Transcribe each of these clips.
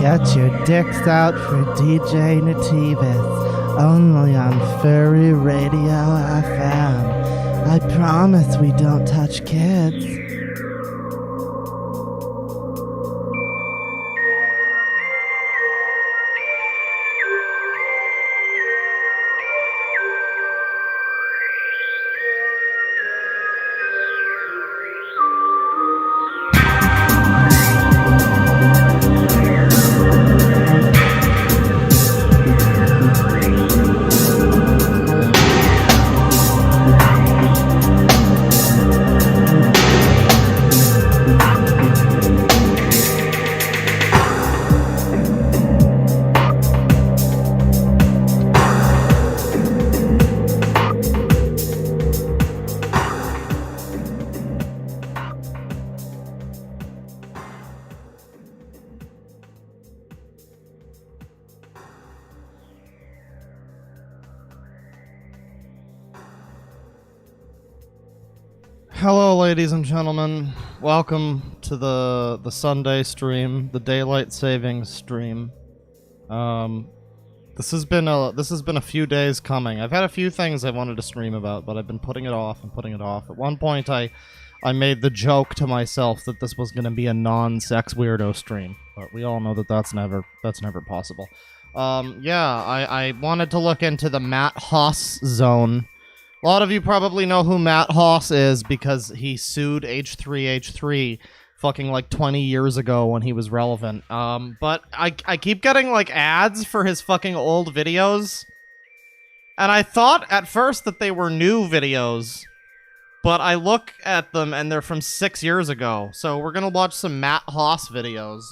Get your dicks out for DJ Nativis, only on Furry Radio FM. I promise we don't touch kids. Hello, ladies and gentlemen. Welcome to the Sunday stream, the daylight savings stream. This has been a few days coming. I've had a few things I wanted to stream about, but I've been putting it off and putting it off. At one point, I made the joke to myself that this was going to be a non-sex weirdo stream, but we all know that that's never possible. I wanted to look into the Matt Haas zone. A lot of you probably know who Matt Haas is because he sued H3H3 fucking like 20 years ago when he was relevant. But I keep getting like ads for his fucking old videos. And I thought at first that they were new videos, but I look at them and they're from 6 years ago. So we're gonna watch some Matt Haas videos.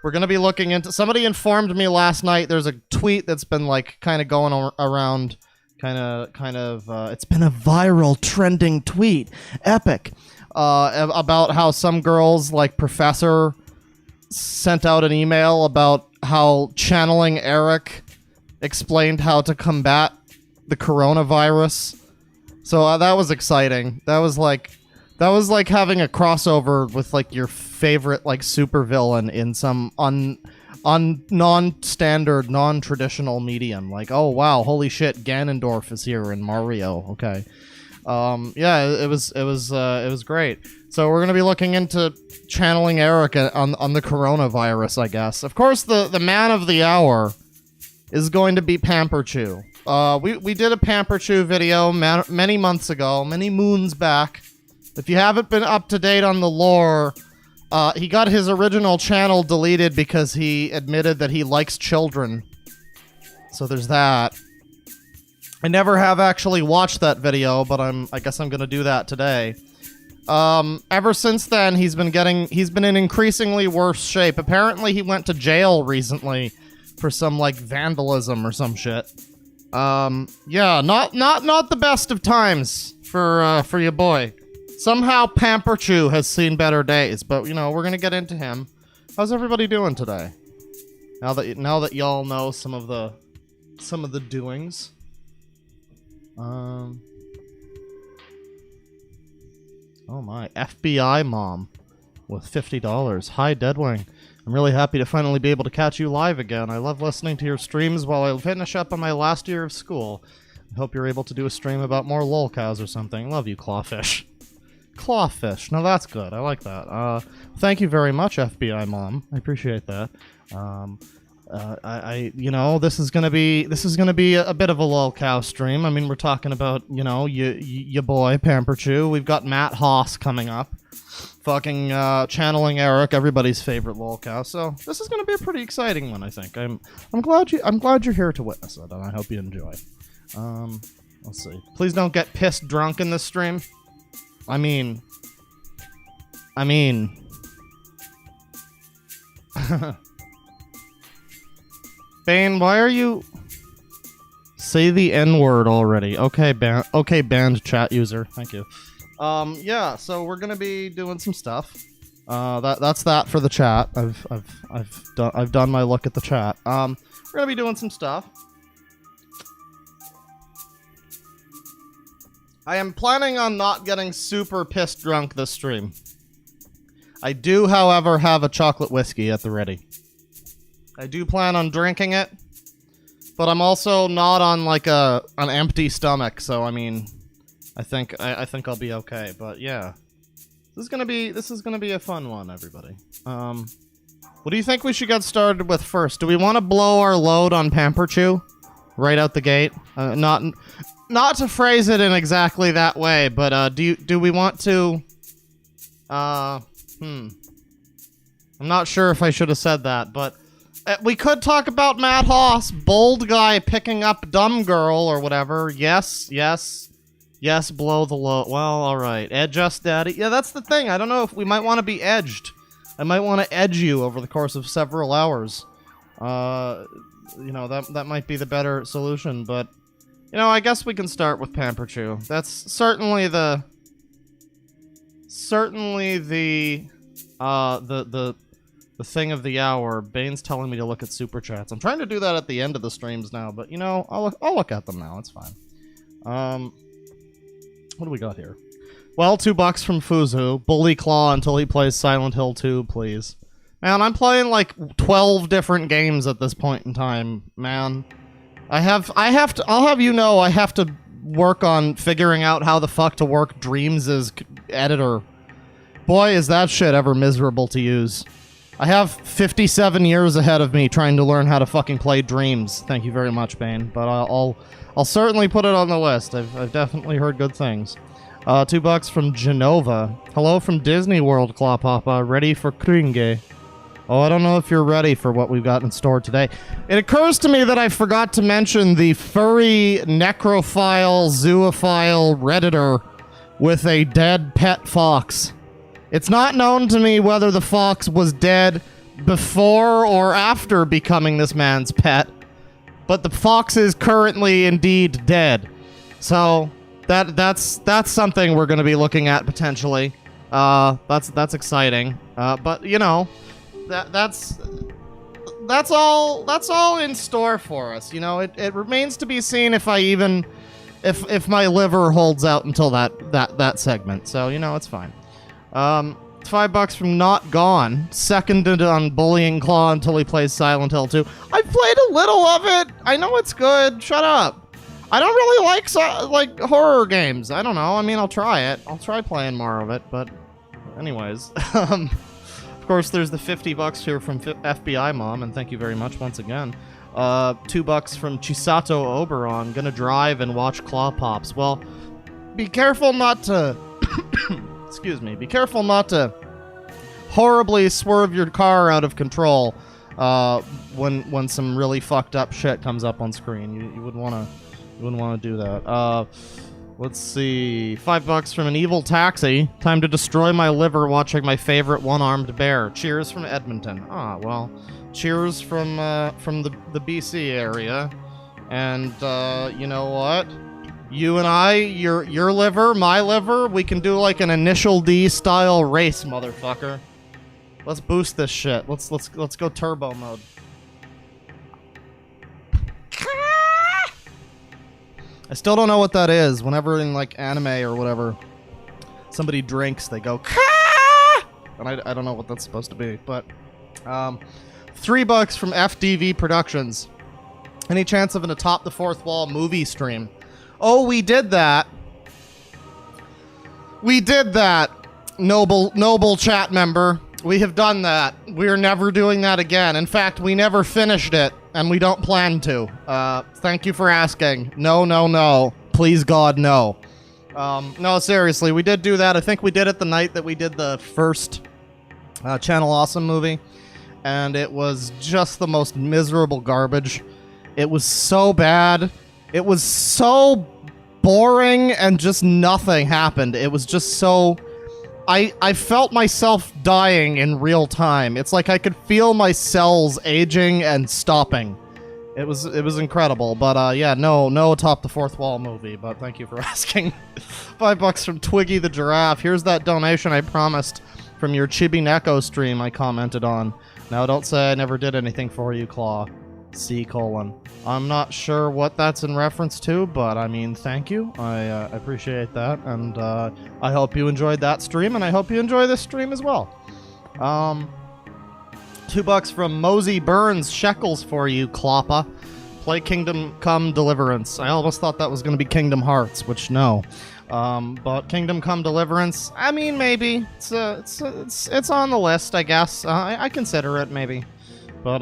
We're gonna be looking into... Somebody informed me last night there's a tweet that's been like kind of going around... it's been a viral trending tweet, epic, about how some girl's like professor sent out an email about how Channeling Erik explained how to combat the coronavirus. So that was exciting. That was like having a crossover with like your favorite like supervillain in some non-standard, non-traditional medium. Like, oh wow, holy shit, Ganondorf is here in Mario. Okay. It was great. So we're gonna be looking into Channeling Erik on the coronavirus, I guess. Of course, the man of the hour is going to be Pamperchu. We did a Pamperchu video many months ago, many moons back. If you haven't been up to date on the lore, he got his original channel deleted because he admitted that he likes children. So there's that. I never have actually watched that video, but I guess I'm gonna do that today. Ever since then, he's been in increasingly worse shape. Apparently, he went to jail recently for some like vandalism or some shit. Not the best of times for your boy. Somehow Pamperchu has seen better days, but you know, we're gonna get into him. How's everybody doing today? Now that y'all know some of the doings. Oh my, FBI mom with $50. Hi Deadwing. I'm really happy to finally be able to catch you live again. I love listening to your streams while I finish up on my last year of school. I hope you're able to do a stream about more lolcows or something. Love you, Clawfish. Clawfish. No, that's good. I like that. Thank you very much, FBI mom. I appreciate that. This is gonna be a bit of a lolcow stream. I mean, we're talking about, you know, your boy Pamperchu. We've got Matt Haas coming up. Fucking Channeling Erik, everybody's favorite lolcow. So this is gonna be a pretty exciting one, I think. I'm glad you're here to witness it, and I hope you enjoy. Let's see. Please don't get pissed drunk in this stream. I mean... Bane, why are you... Say the N-word already. Okay, banned chat user. Thank you. So we're gonna be doing some stuff. That's that for the chat. I've done my look at the chat. We're gonna be doing some stuff. I am planning on not getting super pissed drunk this stream. I do, however, have a chocolate whiskey at the ready. I do plan on drinking it, but I'm also not on like an empty stomach, so I mean, I think I'll be okay. But yeah, this is gonna be a fun one, everybody. What do you think we should get started with first? Do we want to blow our load on Pamperchu right out the gate? Not to phrase it in exactly that way, but do we want to? I'm not sure if I should have said that, but we could talk about Matt Hoss, bold guy picking up dumb girl or whatever. Yes, blow the load. Well, all right, edge us, daddy. Yeah, that's the thing. I don't know if we might want to be edged. I might want to edge you over the course of several hours. You know, that might be the better solution, but you know, I guess we can start with Pamperchu. That's certainly the thing of the hour. Bane's telling me to look at super chats. I'm trying to do that at the end of the streams now, but you know, I'll look at them now. It's fine. What do we got here? Well, $2 from Fuzu. Bully Claw until he plays Silent Hill 2, please. Man, I'm playing like 12 different games at this point in time, man. I'll have you know, I have to work on figuring out how the fuck to work Dreams' editor. Boy, is that shit ever miserable to use. I have 57 years ahead of me trying to learn how to fucking play Dreams. Thank you very much, Bane. But I'll certainly put it on the list. I've definitely heard good things. $2 from Genova. Hello from Disney World, Claw Papa. Ready for Kringe. Oh, I don't know if you're ready for what we've got in store today. It occurs to me that I forgot to mention the furry, necrophile, zoophile Redditor with a dead pet fox. It's not known to me whether the fox was dead before or after becoming this man's pet, but the fox is currently indeed dead. So that's something we're going to be looking at potentially. That's exciting. But you know, that's all in store for us. You know, it remains to be seen if if my liver holds out until that segment. So you know, it's fine. $5 from Not Gone. Seconded on Bullying Claw until he plays Silent Hill 2. I've played a little of it. I know it's good. Shut up. I don't really like horror games. I don't know. I mean, I'll try it. I'll try playing more of it, but anyways. Of course, there's the $50 here from FBI Mom, and thank you very much once again. $2 from Chisato Oberon. Gonna drive and watch Claw Pops. Well, be careful not to... Excuse me. Be careful not to horribly swerve your car out of control when some really fucked up shit comes up on screen. You wouldn't want to do that. Let's see. $5 from an evil taxi. Time to destroy my liver watching my favorite one-armed bear. Cheers from Edmonton. Ah, well, cheers from the BC area. And you know what? You and I, your liver, my liver, we can do like an Initial D style race, motherfucker. Let's boost this shit. Let's go turbo mode. I still don't know what that is. Whenever in like anime or whatever, somebody drinks, they go and I don't know what that's supposed to be. But $3 from FDV Productions. Any chance of an Atop the Fourth Wall movie stream? Oh, we did that. We did that, noble chat member. We have done that. We're never doing that again. In fact, we never finished it, and we don't plan to. Thank you for asking. No. Please, God, no. No, seriously, we did do that. I think we did it the night that we did the first Channel Awesome movie, and it was just the most miserable garbage. It was so bad. It was so boring, and just nothing happened. It was just so... I felt myself dying in real time. It's like I could feel my cells aging and stopping. It was incredible. But yeah, no Atop the Fourth Wall movie, but thank you for asking. $5 from Twiggy the Giraffe. Here's that donation I promised from your Chibi Neko stream I commented on. Now don't say I never did anything for you, Claw. C:. I'm not sure what that's in reference to, but I mean, thank you. I appreciate that, and I hope you enjoyed that stream, and I hope you enjoy this stream as well. $2 $2 from Mosey Burns. Shekels for you, Kloppa. Play Kingdom Come Deliverance. I almost thought that was going to be Kingdom Hearts, which no. But Kingdom Come Deliverance, I mean, maybe. It's on the list, I guess. I consider it, maybe. But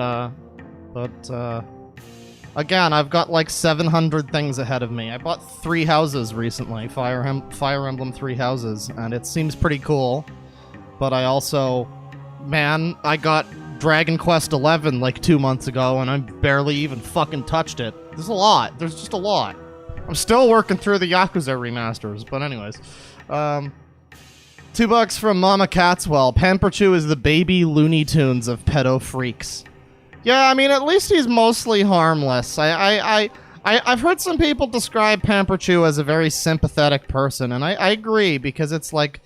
again, I've got like 700 things ahead of me. I bought 3 houses recently, Fire Emblem 3 houses, and it seems pretty cool. But I also, man, I got Dragon Quest XI like 2 months ago, and I barely even fucking touched it. There's a lot. There's just a lot. I'm still working through the Yakuza remasters, but anyways. $2 from Mama Catswell. Pamperchu is the baby Looney Tunes of pedo freaks. Yeah, I mean, at least he's mostly harmless. I've heard some people describe Pamperchu as a very sympathetic person, and I agree, because it's like,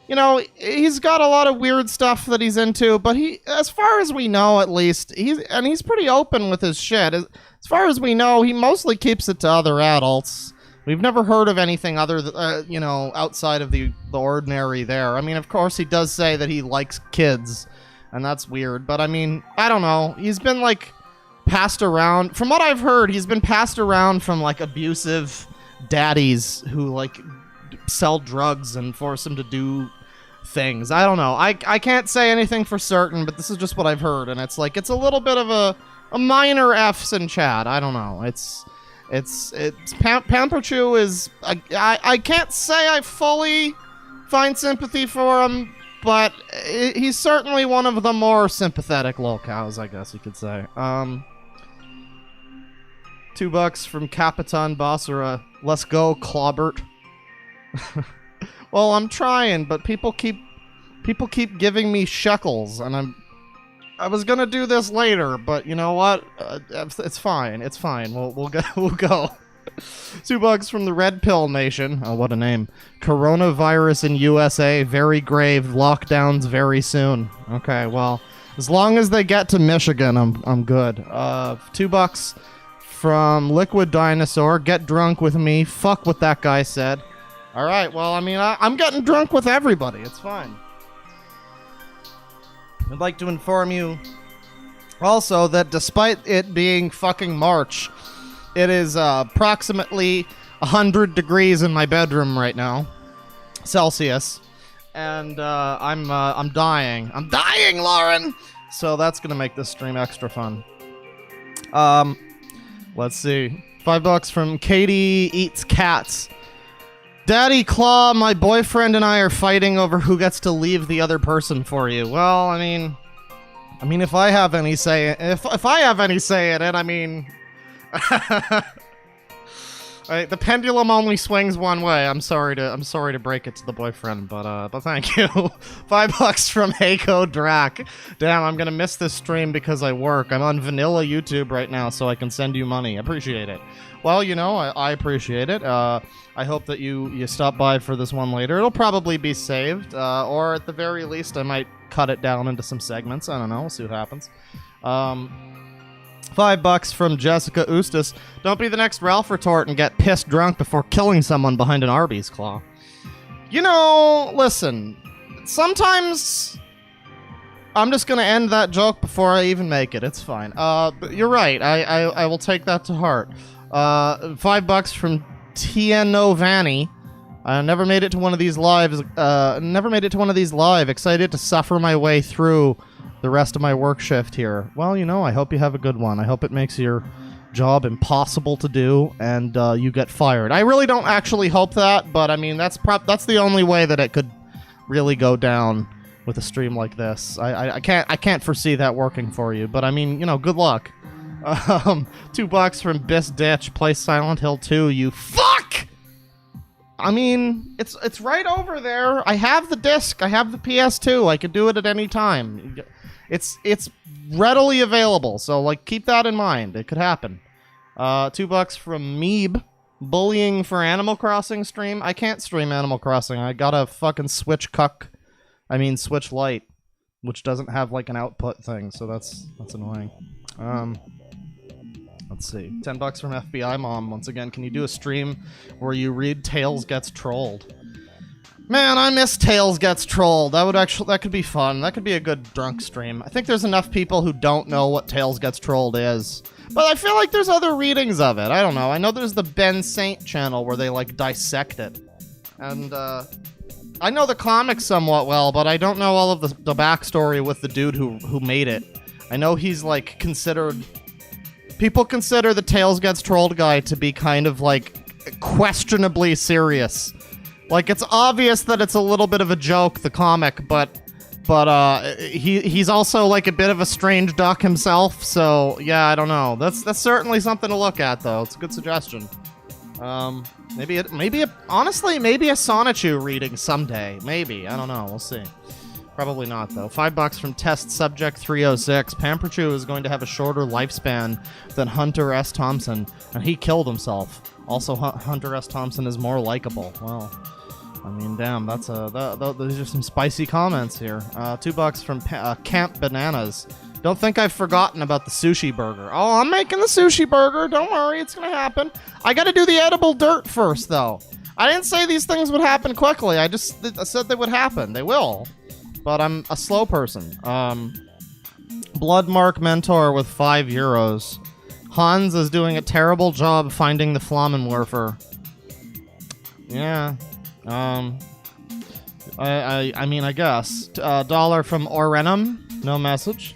you know, he's got a lot of weird stuff that he's into, but he, as far as we know, at least, he's pretty open with his shit. As far as we know, he mostly keeps it to other adults. We've never heard of anything other than, you know, outside of the ordinary there. I mean, of course, he does say that he likes kids, and that's weird, but I mean, I don't know. He's been, like, passed around. From what I've heard, he's been passed around from, like, abusive daddies who, like, sell drugs and force him to do things. I don't know. I can't say anything for certain, but this is just what I've heard, and it's like, it's a little bit of a minor F's in chat. I don't know. Pamperchu is, I can't say I fully find sympathy for him, but he's certainly one of the more sympathetic lolcows, I guess you could say. $2 from Capitan Basara. Let's go, Clobbert. Well, I'm trying, but people keep giving me shekels, and I was gonna do this later, but you know what? It's fine. It's fine. We'll go. $2 from the Red Pill Nation. Oh, what a name. Coronavirus in USA, very grave. Lockdowns very soon. Okay, well, as long as they get to Michigan, I'm good. $2 from Liquid Dinosaur. Get drunk with me. Fuck what that guy said. All right, well, I mean, I'm getting drunk with everybody. It's fine. I'd like to inform you also that despite it being fucking March, it is approximately 100 degrees in my bedroom right now, Celsius, and I'm dying. I'm dying, Lauren. So that's gonna make this stream extra fun. Let's see. $5 from Katie Eats Cats. Daddy Claw, my boyfriend and I are fighting over who gets to leave the other person for you. Well, I mean, if I have any say, if I have any say in it, I mean, the pendulum only swings one way. I'm sorry to break it to the boyfriend, but thank you. $5 from Heiko Drac. Damn, I'm gonna miss this stream because I work. I'm on vanilla YouTube right now, so I can send you money. Appreciate it. Well, you know, I appreciate it. I hope that you stop by for this one later. It'll probably be saved, or at the very least, I might cut it down into some segments. I don't know. We'll see what happens. $5 from Jessica Eustis. Don't be the next Ralph retort and get pissed drunk before killing someone behind an Arby's claw. You know, listen. Sometimes I'm just gonna end that joke before I even make it. It's fine. But you're right. I will take that to heart. $5 from Tieno Vanny. Never made it to one of these lives. Excited to suffer my way through the rest of my work shift here. Well, you know, I hope you have a good one. I hope it makes your job impossible to do and you get fired. I really don't actually hope that, but I mean, that's the only way that it could really go down with a stream like this. I can't foresee that working for you, but I mean, you know, good luck. $2 from Bis Ditch. Play Silent Hill 2, you fuck! I mean, it's right over there. I have the disc. I have the PS2. I could do it at any time. It's readily available, so like keep that in mind. It could happen. $2 from Meeb. Bullying for Animal Crossing stream. I can't stream Animal Crossing. I got a fucking Switch Lite, which doesn't have like an output thing, so that's annoying. Let's see. $10 from FBI Mom. Once again, can you do a stream where you read Tails Gets Trolled? Man, I miss Tails Gets Trolled. That could be fun. That could be a good drunk stream. I think there's enough people who don't know what Tails Gets Trolled is. But I feel like there's other readings of it. I don't know. I know there's the Ben Saint channel where they, like, dissect it. And, I know the comics somewhat well, but I don't know all of the backstory with the dude who made it. I know he's, like, considered... People consider the Tails Gets Trolled guy to be kind of, like, questionably serious. Like, it's obvious that it's a little bit of a joke, the comic, but he's also, like, a bit of a strange duck himself, so, yeah, I don't know. That's certainly something to look at, though. It's a good suggestion. Honestly, maybe a Sonichu reading someday. Maybe. I don't know. We'll see. Probably not, though. $5 from Test Subject 306. Pamperchu is going to have a shorter lifespan than Hunter S. Thompson, and he killed himself. Also, Hunter S. Thompson is more likable. Well... I mean, damn, those are some spicy comments here. $2 from Camp Bananas. Don't think I've forgotten about the sushi burger. Oh, I'm making the sushi burger. Don't worry, it's gonna happen. I gotta do the edible dirt first, though. I didn't say these things would happen quickly. I said they would happen. They will. But I'm a slow person. Bloodmark Mentor with €5. Hans is doing a terrible job finding the Flammenwerfer. Yeah. I mean, I guess. $1 from Orenum. No message.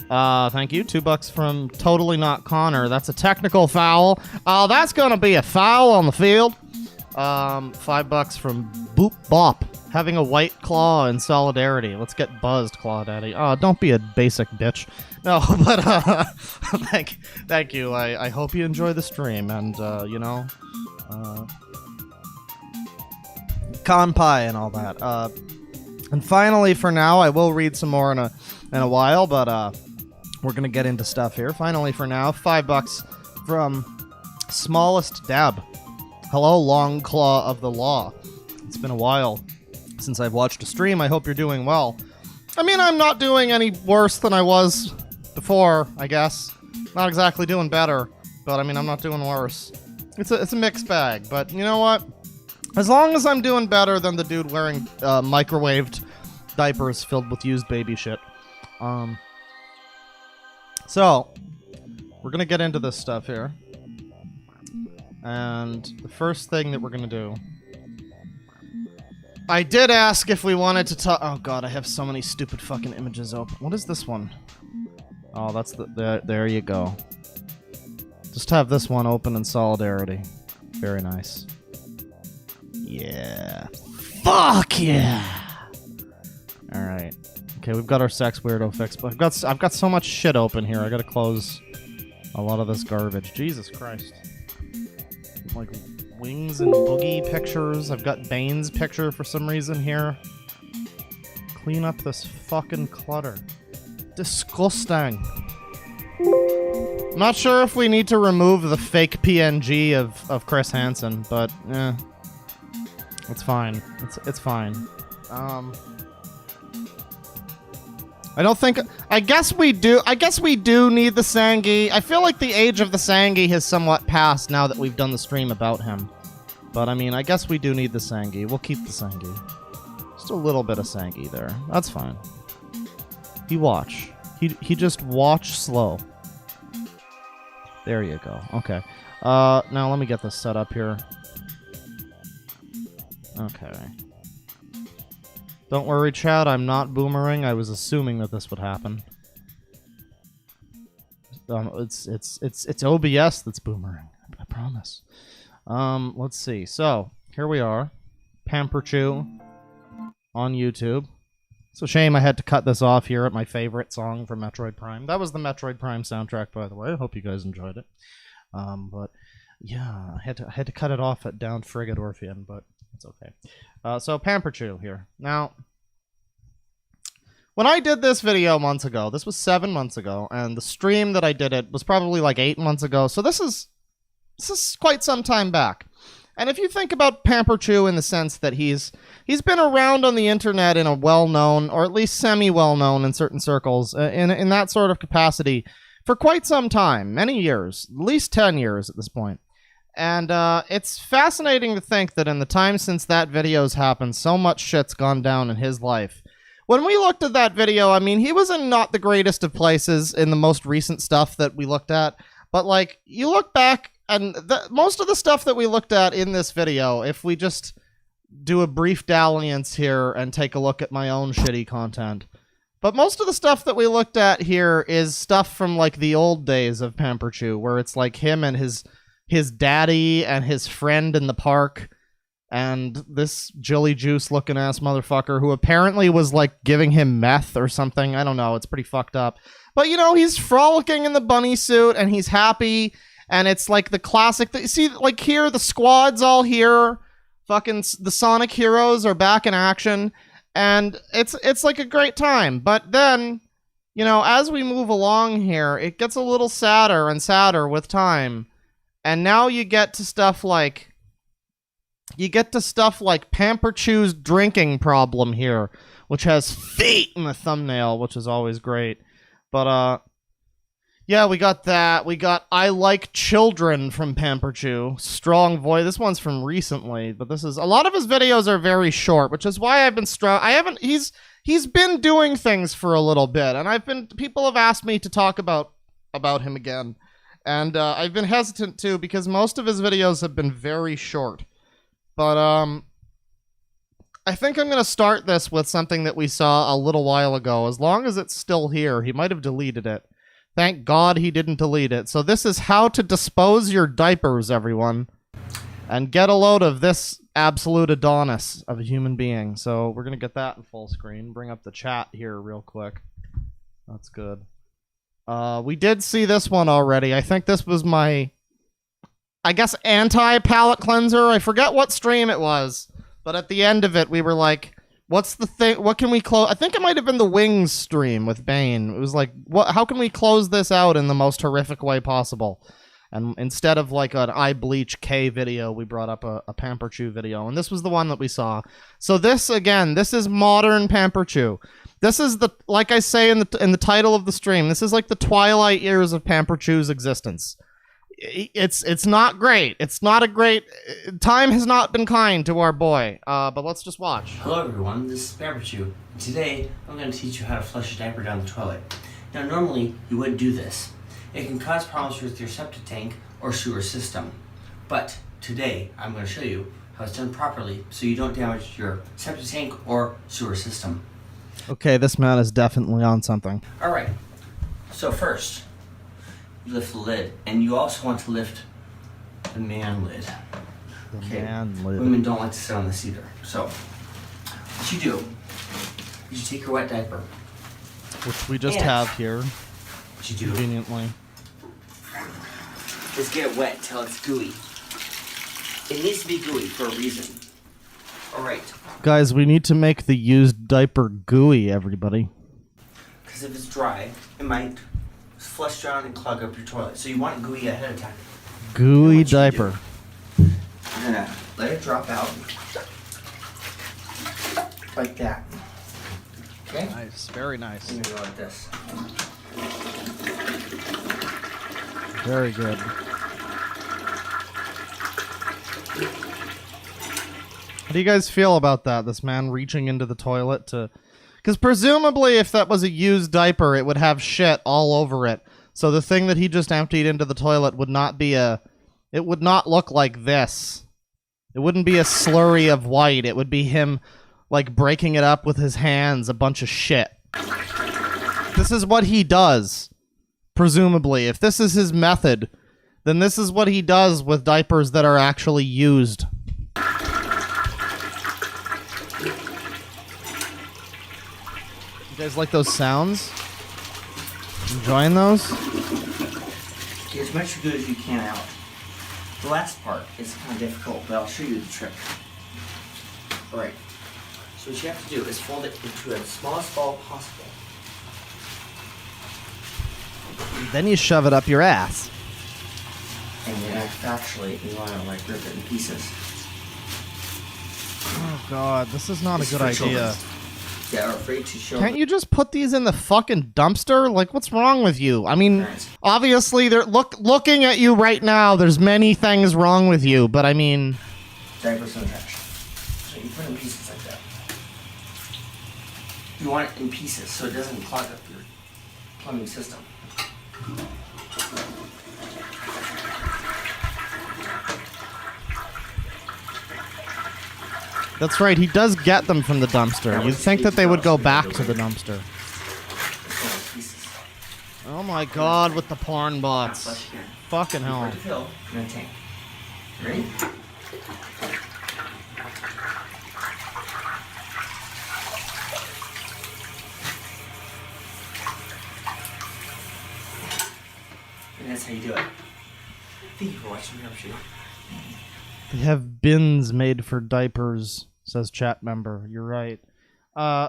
Thank you. $2 from Totally Not Connor. That's a technical foul. That's gonna be a foul on the field. $5 from Boop Bop. Having a white claw in solidarity. Let's get buzzed, Claw Daddy. Don't be a basic bitch. No, but, thank you. I hope you enjoy the stream, and, you know, Kanpai and all that. And finally, for now, I will read some more in a while, but we're gonna get into stuff here. Finally, for now, $5 from Smallest Dab. Hello, Long Claw of the Law. It's been a while since I've watched a stream. I hope you're doing well. I mean, I'm not doing any worse than I was before, I guess. Not exactly doing better, but I mean, I'm not doing worse. It's a mixed bag, but you know what? As long as I'm doing better than the dude wearing microwaved diapers filled with used baby shit. So, we're gonna get into this stuff here. And the first thing that we're gonna do... I did ask if we wanted to talk... Oh god, I have so many stupid fucking images open. What is this one? Oh, that's there you go. Just have this one open in solidarity. Very nice. Yeah. Fuck yeah! Alright. Okay, we've got our sex weirdo fixed, but I've got so much shit open here, I gotta close a lot of this garbage. Jesus Christ. Like, Wings and Boogie pictures. I've got Bane's picture for some reason here. Clean up this fucking clutter. Disgusting. Not sure if we need to remove the fake PNG of Chris Hansen, but it's fine. It's fine. I don't think... I guess we do need the Sangi. I feel like the age of the Sangi has somewhat passed now that we've done the stream about him. But I mean, I guess we do need the Sangi. We'll keep the Sangi. Just a little bit of Sangi there. That's fine. He watch. He just watch slow. There you go. Okay. Now let me get this set up here. Okay. Don't worry, Chad, I'm not boomerang. I was assuming that this would happen. It's OBS that's boomerang. I promise. Let's see. So, here we are. Pamperchu on YouTube. It's a shame I had to cut this off here at my favorite song from Metroid Prime. That was the Metroid Prime soundtrack, by the way. I hope you guys enjoyed it. But, yeah, I had to cut it off at Down Frigate Orphean, but... it's okay. So Pamperchu here. Now, when I did this video months ago, this was 7 months ago, and the stream that I did it was probably like 8 months ago, so this is quite some time back. And if you think about Pamperchu in the sense that he's been around on the internet in a well-known, or at least semi-well-known in certain circles, in that sort of capacity, for quite some time, many years, at least 10 years at this point. And it's fascinating to think that in the time since that video's happened, so much shit's gone down in his life. When we looked at that video, I mean, he was in not the greatest of places in the most recent stuff that we looked at. But, like, you look back, and most of the stuff that we looked at in this video, if we just do a brief dalliance here and take a look at my own shitty content. But most of the stuff that we looked at here is stuff from, like, the old days of Pamperchu, where it's, like, him and his daddy and his friend in the park, and this Jilly Juice looking ass motherfucker who apparently was like giving him meth or something. I don't know. It's pretty fucked up. But you know, he's frolicking in the bunny suit and he's happy. And it's like the classic. See, like here, the squad's all here. Fucking the Sonic heroes are back in action. And it's like a great time. But then, you know, as we move along here, it gets a little sadder and sadder with time. And now you get to stuff like Pamperchu's drinking problem here, which has feet in the thumbnail, which is always great. But, yeah, we got that. We got I Like Children from Pamperchu. Strong voice. This one's from recently, but this is... A lot of his videos are very short, which is why I've been He's been doing things for a little bit, and people have asked me to talk about him again. And, I've been hesitant, too, because most of his videos have been very short. But, I think I'm going to start this with something that we saw a little while ago. As long as it's still here, he might have deleted it. Thank God he didn't delete it. So this is how to dispose your diapers, everyone. And get a load of this absolute Adonis of a human being. So we're going to get that in full screen. Bring up the chat here real quick. That's good. We did see this one already. I think this was my... I guess anti-palate cleanser. I forget what stream it was, but at the end of it, we were like, "What's the thing? What can we close?" I think it might have been the Wings stream with Bane. It was like, "What? How can we close this out in the most horrific way possible?" And instead of like an I Bleach K video, we brought up a Pamperchu video, and this was the one that we saw. So this again, this is modern Pamperchu. This is the, like I say in the title of the stream, this is like the twilight years of Pamperchu's existence. It's not great. It's not a great... Time has not been kind to our boy. But let's just watch. Hello everyone, this is Pamperchu. Today, I'm going to teach you how to flush a diaper down the toilet. Now normally, you wouldn't do this. It can cause problems with your septic tank or sewer system. But today, I'm going to show you how it's done properly so you don't damage your septic tank or sewer system. Okay, this man is definitely on something. Alright, so first... lift the lid, and you also want to lift the man lid. The man lid. Women don't like to sit on this either. So, what you do is you take your wet diaper, which we just have here. What you do conveniently is get it wet till it's gooey. It needs to be gooey for a reason. Alright. Guys, we need to make the used diaper gooey, everybody. Because if it's dry, it might flush down and clog up your toilet. So you want it gooey ahead of time. Gooey diaper. You're gonna let it drop out like that. Okay? Nice, very nice. I'm gonna go like this. Very good. How do you guys feel about that? This man reaching into the toilet to... Because presumably if that was a used diaper, it would have shit all over it. So the thing that he just emptied into the toilet would not be a... It would not look like this. It wouldn't be a slurry of white. It would be him, like, breaking it up with his hands, a bunch of shit. This is what he does, presumably. If this is his method, then this is what he does with diapers that are actually used. You guys like those sounds? Enjoying those? Get as much good as you can out. The last part is kind of difficult, but I'll show you the trick. Alright, so what you have to do is fold it into the smallest ball possible. Then you shove it up your ass. And then actually, you want to like rip it in pieces. Oh god, this is not a good idea. that are afraid to show. Can't you just put these in the fucking dumpster? Like, what's wrong with you? I mean, Parents. obviously, they're looking at you right now. There's many things wrong with you, but I mean, Diapers in the trash. So you put it in pieces like that. You want it in pieces so it doesn't clog up your plumbing system. that's right. He does get them from the dumpster. You'd think that they would go back to the dumpster. Pieces. Oh my god, with the porn bots. Flush again. Fucking Pour hell. it to fill in a tank. Ready? And that's how you do it. Thank you for watching Pamperchu. They have bins made for diapers, says chat member. You're right.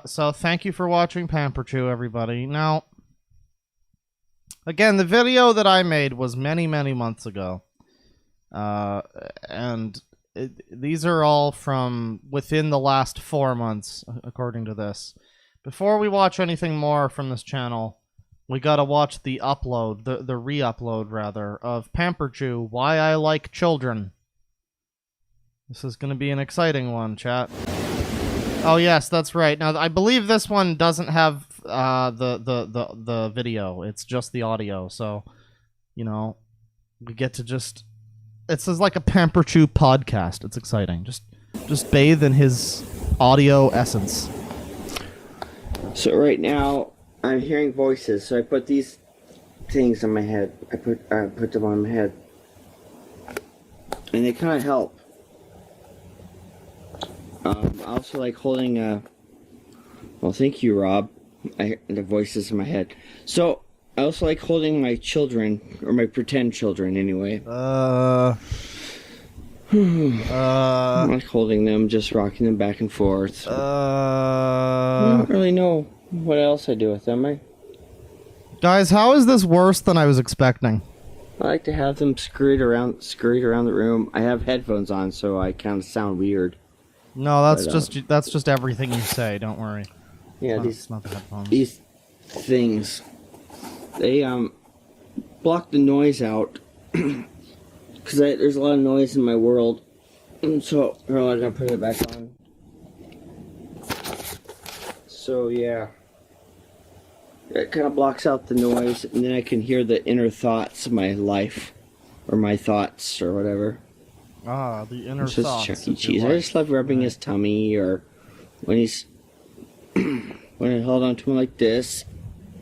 So thank you for watching Pamperchu, everybody. Now, again, the video that I made was many, many months ago. And these are all from within the last 4 months, according to this. Before we watch anything more from this channel, we gotta watch the upload, the re-upload, rather, of Pamperchu, Why I Like Children. This is gonna be an exciting one, chat. Oh yes, that's right. Now, I believe this one doesn't have the video. It's just the audio, so, you know, we get to just... It's like a Pamperchu podcast. It's exciting. Just bathe in his audio essence. So right now, I'm hearing voices, so I put these things on my head. I put them on my head. And they kind of help. I also like holding well, thank you, Rob. The voices in my head. So, I also like holding my children, or my pretend children, anyway. I like holding them, just rocking them back and forth. I don't really know what else I do with them. Guys, how is this worse than I was expecting? I like to have them scurried around the room. I have headphones on, so I kind of sound weird. No, that's just everything you say. Don't worry. Yeah, it's not the headphones. These things, they block the noise out because there's a lot of noise in my world, and so I'm gonna put it back on. So yeah, it kind of blocks out the noise, and then I can hear the inner thoughts of my life, or my thoughts, or whatever. Ah, the inner It's just thoughts. Chuck E. Cheese. I just love rubbing his tummy, or when he's when I hold on to him like this.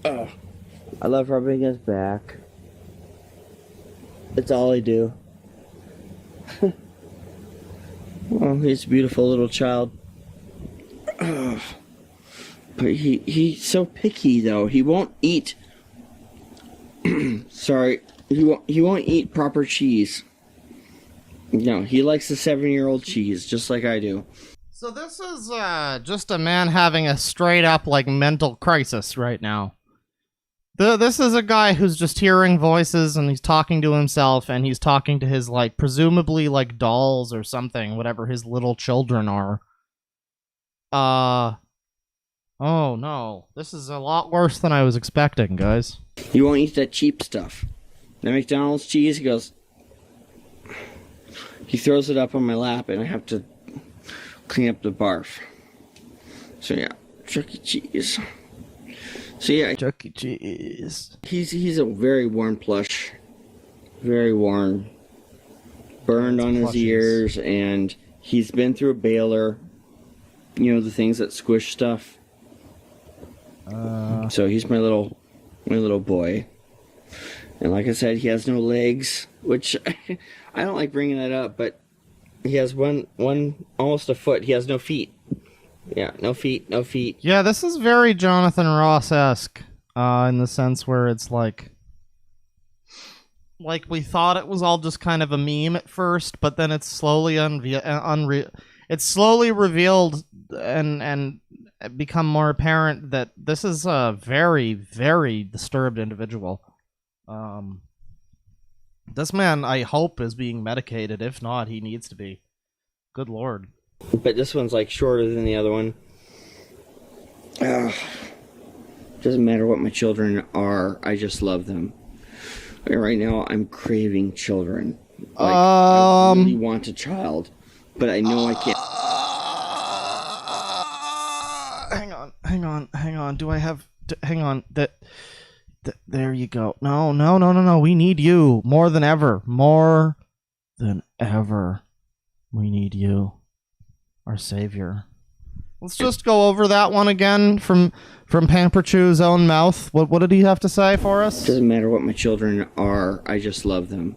I love rubbing his back. That's all I do. Oh, he's a beautiful little child. But he's so picky though. He won't eat. Sorry, he won't eat proper cheese. No, he likes the 7-year-old cheese, just like I do. So this is just a man having a straight up like mental crisis right now. This is a guy who's just hearing voices and he's talking to himself and he's talking to his like presumably like dolls or something, whatever his little children are. Oh no, this is a lot worse than I was expecting, guys. He won't eat that cheap stuff. That McDonald's cheese, he goes. He throws it up on my lap and I have to clean up the barf. So yeah, Chuck E. Cheese. So yeah, Chuck E. Cheese. He's a very worn plush. Very worn. Burned on his ears, and he's been through a baler. You know, the things that squish stuff. So he's my little boy. And like I said, he has no legs, which I don't like bringing that up, but he has one almost a foot. He has no feet. Yeah, no feet. Yeah, this is very Jonathan Ross-esque, in the sense where it's like we thought it was all just kind of a meme at first, but then it's slowly it's slowly revealed and become more apparent that this is a very, very disturbed individual. This man, I hope, is being medicated. If not, he needs to be. Good lord. But this one's like shorter than the other one. Doesn't matter what my children are, I just love them. Right now, I'm craving children. Like, I really want a child, but I know I can't. Hang on. Do I have? Hang on. There you go. No. We need you more than ever. More than ever. We need you, our savior. Let's just go over that one again from Pamperchu's own mouth. What did he have to say for us? Doesn't matter what my children are, I just love them.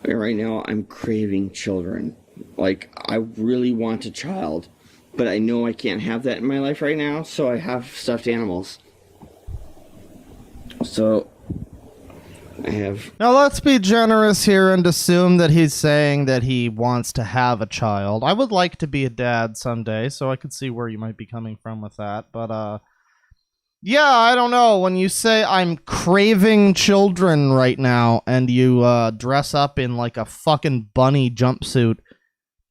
Right now, I'm craving children. Like, I really want a child, but I know I can't have that in my life right now, so I have stuffed animals. So, I have... Now, let's be generous here and assume that he's saying that he wants to have a child. I would like to be a dad someday, so I could see where you might be coming from with that, but, yeah, I don't know. When you say I'm craving children right now and you dress up in like a fucking bunny jumpsuit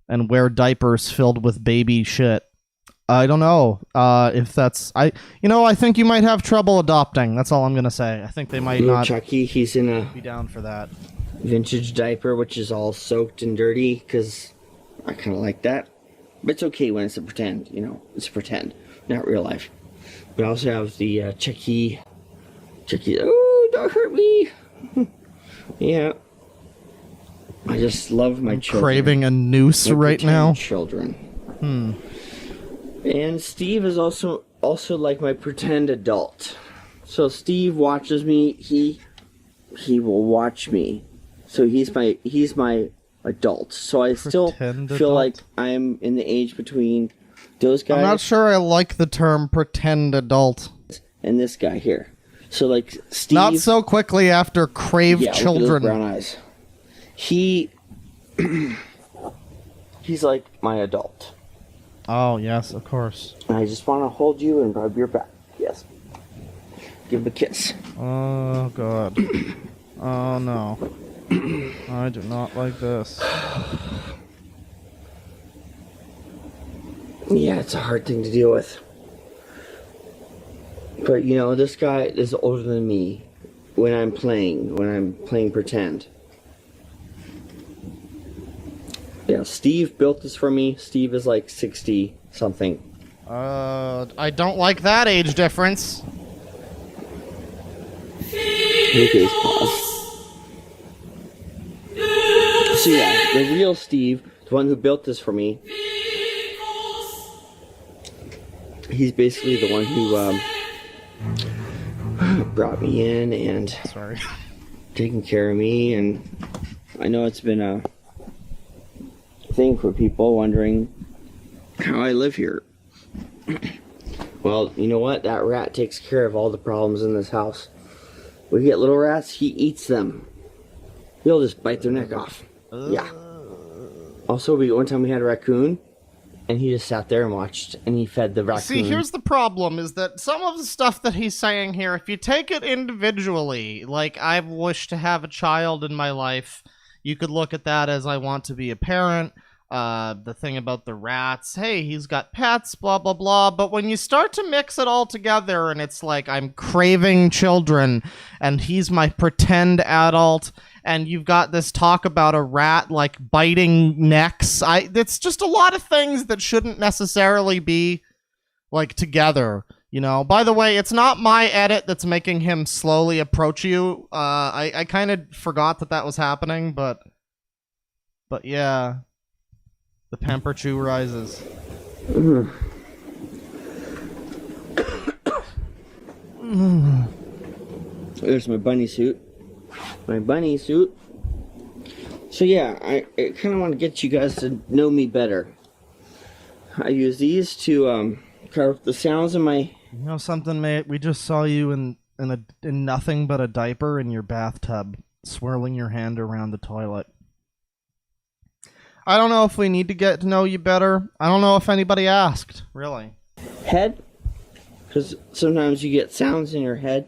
and wear diapers filled with baby shit, I don't know if that's... I think you might have trouble adopting. That's all I'm going to say. I think they might not Chucky, he's in a be down for that. Vintage diaper, which is all soaked and dirty, because I kind of like that. But it's okay when it's a pretend, it's a pretend, not real life. We also have the Chucky. Oh, don't hurt me. Yeah. I just love my children. Craving a noose right now. Children. And Steve is also like my pretend adult. So Steve watches me. He will watch me. So he's my adult. So I still feel like I'm in the age between those guys. I'm not sure I like the term pretend adult. And this guy here. So like Steve. Not so quickly after crave children. Look at those brown eyes. He's like my adult. Oh yes, of course. And I just want to hold you and rub your back. Yes. Give him a kiss. Oh god. Oh no. I do not like this. Yeah, it's a hard thing to deal with. But, this guy is older than me when I'm playing pretend. Yeah, Steve built this for me. Steve is like 60-something. I don't like that age difference. Okay, pause. So yeah, the real Steve, the one who built this for me, he's basically the one who brought me in and taking care of me. And I know it's been a thing for people wondering how I live here. Well, you know what? That rat takes care of all the problems in this house. We get little rats, he eats them. He'll just bite their neck off. Yeah. Also, one time we had a raccoon, and he just sat there and watched, and he fed the raccoon. See, here's the problem, is that some of the stuff that he's saying here, if you take it individually, like, I wish to have a child in my life, you could look at that as I want to be a parent. The thing about the rats, hey, he's got pets, blah, blah, blah. But when you start to mix it all together and it's like I'm craving children and he's my pretend adult and you've got this talk about a rat like biting necks, it's just a lot of things that shouldn't necessarily be like together. By the way, it's not my edit that's making him slowly approach you. I kind of forgot that was happening, but yeah. The Pamperchu rises. There's my bunny suit. So yeah, I kind of want to get you guys to know me better. I use these to cover up the sounds in my... You know something, mate? We just saw you in nothing but a diaper in your bathtub, swirling your hand around the toilet. I don't know if we need to get to know you better. I don't know if anybody asked, really. Head? Because sometimes you get sounds in your head.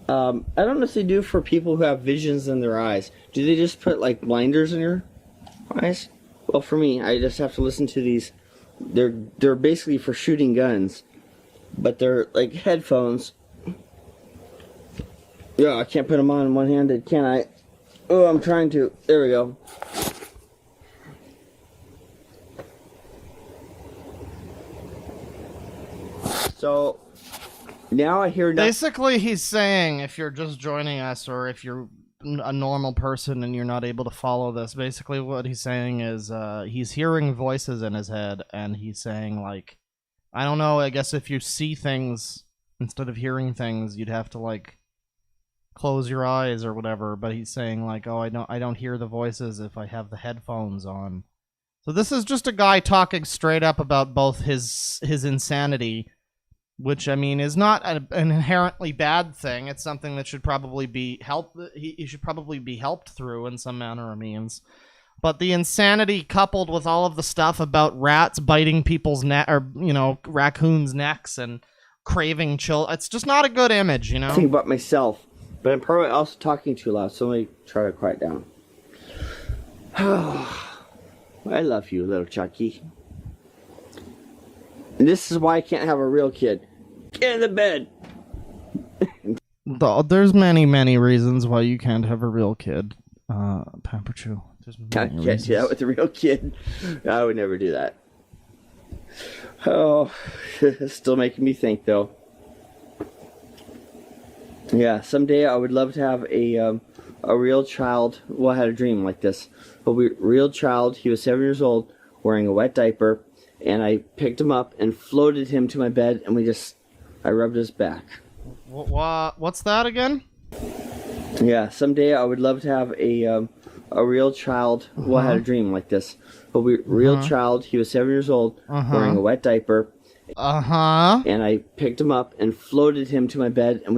I don't know if they do for people who have visions in their eyes. Do they just put like blinders in your eyes? Well, for me, I just have to listen to these. They're basically for shooting guns. but they're like headphones. Yeah, I can't put them on one-handed, can I? Oh, I'm trying to. There we go. So now I hear. Basically, he's saying, if you're just joining us, or if you're a normal person and you're not able to follow this, basically what he's saying is he's hearing voices in his head, and he's saying, like, I don't know, I guess if you see things instead of hearing things, you'd have to, like, close your eyes or whatever, but he's saying, like, oh, I don't hear the voices if I have the headphones on. So this is just a guy talking straight up about both his insanity, which, I mean, is not an inherently bad thing. It's something that should probably be he should probably be helped through in some manner or means. But the insanity coupled with all of the stuff about rats biting people's neck, or, you know, raccoons' necks, and craving it's just not a good image, you know? Think about myself, but I'm probably also talking too loud, so let me try to quiet down. I love you, little Chucky. And this is why I can't have a real kid. Get in the bed! There's many, many reasons why you can't have a real kid, Pamperchu. I can't do that with a real kid. I would never do that. Oh, it's still making me think, though. Yeah, someday I would love to have a real child. Well, I had a dream like this. A real child. He was 7 years old, wearing a wet diaper, and I picked him up and floated him to my bed, and I rubbed his back. What's that again? Yeah, someday I would love to have a real child. Well, I had a dream like this. A real child. He was 7 years old, wearing a wet diaper. And I picked him up and floated him to my bed, and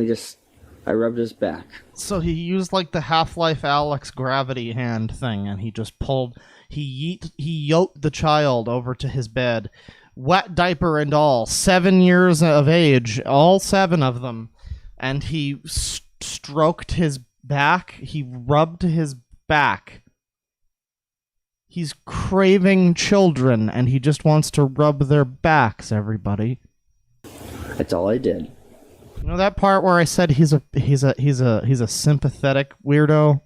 I rubbed his back. So he used like the Half-Life Alex gravity hand thing, and he just he yoked the child over to his bed, wet diaper and all, 7 years of age, all 7 of them, and he stroked his back, he rubbed his back. He's craving children, and he just wants to rub their backs, everybody. That's all I did. You know that part where I said he's a sympathetic weirdo?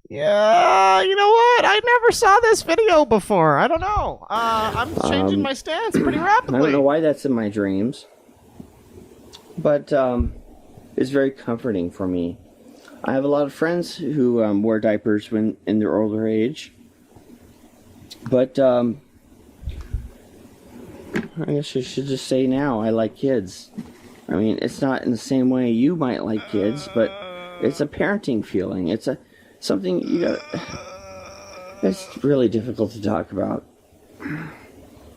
Yeah, you know what? I never saw this video before. I don't know. I'm changing my stance pretty rapidly. I don't know why that's in my dreams, but it's very comforting for me. I have a lot of friends who wear diapers when in their older age, but I guess I should just say now I like kids. I mean, it's not in the same way you might like kids, but it's a parenting feeling. It's something you got. It's really difficult to talk about.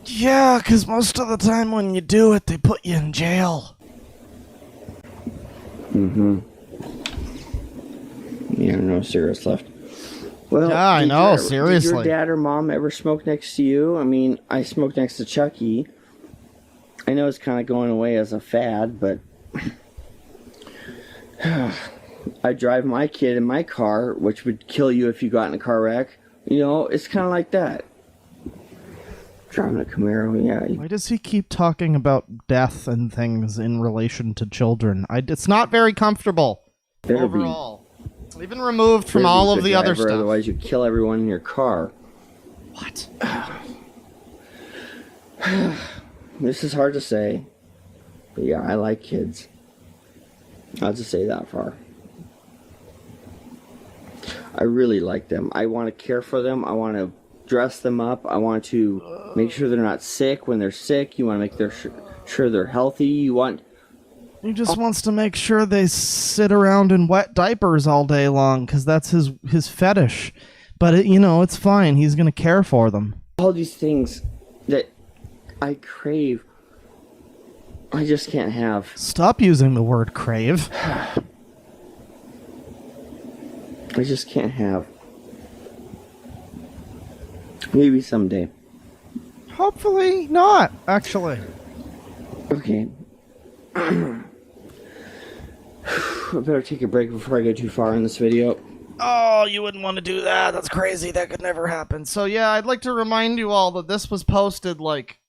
Yeah, because most of the time when you do it, they put you in jail. Mm-hmm. Yeah, no cigarettes left. Well, yeah, I know, seriously. Did your dad or mom ever smoke next to you? I mean, I smoked next to Chucky. I know it's kind of going away as a fad, but I drive my kid in my car, which would kill you if you got in a car wreck. You know, it's kind of like that. Driving a Camaro, yeah. Why does he keep talking about death and things in relation to children? It's not very comfortable overall. Even removed from all of the other stuff. Otherwise, you kill everyone in your car. What? This is hard to say, but yeah, I like kids. I'll just say that far. I really like them. I want to care for them. I want to dress them up. I want to make sure they're not sick when they're sick. You want to make sure they're healthy. He just wants to make sure they sit around in wet diapers all day long because that's his fetish. But, it's fine. He's going to care for them. All these things that I crave, I just can't have. Stop using the word crave. I just can't have. Maybe someday. Hopefully not, actually. Okay. I better take a break before I go too far in this video. Oh, you wouldn't want to do that. That's crazy. That could never happen. So yeah, I'd like to remind you all that this was posted like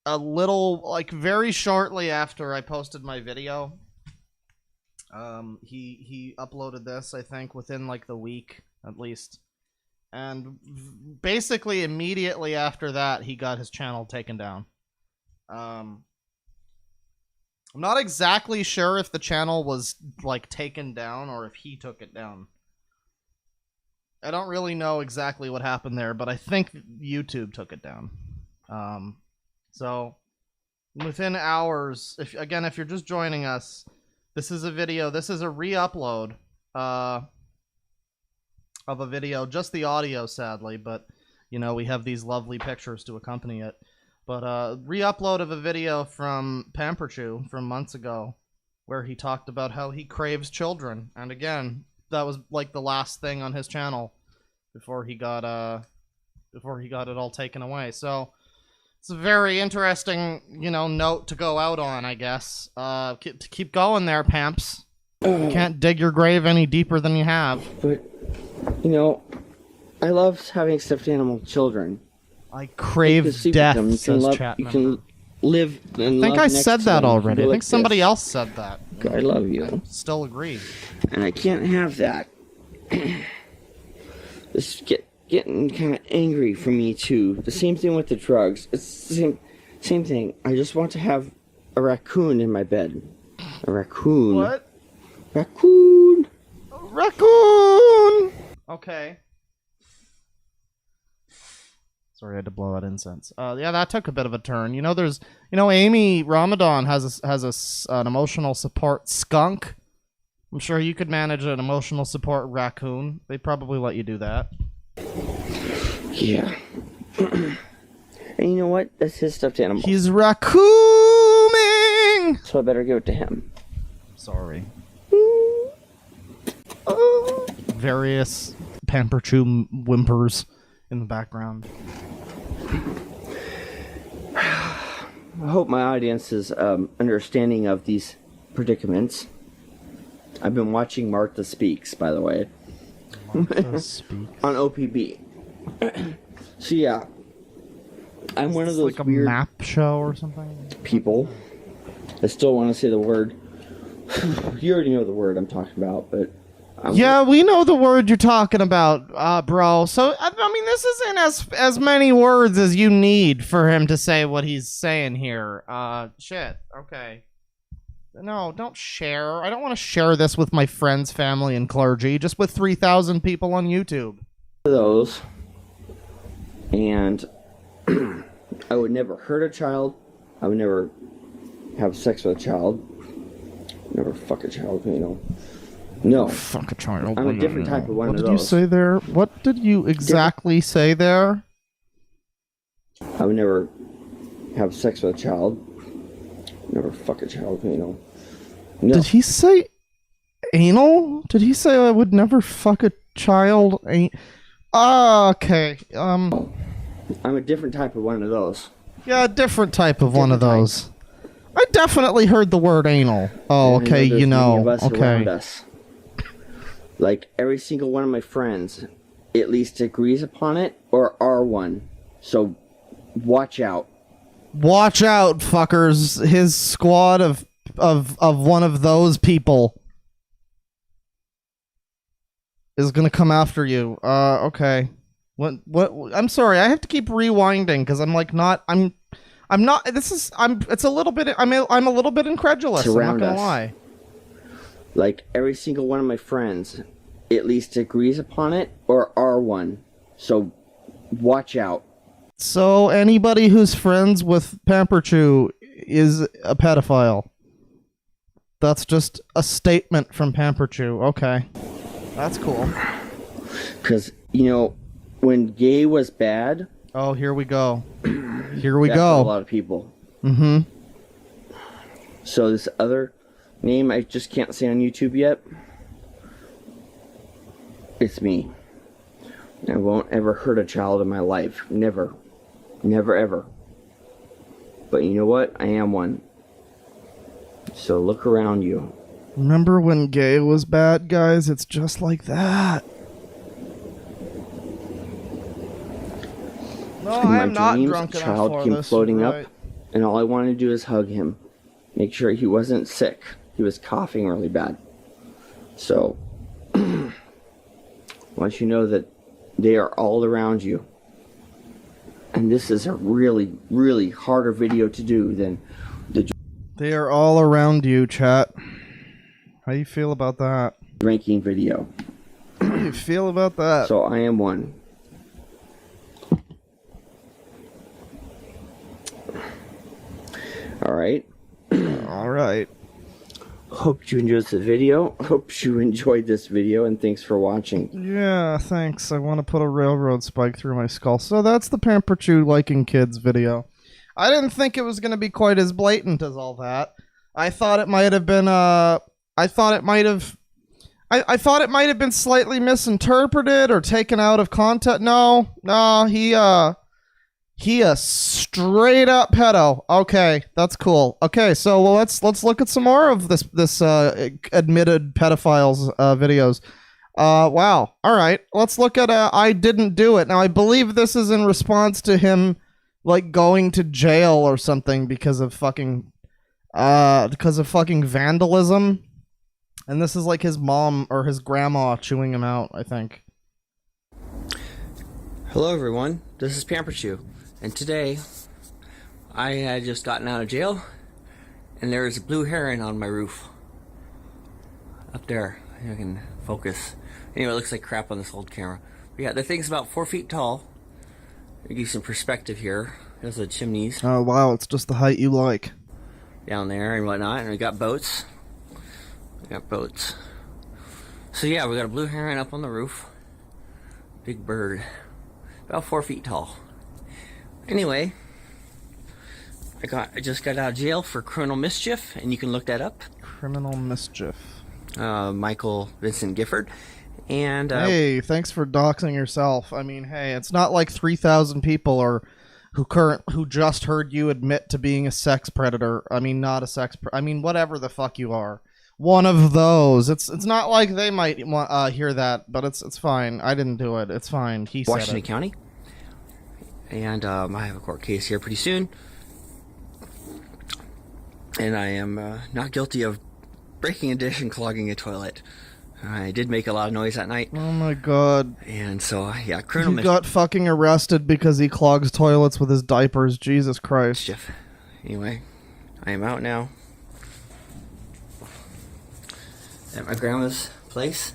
a little, like, very shortly after I posted my video, he uploaded this, I think, within, like, the week, at least. And basically immediately after that, he got his channel taken down. I'm not exactly sure if the channel was, like, taken down or if he took it down. I don't really know exactly what happened there, but I think YouTube took it down. So within hours, if you're just joining us, this is a video, this is a re-upload of a video, just the audio, sadly, but, you know, we have these lovely pictures to accompany it. But re-upload of a video from Pamperchu from months ago, where he talked about how he craves children. And again, that was like the last thing on his channel before he got it all taken away. So it's a very interesting, you know, note to go out on, I guess. Keep going there, Pamps. You can't dig your grave any deeper than you have. But, you know, I love having stuffed animal children. I crave death, says Chapman. You can live and I think I said that already. I think somebody else said that. I love you. I still agree. And I can't have that. This is getting kind of angry for me, too. The same thing with the drugs. It's the same thing. I just want to have a raccoon in my bed. A raccoon. What? Raccoon. Raccoon! Okay. Sorry, I had to blow out incense. Yeah, that took a bit of a turn. You know, Amy Ramadan has an emotional support skunk. I'm sure you could manage an emotional support raccoon. They probably let you do that. Yeah. And you know what? That's his stuffed animal. He's raccooning! So I better give it to him. Sorry. Various Pamperchu whimpers in the background. I hope my audience is understanding of these predicaments. I've been watching Martha Speaks, by the way. Martha Speaks. On OPB. So yeah, I'm one of those like a weird map show or something. People. I still want to say the word. You already know the word I'm talking about, but yeah, we know the word you're talking about, bro. So I mean, this isn't as many words as you need for him to say what he's saying here. Shit. Okay. No, don't share. I don't want to share this with my friends, family, and clergy. Just with 3,000 people on YouTube. Those. And I would never hurt a child. I would never have sex with a child. Never fuck a child, you know. No. Fuck a child. I'm a different type of one of those. What did you say there? What did you exactly say there? I would never have sex with a child. Never fuck a child, you know. No. Did he say anal? Did he say I would never fuck a child? Okay. I'm a different type of one of those. Yeah, a different type of one of those. I definitely heard the word anal. Oh, okay, you know. Okay. Like every single one of my friends at least agrees upon it or are one. So watch out. Watch out, fuckers. His squad of one of those people is gonna come after you. Okay. What I'm sorry, I have to keep rewinding because I'm like it's a little bit I'm a little bit incredulous. I'm not gonna lie. Like every single one of my friends at least agrees upon it or are one. So watch out. So anybody who's friends with Pamperchu is a pedophile. That's just a statement from Pamperchu. Okay. That's cool. Because, you know, when gay was bad... Oh, here we go. Here we go. A lot of people. Mm-hmm. So this other name I just can't say on YouTube yet. It's me. I won't ever hurt a child in my life. Never. Never ever. But you know what? I am one. So look around you. Remember when gay was bad, guys? It's just like that. No, I'm not drunk enough for this. Child came floating up and all I wanted to do is hug him, make sure he wasn't sick. He was coughing really bad. So, I want you to know that they are all around you. And this is a really, really harder video to do than the... They are all around you, chat. How you feel about that? Drinking video. How do you feel about that? So I am one. Alright. Alright. Hope you enjoyed the video. Hope you enjoyed this video, and thanks for watching. Yeah, thanks. I want to put a railroad spike through my skull. So that's the Pamperchu liking kids video. I didn't think it was going to be quite as blatant as all that. I thought it might have been, I thought it might have been slightly misinterpreted or taken out of context. No, he a straight up pedo. Okay, that's cool. Okay, so well, let's look at some more of this admitted pedophiles videos. Wow. All right, let's look at I didn't do it. Now I believe this is in response to him like going to jail or something because of fucking vandalism. And this is like his mom or his grandma chewing him out, I think. Hello everyone, this is Pamperchu, and today I had just gotten out of jail and there is a blue heron on my roof. Up there, I can focus. Anyway, it looks like crap on this old camera. But yeah, the thing's about 4 feet tall. I'll give you some perspective here. There's the chimneys. Oh wow, it's just the height you like. Down there and whatnot, and we got boats. So yeah, we got a blue heron up on the roof. Big bird. About 4 feet tall. Anyway, I just got out of jail for criminal mischief, and you can look that up. Criminal mischief. Michael Vincent Gifford. And hey, thanks for doxing yourself. I mean, hey, it's not like 3,000 people who just heard you admit to being a sex predator. I mean, not a I mean, whatever the fuck you are. One of those. It's not like they might hear that, but it's fine. I didn't do it. It's fine. He said it. Washington County. And I have a court case here pretty soon. And I am not guilty of breaking a dish and clogging a toilet. I did make a lot of noise that night. Oh my god. And so, yeah, criminal He got fucking arrested because he clogs toilets with his diapers. Jesus Christ. mischief. Anyway, I am out now. At my grandma's place.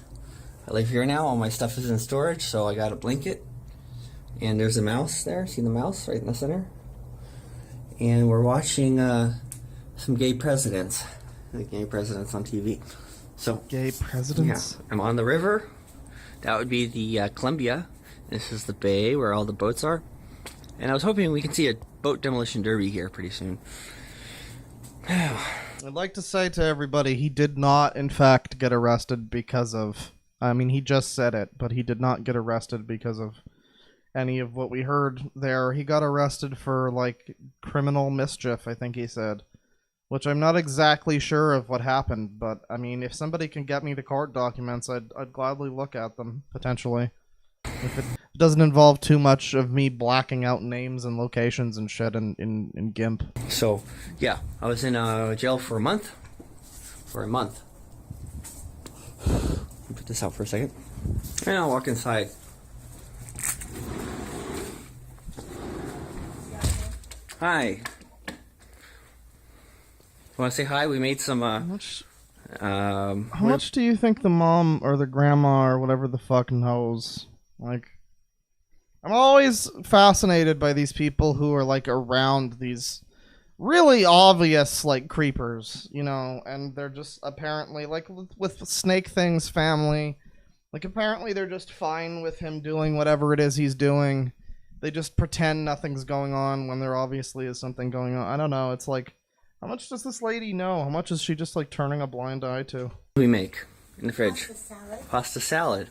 I live here now. All my stuff is in storage, so I got a blanket. And there's a mouse there. See the mouse right in the center? And we're watching some gay presidents. The gay presidents on TV. So Gay presidents? Yeah, I'm on the river. That would be the Columbia. This is the bay where all the boats are. And I was hoping we can see a boat demolition derby here pretty soon. I'd like to say to everybody, he did not, in fact, get arrested because of... I mean, he just said it, but he did not get arrested because of any of what we heard there. He got arrested for, like, criminal mischief, I think he said. Which I'm not exactly sure of what happened, but, I mean, if somebody can get me the court documents, I'd gladly look at them, potentially. If it doesn't involve too much of me blacking out names and locations and shit in GIMP. So, yeah, I was in jail for a month. Let me put this out for a second. And I'll walk inside. Hi. Want to say hi? We made some, How much do you think the mom or the grandma or whatever the fuck knows? Like, I'm always fascinated by these people who are, like, around these really obvious, like, creepers, you know, and they're just apparently, like, with Snake Thing's family, like, apparently they're just fine with him doing whatever it is he's doing. They just pretend nothing's going on when there obviously is something going on. I don't know, it's like, how much does this lady know? How much is she just, like, turning a blind eye to? What do we make in the fridge? Pasta salad. Pasta salad.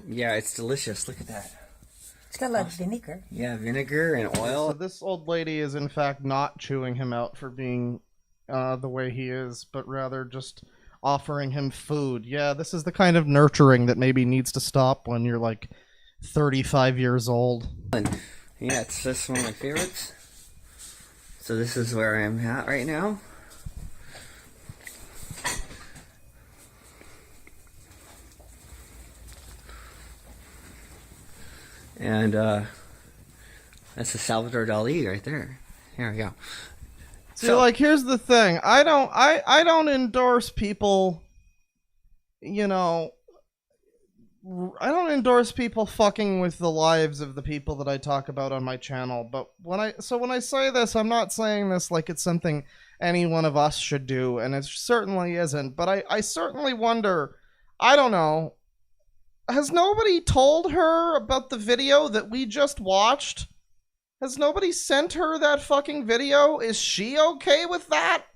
Yeah, it's delicious. Look at that. It's got a lot of vinegar. Yeah, vinegar and So oil. this old lady is, in fact, not chewing him out for being the way he is, but rather just offering him food. Yeah, this is the kind of nurturing that maybe needs to stop when you're, like, 35 years old. Yeah, it's just one of my favorites. So this is where I'm at right now. And that's a Salvador Dali right there. Here we go. See, like, here's the thing. I don't endorse people, you know, I don't endorse people fucking with the lives of the people that I talk about on my channel. But when I say this, I'm not saying this like it's something any one of us should do, and it certainly isn't. But I certainly wonder, I don't know, has nobody told her about the video that we just watched? Has nobody sent her that fucking video? Is she okay with that?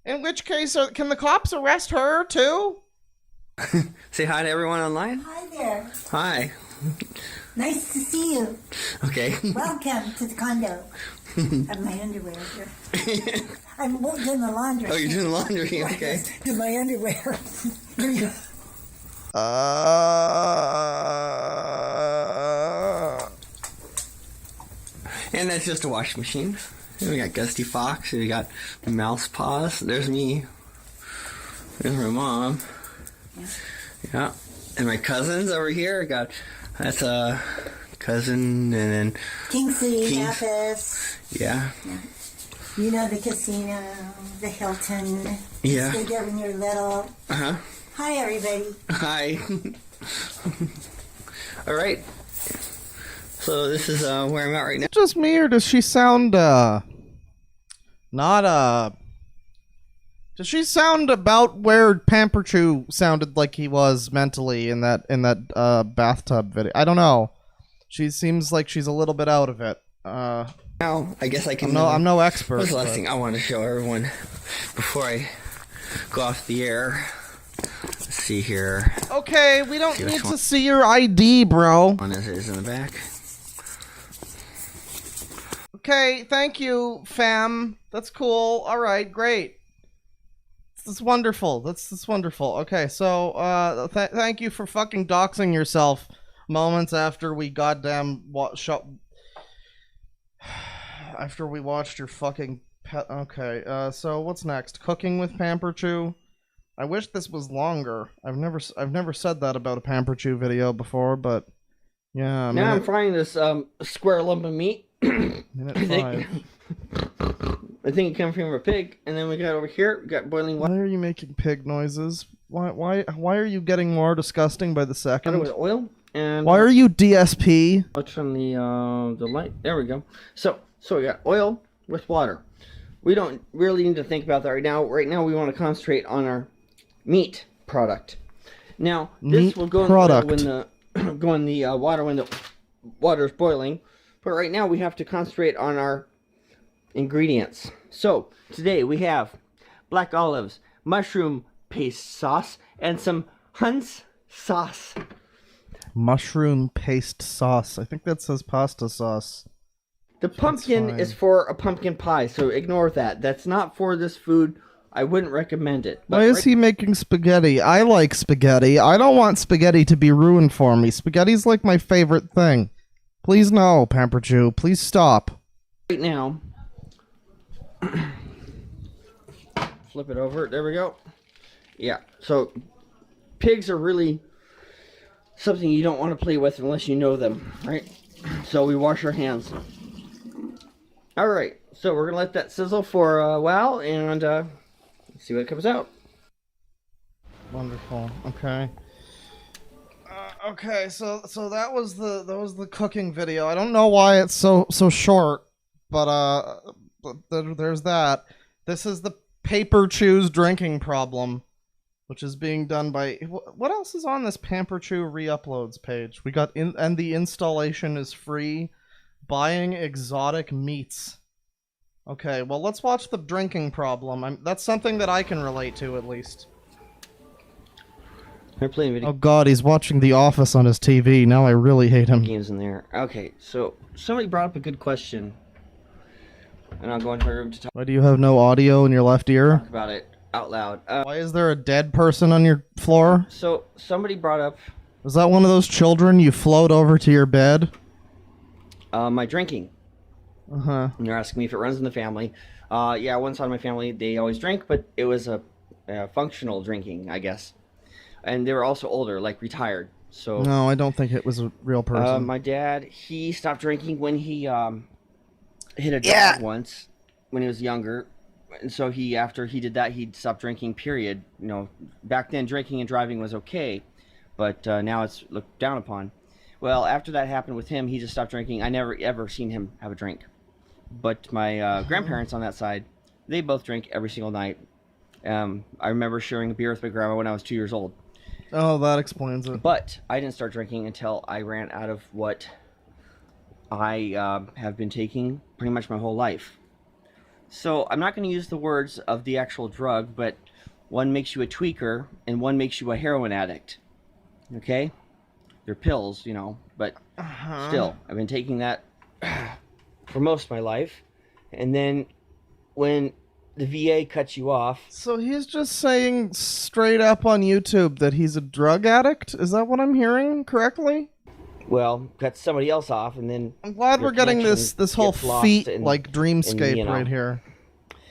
In which case, can the cops arrest her too? Say hi to everyone online. Hi there. Hi. Nice to see you. Okay. Welcome to the condo. I have my underwear here. I'm doing the laundry. Oh, you're doing the laundry. Okay. Do my underwear. Here you go. And that's just a washing machine. And we got Gusty Fox. And we got Mouse Paws. There's me. There's my mom. Yeah. And my cousins over here. That's a cousin, and then Kingsley, Apis. Yeah. You know, the casino, the Hilton. Yeah. You stayed there when you were little. Uh-huh. Hi, everybody. Hi. All right. So this is where I'm at right now. Just me, or does she sound does she sound about where Pamperchu sounded like he was mentally in that bathtub video? I don't know. She seems like she's a little bit out of it. Now I guess I can. I'm no expert. What's the last thing I want to show everyone before I go off the air? Let's see here. Okay, we don't need to see your ID, bro. One is in the back. Okay, thank you, fam. That's cool. All right, great. That's wonderful. That's wonderful. Okay, so thank you for fucking doxing yourself moments after we goddamn after we watched your fucking pet. Okay, so what's next? Cooking with Pamperchu. I wish this was longer. I've never said that about a Pamperchu video before, but yeah. Now I'm frying this square lump of meat. Minute 5. I think it came from a pig, and then we got over here. We got boiling water. Why are you making pig noises? Why are you getting more disgusting by the second? With oil and. Why are you DSP? I'll turn the light. There we go. So we got oil with water. We don't really need to think about that right now. Right now, we want to concentrate on our meat product. Now this will go in the water when the water is boiling. But right now we have to concentrate on our ingredients. So today we have black olives, mushroom paste sauce, and some Hunt's sauce. Mushroom paste sauce. I think that says pasta sauce. The pumpkin is for a pumpkin pie, so ignore that. That's not for this food. I wouldn't recommend it. Why is he making spaghetti? I like spaghetti. I don't want spaghetti to be ruined for me. Spaghetti's like my favorite thing. Please no, Pamperchu. Please stop. Right now, flip it over. There we go. Yeah, so pigs are really something you don't want to play with unless you know them, right? So we wash our hands. All right, so we're going to let that sizzle for a while and see what comes out. Wonderful. Okay. Okay, so that was the cooking video. I don't know why it's so short, but there's that. This is the Pamperchu's drinking problem, which is being done by what else is on this Pamperchu re-uploads page? We got and the installation is free. Buying exotic meats. Okay, well let's watch the drinking problem. That's something that I can relate to at least. They're playing video Oh god, he's watching The Office on his TV. Now I really hate him. games in there. Okay, so somebody brought up a good question, and I'll go into my room to talk Why do you have no audio in your left ear? about it out loud. Why is there a dead person on your floor? So somebody brought up. Was that one of those children you float over to your bed? My drinking. Uh-huh. And you're asking me if it runs in the family. Yeah, one side of my family, they always drink, but it was a functional drinking, I guess. And they were also older, like retired. So No, I don't think it was a real person. my dad, he stopped drinking when he hit a dog once when he was younger. And so after he did that, he stopped drinking, period. You know, back then drinking and driving was okay, but now it's looked down upon. Well, after that happened with him, he just stopped drinking. I never ever seen him have a drink. But my grandparents on that side, they both drink every single night. I remember sharing a beer with my grandma when I was 2 years old. Oh, that explains it. But I didn't start drinking until I ran out of what I have been taking pretty much my whole life. So I'm not going to use the words of the actual drug, but one makes you a tweaker and one makes you a heroin addict. Okay? They're pills, you know, but still, I've been taking that for most of my life. And then when the VA cuts you off... So he's just saying straight up on YouTube that he's a drug addict? Is that what I'm hearing correctly? Well, cuts somebody else off, and then... I'm glad we're getting this whole feet, like, dreamscape you know. right here.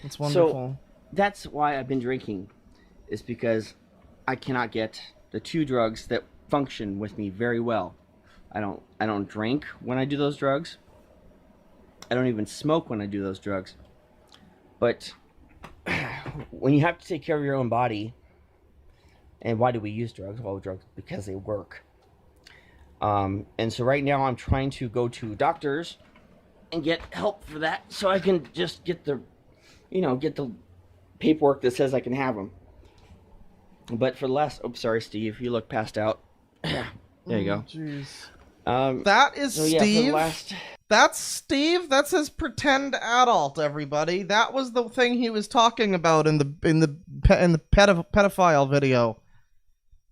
It's wonderful. So, that's why I've been drinking, is because I cannot get the two drugs that function with me very well. I don't drink when I do those drugs. I don't even smoke when I do those drugs. But when you have to take care of your own body, and why do we use drugs? Well, drugs because they work. And so right now I'm trying to go to doctors and get help for that, so I can just get the, get the paperwork that says I can have them. But for the last, sorry, Steve, you look passed out. There you go. Jeez. That is Steve. Yeah, That's Steve. That's his pretend adult. Everybody. That was the thing he was talking about in the pedophile video.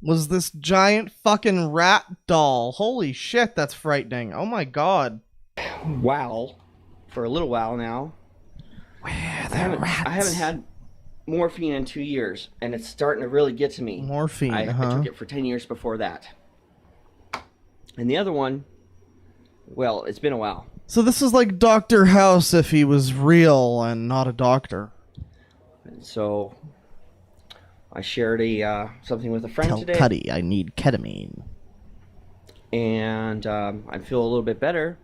Was this giant fucking rat doll? Holy shit, that's frightening. Oh my god. Wow. For a little while now. Where the I haven't had morphine in 2 years, and it's starting to really get to me. Morphine, I took it for 10 years before that. And the other one, well, it's been a while. So this is like Dr. House if he was real and not a doctor. And so I shared something with a friend Tell today. Cuddy I need ketamine. And I feel a little bit better.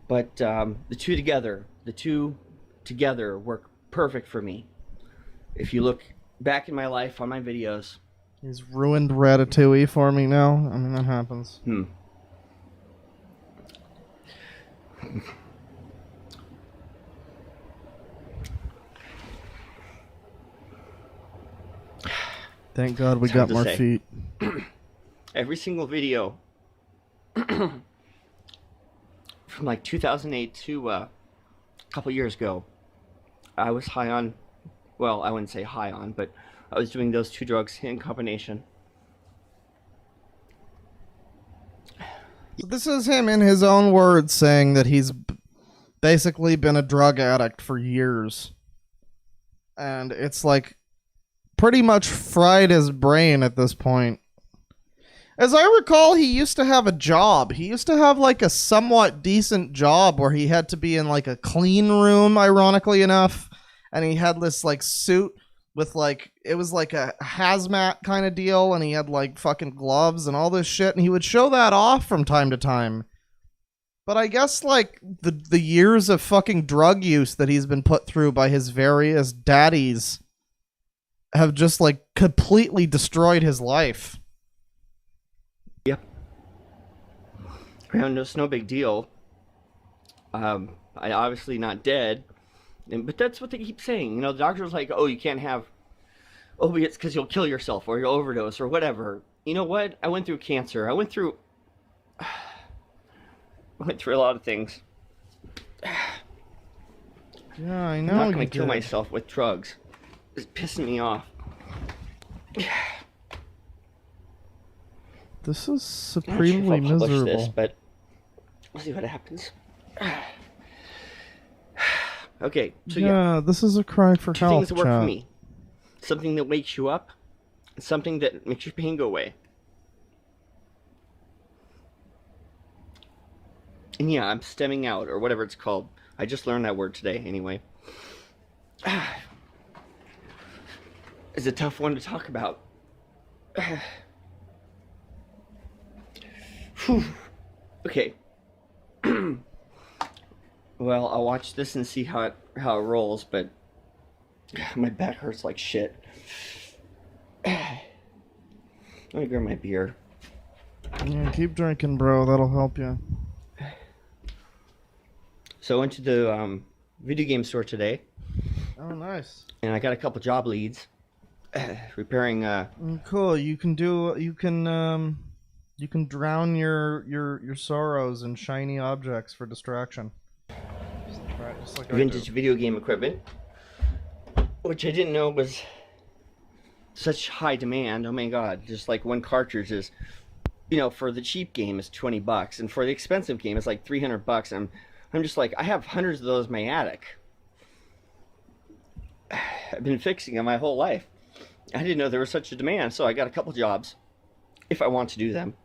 But the two together work perfect for me. If you look back in my life on my videos. He's ruined Ratatouille for me now. I mean, that happens. Thank God we got more feet. Every single video from like 2008 to a couple years ago, I was high on, well, I wouldn't say high on, but I was doing those two drugs in combination. So this is him in his own words saying that he's basically been a drug addict for years. And it's like pretty much fried his brain at this point. As I recall, he used to have a job. He used to have like a somewhat decent job where he had to be in like a clean room, ironically enough. And he had this like suit with like, it was like a hazmat kind of deal, and he had like fucking gloves and all this shit, and he would show that off from time to time. But I guess like the years of fucking drug use that he's been put through by his various daddies have just like completely destroyed his life. Yep. Well, it's no big deal. I obviously not dead. But that's what they keep saying. You know, the doctor's like, oh, you can't have opiates because you'll kill yourself or you'll overdose or whatever. You know what? I went through cancer. I went through a lot of things. Yeah, I know. I'm not going to kill myself with drugs. It's pissing me off. This is supremely miserable. This, but we'll see what happens. Okay, so yeah, this is a cry for two help. Things that work for me. Something that wakes you up, and something that makes your pain go away. And yeah, I'm stemming out, or whatever it's called. I just learned that word today, anyway. It's a tough one to talk about. Okay. Well, I'll watch this and see how it rolls, but my back hurts like shit. Let me grab my beer. Yeah, keep drinking, bro. That'll help you. So I went to the video game store today. Oh, nice. And I got a couple job leads. Repairing Cool. You can drown your sorrows in shiny objects for distraction. Just like vintage video game equipment, which I didn't know was such high demand. Oh my god, just like one cartridge is, you know, for the cheap game is $20, and for the expensive game it's like $300. And I'm just like, I have hundreds of those in my attic. I've been fixing them my whole life. I didn't know there was such a demand, so I got a couple jobs if I want to do them.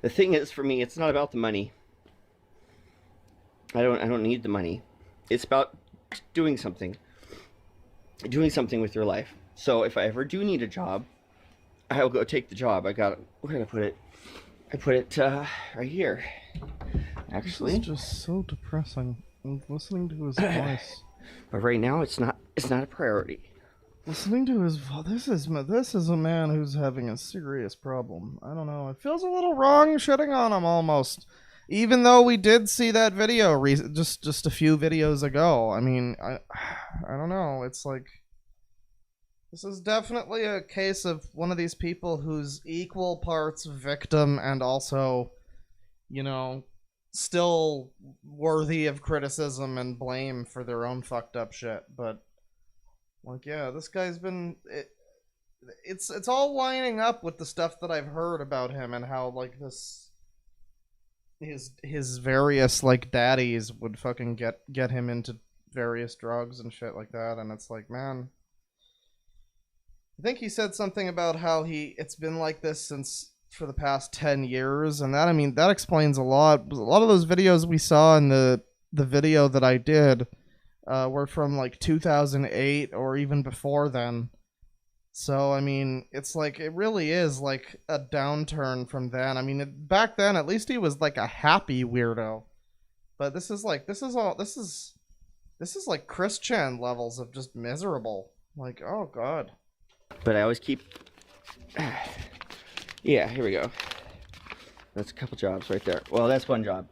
The thing is, for me, it's not about the money. I don't need the money. It's about doing something with your life. So if I ever do need a job, I'll go take the job. Where did I put it? I put it right here. Actually, it's just so depressing. I'm listening to his voice. But right now, it's not a priority. Listening to his voice, this is a man who's having a serious problem. I don't know. It feels a little wrong shitting on him almost. Even though we did see that video just a few videos ago. I mean, I don't know. It's like, this is definitely a case of one of these people who's equal parts victim and also, you know, still worthy of criticism and blame for their own fucked up shit. But like, yeah, this guy's been it's all lining up with the stuff that I've heard about him and how like his various like daddies would fucking get him into various drugs and shit like that. And it's like, man, I think he said something about how it's been like this since for the past 10 years, and that, I mean, that explains a lot. A lot of those videos we saw in the video that I did were from like 2008 or even before then. So, I mean, it's like, it really is like a downturn from then. I mean, back then, at least he was like a happy weirdo. But this is like Christian levels of just miserable. Like, oh god. But I always keep... Yeah, here we go. That's a couple jobs right there. Well, that's one job.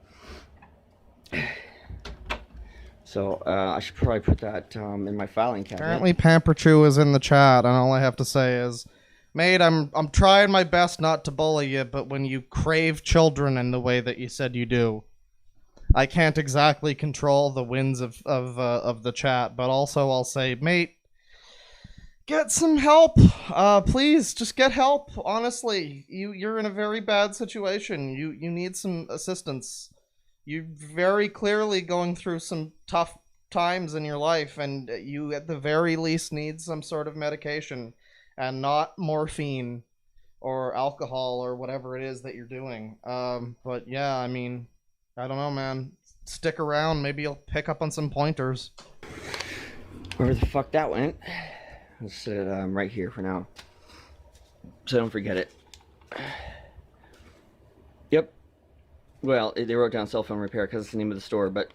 So, I should probably put that in my filing cabinet. Apparently Pamperchu is in the chat, and all I have to say is, mate, I'm trying my best not to bully you, but when you crave children in the way that you said you do, I can't exactly control the winds of the chat. But also I'll say, mate, get some help. Please, just get help. Honestly, you're in a very bad situation. You need some assistance. You're very clearly going through some tough times in your life, and you at the very least need some sort of medication, and not morphine or alcohol or whatever it is that you're doing. But yeah, I mean, I don't know, man. Stick around. Maybe you'll pick up on some pointers. Where the fuck that went? Let's set it right here for now, so I don't forget it. Yep. Well, they wrote down cell phone repair because it's the name of the store, but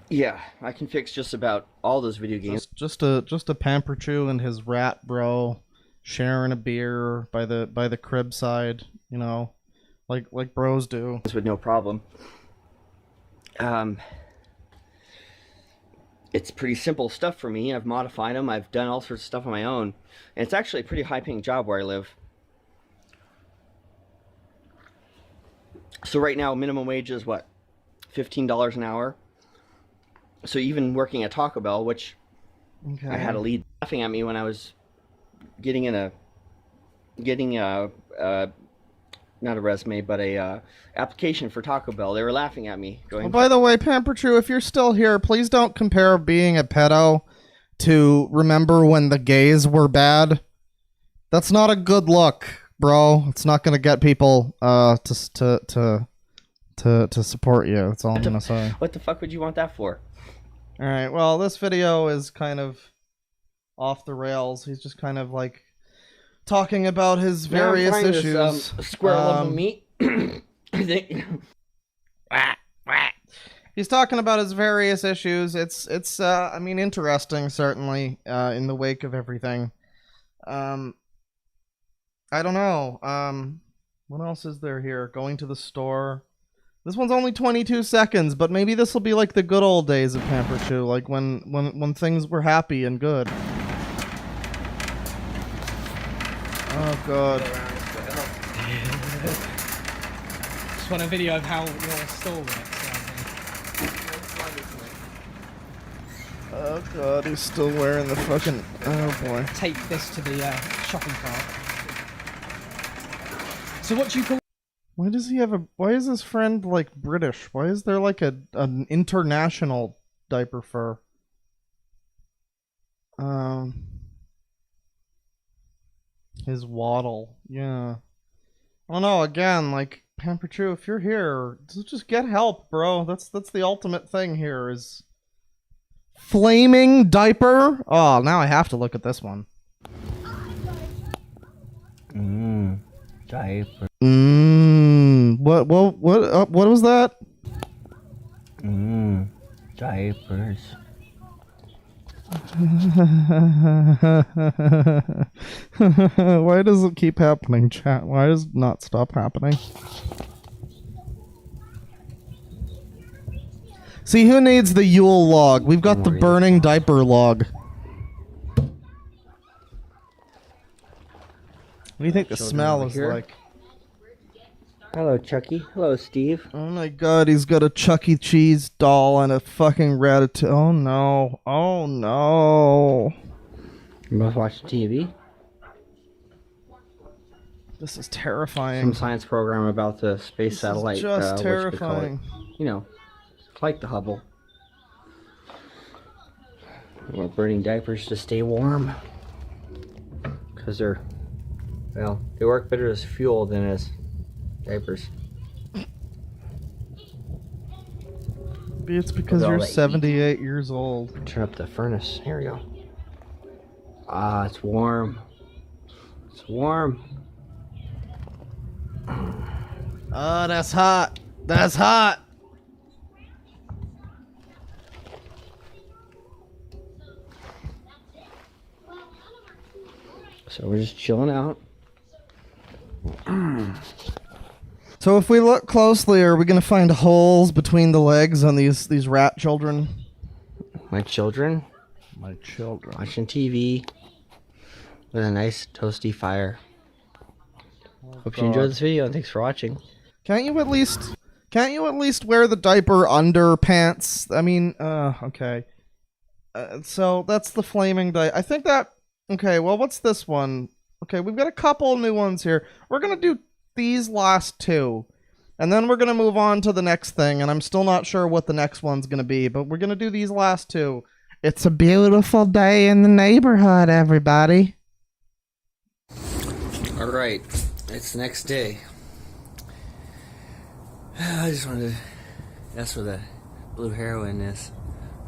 yeah, I can fix just about all those video games. Just a Pamperchu and his rat bro sharing a beer by the crib side, you know, like bros do. With no problem. It's pretty simple stuff for me. I've modified them. I've done all sorts of stuff on my own, and it's actually a pretty high-paying job where I live. So right now, minimum wage is what? $15 an hour. So even working at Taco Bell, which I had a lead laughing at me when I was getting a not a resume, but a application for Taco Bell. They were laughing at me. Going, by the way, Pamperchu, if you're still here, please don't compare being a pedo to remember when the gays were bad. That's not a good look. bro. It's not gonna get people to support you. That's all I'm gonna say. What the fuck would you want that for? All right. Well, this video is kind of off the rails. He's just kind of like talking about his various issues. This, squirrel of meat. I think. He's talking about his various issues. It's I mean, interesting, certainly, in the wake of everything. I don't know. What else is there here? Going to the store. This one's only 22 seconds, but maybe this will be like the good old days of Pamperchu, like when things were happy and good. Oh god. Just want a video of how your store works. Oh god, he's still wearing the fucking... Oh boy. Take this to the shopping cart. So what do you call... Why does he have a... Why is his friend, like, British? Why is there, like, an international diaper fur? His waddle. Yeah. I don't know, again, like, Pamperchu, if you're here, just get help, bro. That's the ultimate thing here, is... Flaming diaper? Oh, now I have to look at this one. Diaper. What was that? Diapers. Why does it keep happening, chat? Why does it not stop happening? See, who needs the Yule log? We've got the burning diaper log. What do you think the smell is like? Hello, Chucky. Hello, Steve. Oh my god, he's got a Chuck E. Cheese doll and a fucking Redditor. Oh no. Oh no. You both watch TV? This is terrifying. Some science program about the space satellite. Just terrifying. You know, like the Hubble. We're burning diapers to stay warm. Because they're, well, they work better as fuel than as diapers. Maybe it's because you're 78 years old. Turn up the furnace. Here we go. Ah, it's warm. It's warm. Oh, that's hot. That's hot. So we're just chilling out. So if we look closely, are we going to find holes between the legs on these rat children? My children. My children. Watching TV with a nice toasty fire. Hope you enjoyed this video and thanks for watching. Can't you at least wear the diaper under pants? I mean, okay. So that's the flaming diaper. I think that... Okay, well, what's this one? Okay, we've got a couple new ones here. We're going to do these last two. And then we're going to move on to the next thing. And I'm still not sure what the next one's going to be. But we're going to do these last two. It's a beautiful day in the neighborhood, everybody. Alright, it's the next day. I just wanted to... That's where the blue heroin is.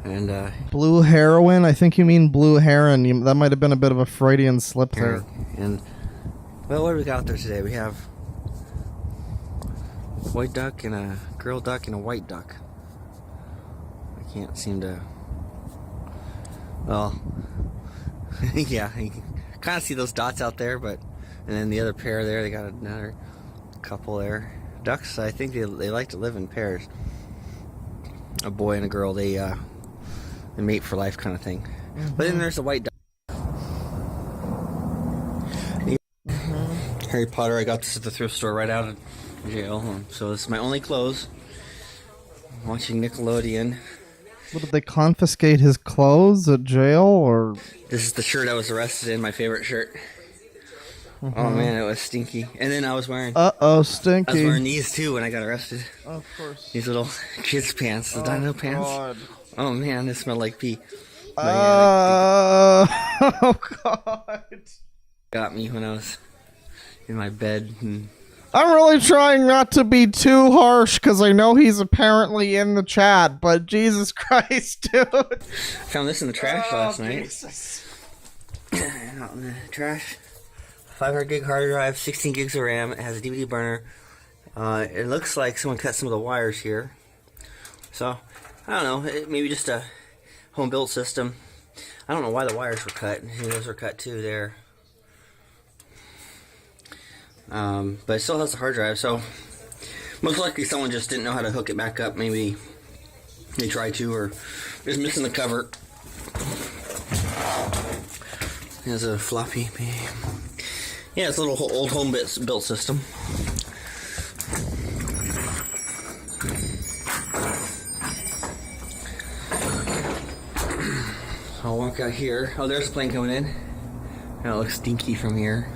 And, blue heroin? I think you mean blue heron. That might have been a bit of a Freudian slip there. And, well, what do we got there today? We have a white duck and a girl duck and a white duck. I can't seem to... Well, yeah, you can kind of see those dots out there, but... And then the other pair there, they got another couple there. Ducks, I think they like to live in pairs. A boy and a girl, they mate for life kind of thing. Mm-hmm. But then there's a white duck. Mm-hmm. Harry Potter, I got this at the thrift store right out of jail. So this is my only clothes. I'm watching Nickelodeon. What, did they confiscate his clothes at jail, or? This is the shirt I was arrested in, my favorite shirt. Mm-hmm. Oh man, it was stinky. And then I was wearing... stinky. I was wearing these too when I got arrested. Of course. These little kids' pants, the dino pants. God. Oh man, they smell like pee. Oh god. Got me when I was in my bed. And I'm really trying not to be too harsh because I know he's apparently in the chat, but Jesus Christ, dude. I found this in the trash last night. Jesus. Out in the trash. 500 gig hard drive, 16 gigs of RAM. It has a DVD burner. It looks like someone cut some of the wires here. So, I don't know. Maybe just a home built system. I don't know why the wires were cut. Those were cut too there. But it still has a hard drive, so most likely someone just didn't know how to hook it back up. Maybe they tried to, or just missing the cover. There's a floppy. Yeah, it's a little old home built system. I'll walk out here. Oh, there's a plane coming in. Now it looks stinky from here.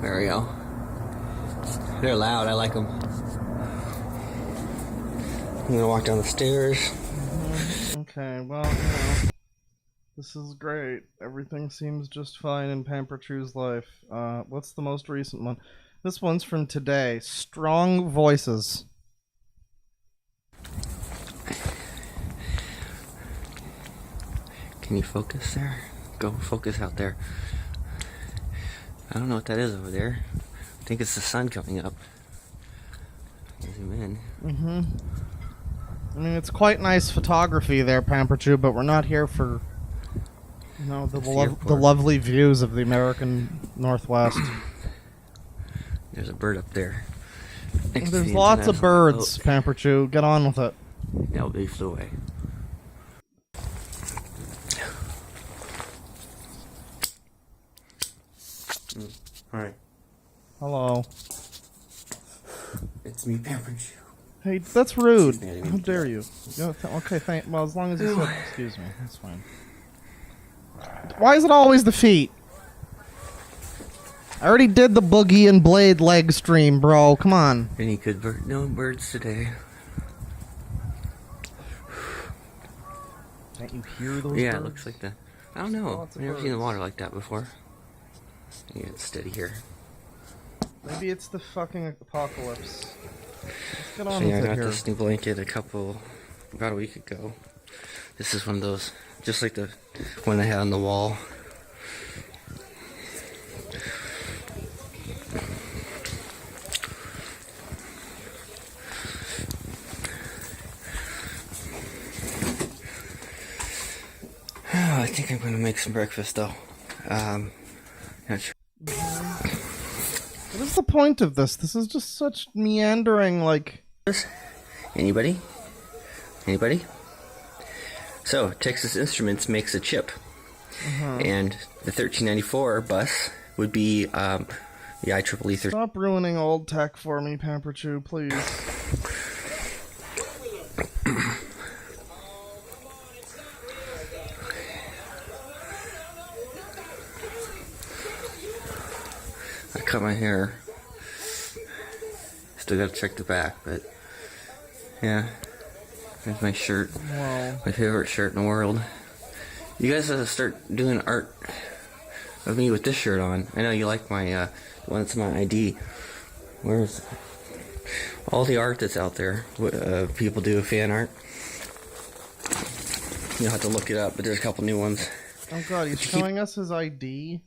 There we go. They're loud. I like them. I'm gonna walk down the stairs. Okay, well, this is great. Everything seems just fine in Pamperchu's life. What's the most recent one? This one's from today. Strong Voices. Can you focus there? Go focus out there. I don't know what that is over there. I think it's the sun coming up. Zoom in. I mean, it's quite nice photography there, Pamperchu, but we're not here for, you know, the lovely views of the American Northwest. There's a bird up there. There's lots of birds, Pamperchu. Get on with it. No, they flew away. Alright. Hello. It's me, Pamperchu. Hey, that's rude. How dare you? Okay, well, as long as you said, excuse me, that's fine. Why is it always the feet? I already did the Boogie and Blade leg stream, bro. Come on. Any good no birds today. Can't you hear those Yeah, birds? it looks like that. I don't know. I've never seen the water like that before. Yeah, it's steady here. Maybe it's the fucking apocalypse. Let's get on So yeah, I with it got here. this new blanket about a week ago. This is one of those, just like the one they had on the wall. I think I'm gonna make some breakfast though. Not sure. What is the point of this? This is just such meandering, like... Anybody? Anybody? So, Texas Instruments makes a chip. And the 1394 bus would be the IEEE 13. Stop ruining old tech for me, Pamperchu, please. I cut my hair. Still gotta check the back, but yeah. There's my shirt. Wow. My favorite shirt in the world. You guys have to start doing art of me with this shirt on. I know you like my the one that's my ID. Where's all the art that's out there? People do fan art. You'll have to look it up, but there's a couple new ones. Oh god, he's showing us his ID?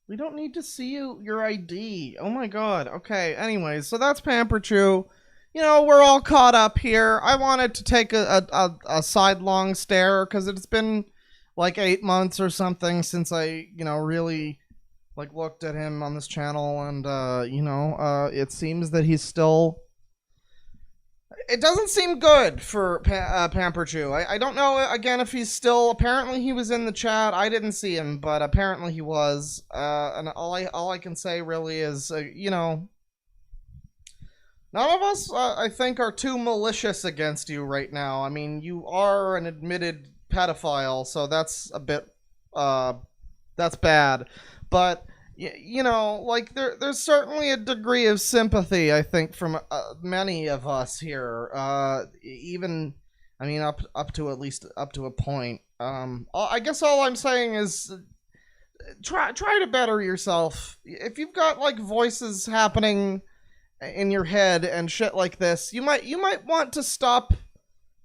We don't need to see your ID. Oh my god. Okay, anyways, so that's Pamperchu. You know, we're all caught up here. I wanted to take a sidelong stare, because it's been like 8 months or something since I, you know, really like looked at him on this channel, and you know, it seems that he's still... It doesn't seem good for Pamperchu. I don't know, again, if he's still... Apparently he was in the chat. I didn't see him, but apparently he was. And all I can say really is, you know... None of us, I think, are too malicious against you right now. I mean, you are an admitted pedophile, so that's a bit... that's bad. But... You know, like, there's certainly a degree of sympathy, I think, from many of us here. Even, I mean, up to at least up to a point. I guess all I'm saying is try to better yourself. If you've got like voices happening in your head and shit like this, you might want to stop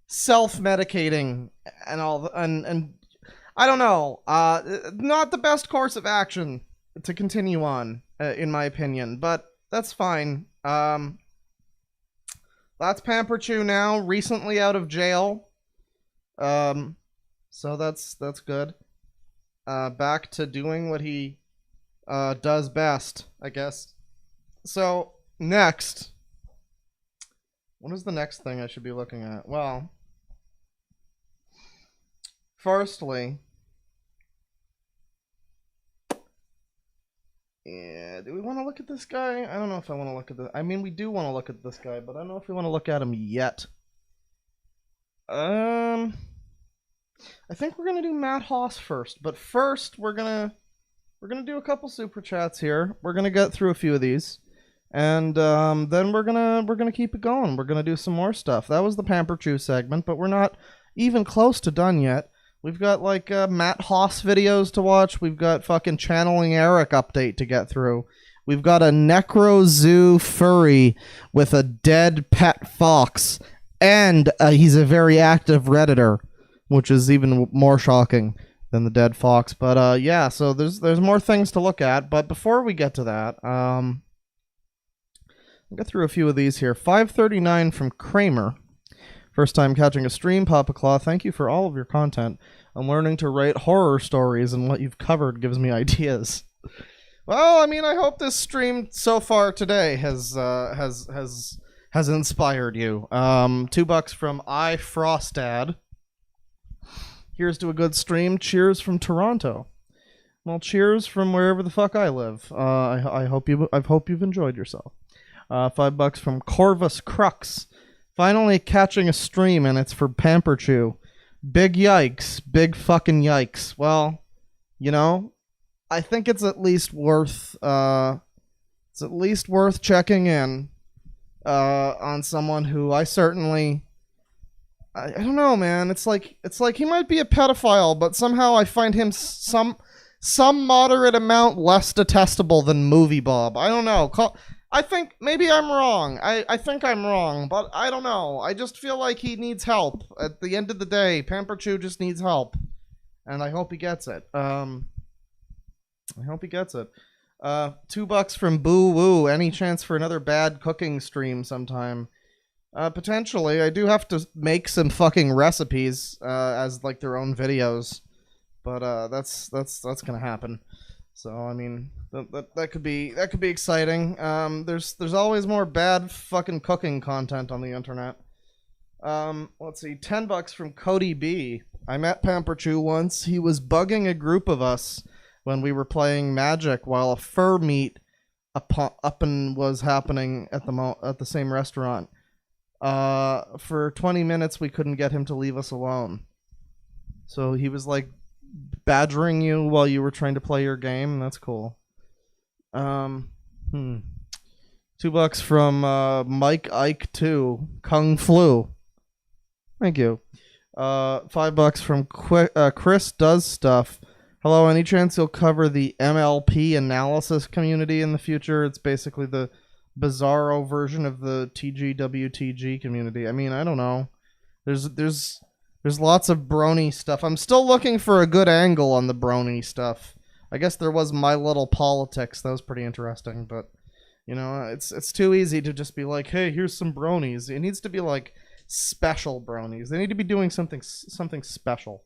self-medicating and all, and I don't know, not the best course of action to continue on, in my opinion, but that's fine. That's Pamperchu now, recently out of jail. So that's good. Back to doing what he does best, I guess. So, next. What is the next thing I should be looking at? Well, firstly, yeah, do we want to look at this guy? I don't know if I want to look at this. I mean, we do want to look at this guy, but I don't know if we want to look at him yet. I think we're gonna do Matt Haas first, but first we're gonna do a couple super chats here. We're gonna get through a few of these, and then we're gonna keep it going. We're gonna do some more stuff. That was the Pamperchu segment, but we're not even close to done yet. We've got like Matt Haas videos to watch. We've got fucking Channeling Erik update to get through. We've got a Necro Zoo furry with a dead pet fox, and he's a very active Redditor, which is even more shocking than the dead fox. But yeah, so there's more things to look at. But before we get to that, I'll get through a few of these here. 539 from Kramer. First time catching a stream, Papa Claw. Thank you for all of your content. I'm learning to write horror stories, and what you've covered gives me ideas. Well, I mean, I hope this stream so far today has inspired you. $2 from iFrostad. Here's to a good stream. Cheers from Toronto. Well, cheers from wherever the fuck I live. I hope you've enjoyed yourself. $5 from Corvus Crux. Finally catching a stream, and it's for Pamperchu. Big yikes. Big fucking yikes. Well, you know, I think it's at least worth checking in on someone who I certainly, I don't know, man. It's like he might be a pedophile, but somehow I find him some moderate amount less detestable than Movie Bob. I don't know. I think maybe I'm wrong. I think I'm wrong, but I don't know. I just feel like he needs help. At the end of the day, Pamperchu just needs help, and I hope he gets it. I hope he gets it. $2 from Boo Woo. Any chance for another bad cooking stream sometime? Potentially. I do have to make some fucking recipes as like their own videos, but that's gonna happen. So I mean, that could be exciting. There's always more bad fucking cooking content on the internet. Let's see. $10 from Cody B. I met Pamperchu once. He was bugging a group of us when we were playing Magic while a fur meet up and was happening at the same restaurant. For 20 minutes we couldn't get him to leave us alone. So he was like badgering you while you were trying to play your game. That's cool. $2 from Mike Ike 2 Kung Flu. Thank you. $5 from Chris Does Stuff. Hello, any chance you'll cover the MLP analysis community in the future? It's basically the bizarro version of the TGWTG community. I mean, I don't know. There's lots of brony stuff. I'm still looking for a good angle on the brony stuff. I guess there was My Little Politics. That was pretty interesting, but you know, it's too easy to just be like, hey, here's some bronies. It needs to be like special bronies. They need to be doing something special.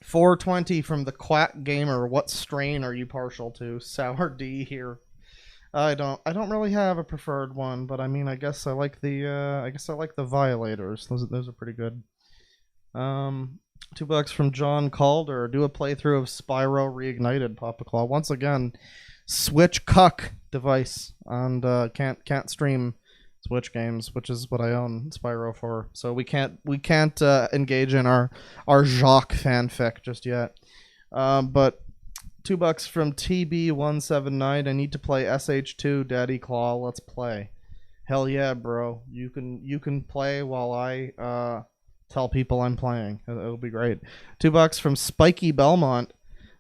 420 from the Quack Gamer. What strain are you partial to? Sour D here. I don't really have a preferred one, but I mean, I guess I like the Violators. Those are pretty good. $2 from John Calder. Do a playthrough of Spyro Reignited, Papa Claw. Once again, Switch cuck device, and can't stream Switch games, which is what I own Spyro for. So we can't engage in our Jacques fanfic just yet. But $2 from TB179. I need to play SH2 Daddy Claw. Let's play. Hell yeah, bro. You can play while I tell people I'm playing. It'll be great. $2 from Spiky Belmont.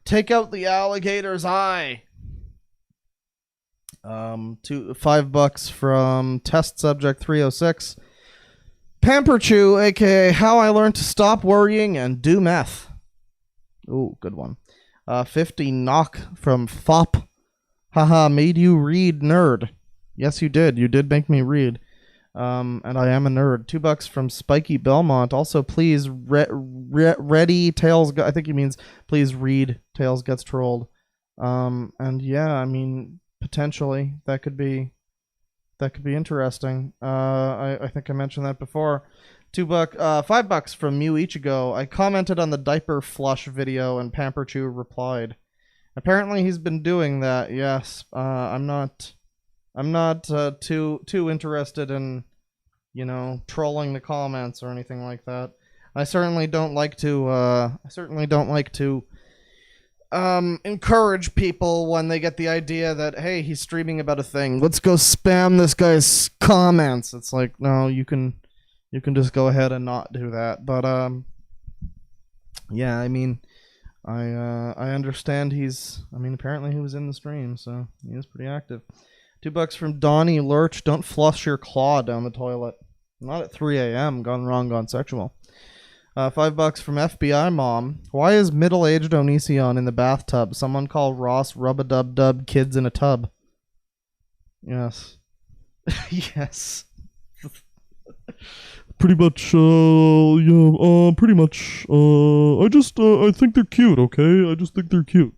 Take out the alligator's eye. $5 from test subject 306. Pamperchu, aka How I Learned to Stop Worrying and Do Meth. Ooh, good one. 50 knock from Fop. Haha, made you read, nerd. Yes, you did. You did make me read. And I am a nerd. $2 from Spiky Belmont. Also, please ready Tails. I think he means please read Tails Gets Trolled. And yeah, I mean, potentially that could be interesting. I think I mentioned that before. $5 from Mew Ichigo. I commented on the diaper flush video and Pamperchu replied. Apparently he's been doing that. Yes. I'm not too interested in, you know, trolling the comments or anything like that. I certainly don't like to encourage people when they get the idea that, hey, he's streaming about a thing, let's go spam this guy's comments. It's like, no, you can just go ahead and not do that. But yeah, I mean, I understand apparently he was in the stream, so he is pretty active. $2 from Donnie Lurch. Don't flush your claw down the toilet. Not at 3 a.m. Gone wrong, gone sexual. $5 from FBI Mom. Why is middle-aged Onision in the bathtub? Someone call Ross Rub-a-Dub-Dub Kids in a Tub. Yes. Yes. Pretty much, pretty much, I think they're cute, okay? I just think they're cute.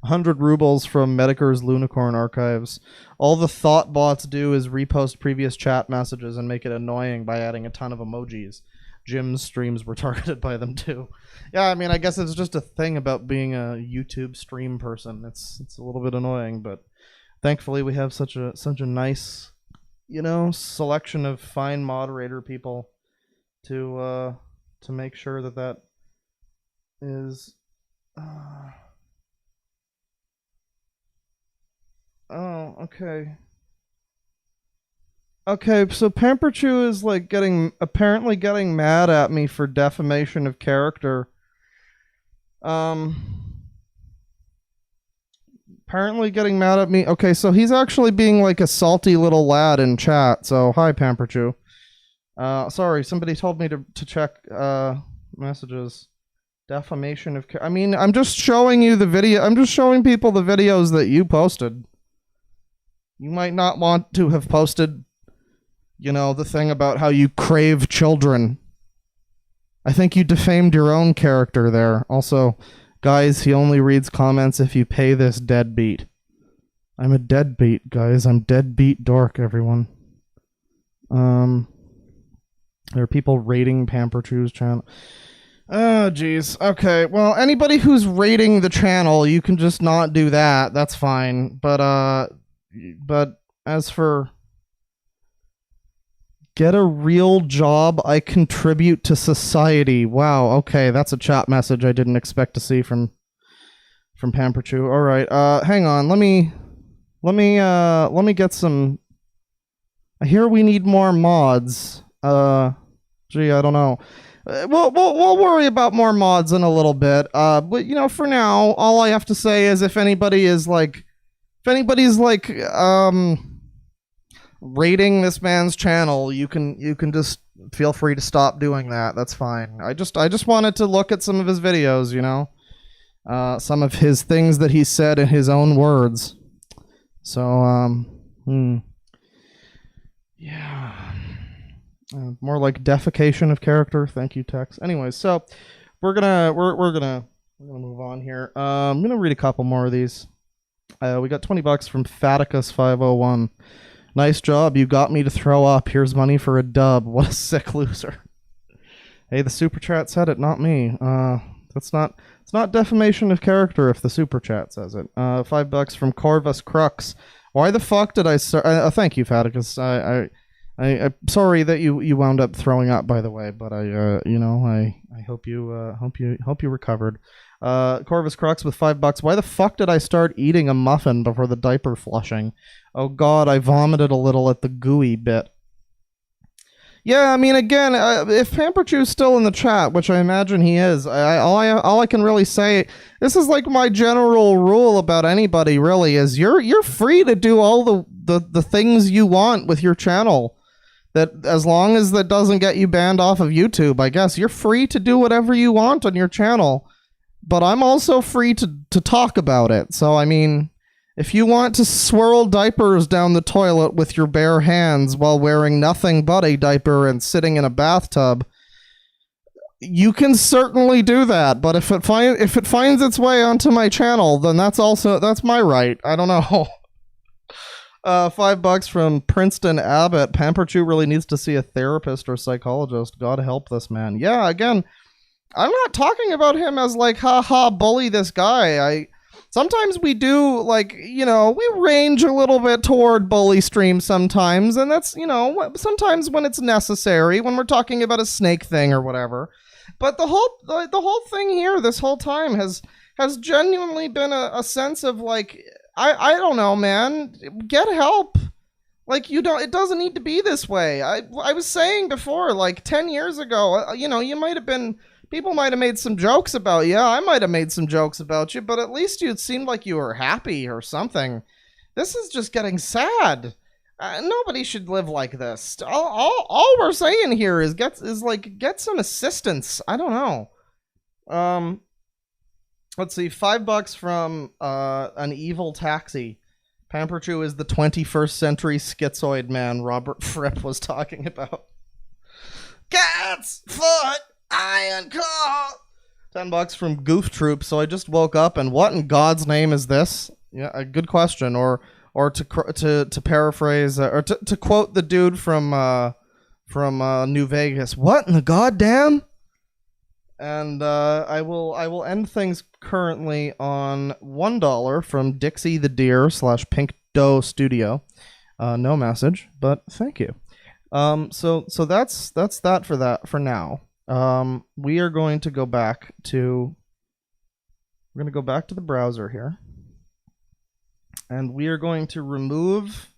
100 rubles from Mediker's Lunicorn Archives. All the thought bots do is repost previous chat messages and make it annoying by adding a ton of emojis. Jim's streams were targeted by them too. Yeah, I mean, I guess it's just a thing about being a YouTube stream person. It's a little bit annoying, but thankfully we have such a nice, you know, selection of fine moderator people to make sure that is. Oh, okay. Okay, so Pamperchu is like apparently getting mad at me for defamation of character. Apparently getting mad at me. Okay, so he's actually being like a salty little lad in chat. So hi, Pamperchu. Sorry, somebody told me to check messages. Defamation of I mean, I'm just showing you the video. I'm just showing people the videos that you posted. You might not want to have posted, you know, the thing about how you crave children. I think you defamed your own character there. Also, guys, he only reads comments if you pay this deadbeat. I'm a deadbeat, guys. I'm DeadwingDork, everyone. There are people rating Pamperchu's channel. Oh, jeez. Okay, well, anybody who's rating the channel, you can just not do that. That's fine. But as for get a real job, I contribute to society. Wow, okay, that's a chat message I didn't expect to see from Pamperchu. All right, hang on. Let me get some. I hear we need more mods. Gee, I don't know. We'll worry about more mods in a little bit. But you know, for now, all I have to say is if anybody's rating this man's channel, you can just feel free to stop doing that. That's fine. I just wanted to look at some of his videos, you know, some of his things that he said in his own words. So yeah, more like defecation of character. Thank you, Tex. Anyways, so we're gonna move on here. I'm gonna read a couple more of these. We got $20 from Faticus501. Nice job, you got me to throw up. Here's money for a dub. What a sick loser. Hey, the super chat said it, not me. It's not defamation of character if the super chat says it. $5 from Corvus Crux. Why the fuck did I start? Thank you, Faticus. I'm sorry that you wound up throwing up, by the way, but I hope you recovered. Corvus Crux with $5. Why the fuck did I start eating a muffin before the diaper flushing? Oh god, I vomited a little at the gooey bit. Yeah, I mean, again, if Pamperchu's still in the chat, which I imagine he is, all I can really say, this is like my general rule about anybody. Really, is you're free to do all the things you want with your channel. That as long as that doesn't get you banned off of YouTube, I guess you're free to do whatever you want on your channel. But I'm also free to talk about it. So I mean, if you want to swirl diapers down the toilet with your bare hands while wearing nothing but a diaper and sitting in a bathtub, you can certainly do that. But if it finds its way onto my channel, then that's my right. I don't know. $5 from Princeton Abbott. Pamperchu really needs to see a therapist or psychologist. God help this man. Yeah, again, I'm not talking about him as like, haha, bully this guy. Sometimes we do, like, you know, we range a little bit toward bully streams sometimes, and that's, you know, sometimes when it's necessary, when we're talking about a snake thing or whatever. But the whole thing here this whole time has genuinely been a sense of, like, I don't know, man, get help. Like, it doesn't need to be this way. I was saying before, like, 10 years ago, you know, people might have made some jokes about you. I might have made some jokes about you, but at least you seemed like you were happy or something. This is just getting sad. Nobody should live like this. All we're saying here is get some assistance. I don't know. Let's see. $5 from an evil taxi. Pamperchu is the 21st century schizoid man Robert Fripp was talking about. Cat's foot. Iron claw. $10 from Goof Troop. So I just woke up, and what in God's name is this? Yeah, a good question. Or to paraphrase, or to quote the dude from New Vegas. What in the goddamn? And I will end things currently on $1 from Dixie the Deer / Pink Doe Studio. No message, but thank you. So that's that for now. We are going to go back to the browser here, and we are going to remove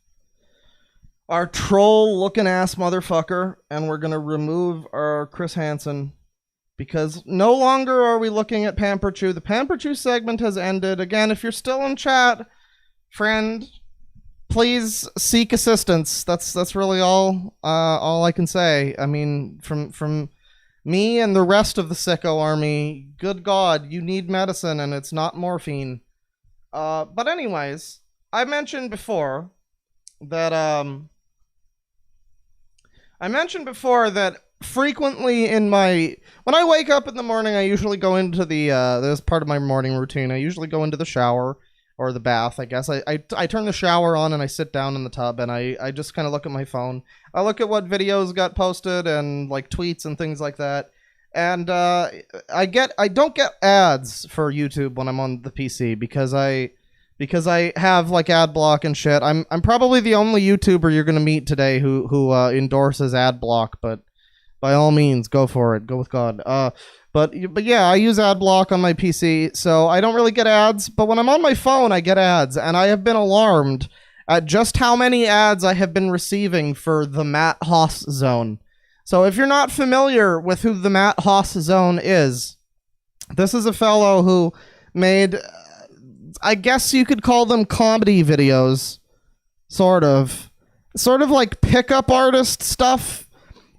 our troll looking ass motherfucker, and we're going to remove our Chris Hansen, because no longer are we looking at Pamperchu. The Pamperchu segment has ended. Again, if you're still in chat, friend, please seek assistance. That's really all I can say. I mean, from me and the rest of the sicko army, good God, you need medicine, and it's not morphine. But anyways, I mentioned before that frequently when I wake up in the morning, I usually go into this part of my morning routine. I usually go into the shower or the bath, I guess. I turn the shower on and I sit down in the tub, and I just kind of look at my phone. I look at what videos got posted and like tweets and things like that. And I don't get ads for YouTube when I'm on the PC because I have like ad block and shit. I'm probably the only YouTuber you're gonna meet today who endorses ad block, but by all means, go for it. Go with God. But yeah, I use ad block on my PC, so I don't really get ads. But when I'm on my phone, I get ads, and I have been alarmed at just how many ads I have been receiving for the Matt Haas Zone. So if you're not familiar with who the Matt Haas Zone is, this is a fellow who made, I guess you could call them comedy videos, sort of like pickup artist stuff.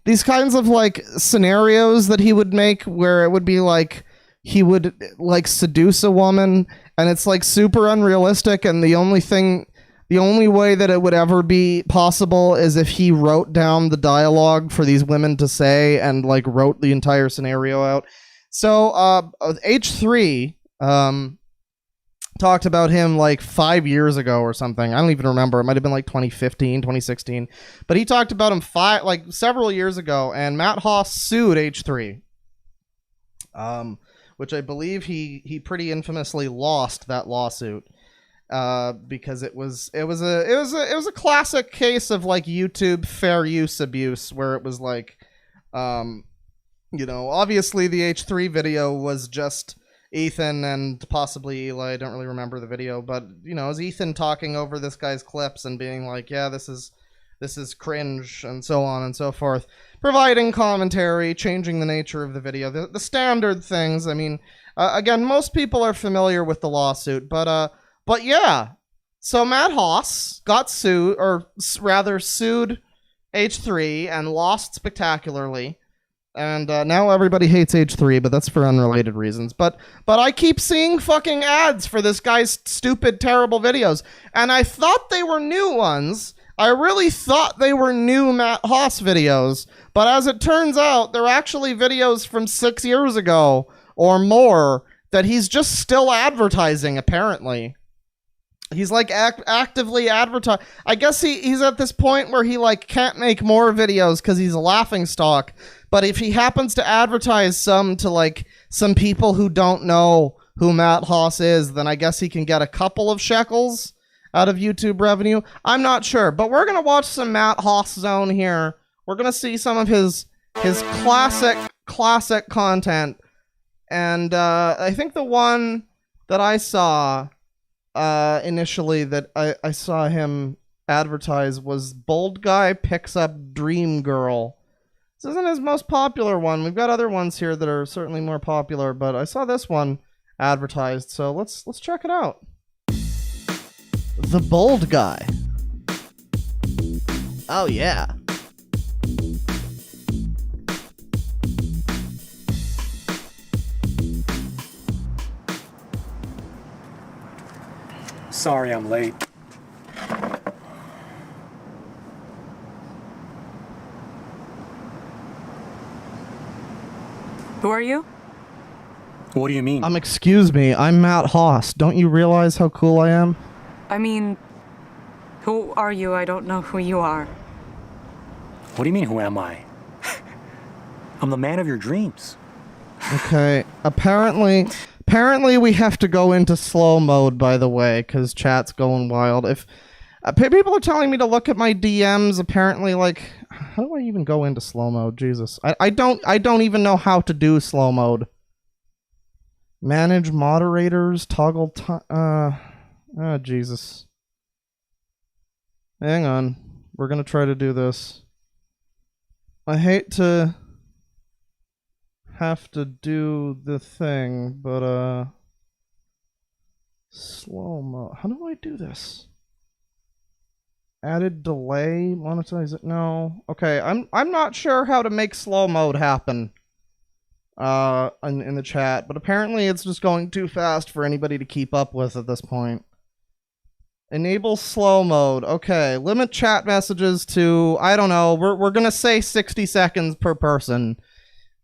These kinds of like scenarios that he would make where it would be like he would like seduce a woman, and it's like super unrealistic, and the only way that it would ever be possible is if he wrote down the dialogue for these women to say and like wrote the entire scenario out. So H3 talked about him like 5 years ago or something. I don't even remember. It might have been like 2015, 2016. But he talked about him several years ago, and Matt Haas sued H3. Which I believe he pretty infamously lost that lawsuit. Because it was a classic case of like YouTube fair use abuse, where it was like, obviously the H3 video was just Ethan and possibly Eli. I don't really remember the video, but it was Ethan talking over this guy's clips and being like, yeah, this is this is cringe, and so on and so forth. Providing commentary, changing the nature of the video, the standard things. I mean, again, most people are familiar with the lawsuit, but yeah. So Matt Haas got sued, or rather sued H3 and lost spectacularly. And now everybody hates H3, but that's for unrelated reasons. But I keep seeing fucking ads for this guy's stupid, terrible videos. And I thought they were new ones. I really thought they were new Matt Haas videos. But as it turns out, they're actually videos from 6 years ago or more that he's just still advertising, apparently. He's like actively advertising. I guess he's at this point where he like can't make more videos because he's a laughingstock. But if he happens to advertise some to like some people who don't know who Matt Haas is, then I guess he can get a couple of shekels out of YouTube revenue. I'm not sure, but we're gonna watch some Matt Haas Zone here. We're gonna see some of his classic content, and I think the one that I saw initially that I saw him advertise was Bold Guy Picks Up Dream Girl. This isn't his most popular one. We've got other ones here that are certainly more popular, but I saw this one advertised, so let's check it out. The Bold Guy. Oh yeah. Sorry I'm late. Who are you? What do you mean? Excuse me, I'm Matt Haas. Don't you realize how cool I am? I mean, who are you? I don't know who you are. What do you mean, who am I? I'm the man of your dreams. Okay, apparently we have to go into slow mode, by the way, because chat's going wild. If people are telling me to look at my DMs, apparently, like, how do I even go into slow mode? Jesus, I don't even know how to do slow mode. Manage moderators, toggle time. Oh, Jesus. Hang on, we're gonna try to do this. I hate to have to do the thing, but slow mo. How do I do this? Added delay, monetize it. No. Okay, I'm not sure how to make slow mode happen. In the chat, but apparently it's just going too fast for anybody to keep up with at this point. Enable slow mode. Okay, limit chat messages to, I don't know. We're gonna say 60 seconds per person.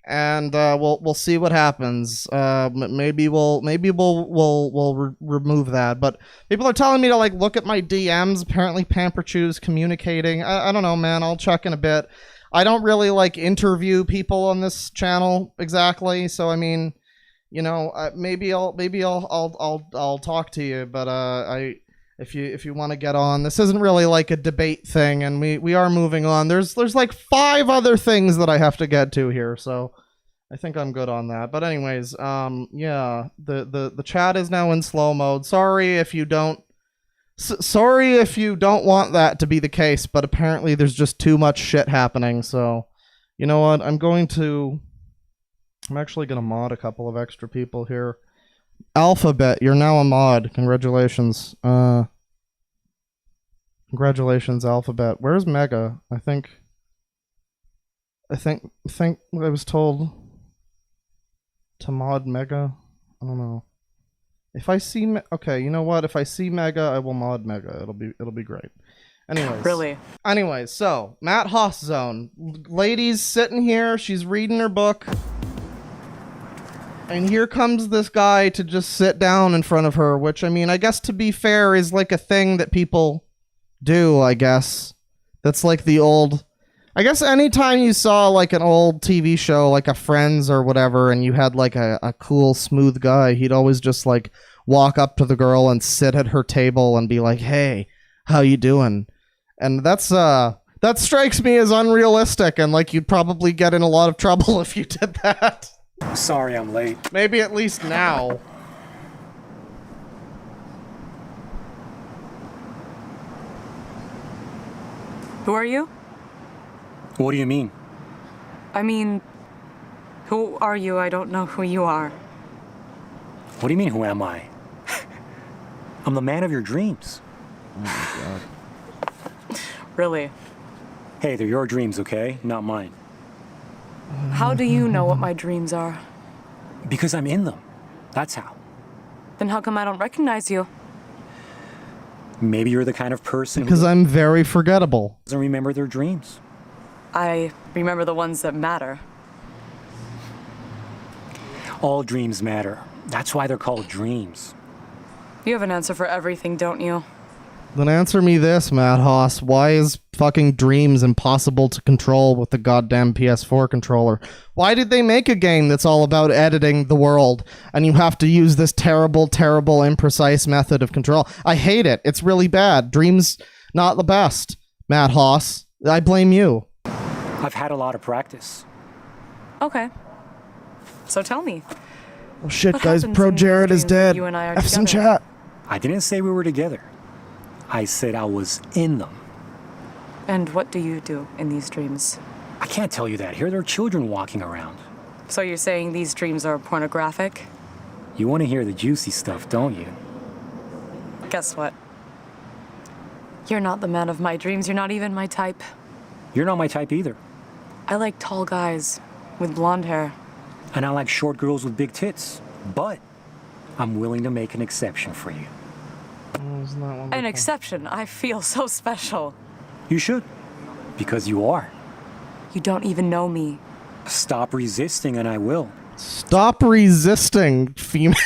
And we'll see what happens. Maybe we'll remove that. But people are telling me to like look at my DMs. Apparently, Pamperchu's communicating. I don't know, man. I'll check in a bit. I don't really like interview people on this channel exactly. So I mean, you know, maybe I'll talk to you. But if you want to get on, this isn't really like a debate thing, and we are moving on. There's like 5 other things that I have to get to here, so I think I'm good on that. But anyways, yeah, the chat is now in slow mode. Sorry if you don't want that to be the case, but apparently there's just too much shit happening. So, you know what? I'm actually gonna mod a couple of extra people here. Alphabet, you're now a mod. Congratulations. Congratulations, Alphabet. Where's Mega? I think I was told to mod Mega. I don't know. If I see okay, you know what? If I see Mega, I will mod Mega. It'll be great. Anyways. Really? Anyways, so Matt Haas Zone. Lady's sitting here. She's reading her book. And here comes this guy to just sit down in front of her, which, I mean, I guess to be fair is like a thing that people do, I guess. That's like the old... I guess anytime you saw like an old TV show, like a Friends or whatever, and you had like a cool, smooth guy, he'd always just like walk up to the girl and sit at her table and be like, hey, how you doing? And that strikes me as unrealistic, and like you'd probably get in a lot of trouble if you did that. Sorry I'm late. Maybe at least now. Who are you? What do you mean? I mean, who are you? I don't know who you are. What do you mean, who am I? I'm the man of your dreams. Oh my god. Really? Hey, they're your dreams, okay? Not mine. How do you know what my dreams are? Because I'm in them. That's how. Then how come I don't recognize you? Maybe you're the kind of person Because who I'm very forgettable. doesn't remember their dreams. I remember the ones that matter. All dreams matter. That's why they're called dreams. You have an answer for everything, don't you? Then answer me this, Matt Haas. Why is fucking dreams impossible to control with the goddamn PS4 controller? Why did they make a game that's all about editing the world and you have to use this terrible, terrible, imprecise method of control? I hate it. It's really bad. Dreams, not the best. Matt Haas, I blame you. I've had a lot of practice. Okay. So tell me. Oh shit, What guys. happens Pro in Jared these is dreams when dead. you and I are Have some together? chat. I didn't say we were together. I said I was in them. And what do you do in these dreams? I can't tell you that. Here there are children walking around. So you're saying these dreams are pornographic? You want to hear the juicy stuff, don't you? Guess what? You're not the man of my dreams. You're not even my type. You're not my type either. I like tall guys with blonde hair. And I like short girls with big tits. But I'm willing to make an exception for you. Oh, isn't that An wonderful? exception. I feel so special. You should. Because you are. You don't even know me. Stop resisting and I will. Stop resisting, female.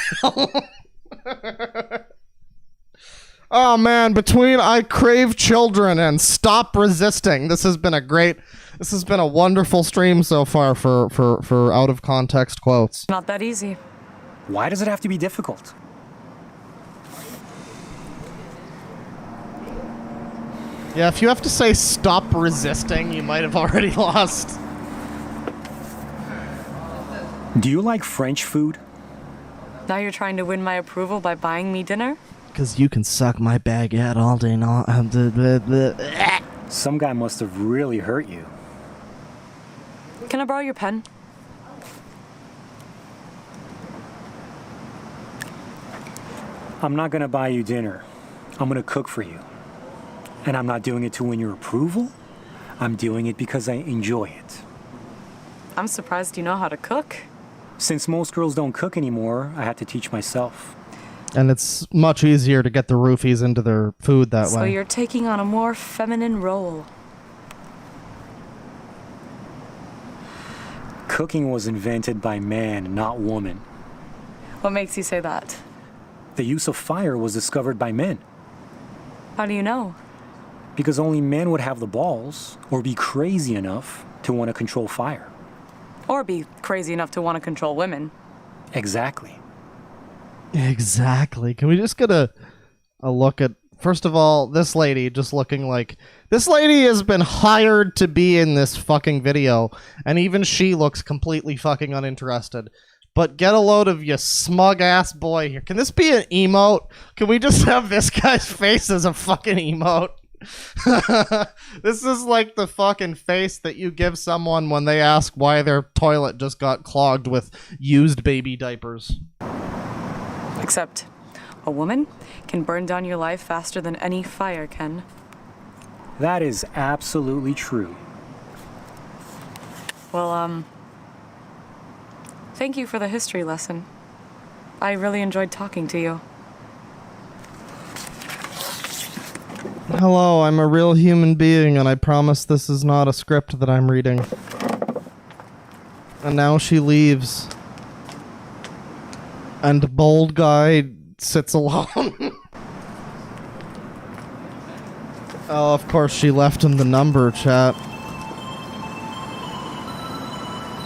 Oh man, between I crave children and stop resisting, this has been a wonderful stream so far for out of context quotes. Not that easy. Why does it have to be difficult? Yeah, if you have to say stop resisting, you might have already lost. Do you like French food? Now you're trying to win my approval by buying me dinner? Because you can suck my baguette all day long. Some guy must have really hurt you. Can I borrow your pen? I'm not gonna buy you dinner. I'm gonna cook for you. And I'm not doing it to win your approval. I'm doing it because I enjoy it. I'm surprised you know how to cook. Since most girls don't cook anymore, I had to teach myself. And it's much easier to get the roofies into their food that So way. you're taking on a more feminine role. Cooking was invented by man, not woman. What makes you say that? The use of fire was discovered by men. How do you know? Because only men would have the balls or be crazy enough to want to control fire. Or be crazy enough to want to control women. Exactly. Exactly. Can we just get a look at, first of all, this lady just looking like, this lady has been hired to be in this fucking video, and even she looks completely fucking uninterested. But get a load of you smug ass boy here. Can this be an emote? Can we just have this guy's face as a fucking emote? This is like the fucking face that you give someone when they ask why their toilet just got clogged with used baby diapers. Except, a woman can burn down your life faster than any fire can. That is absolutely true. Well, thank you for the history lesson. I really enjoyed talking to you. Hello, I'm a real human being, and I promise this is not a script that I'm reading. And now she leaves. And bold guy sits alone. Oh, of course she left him the number, chat.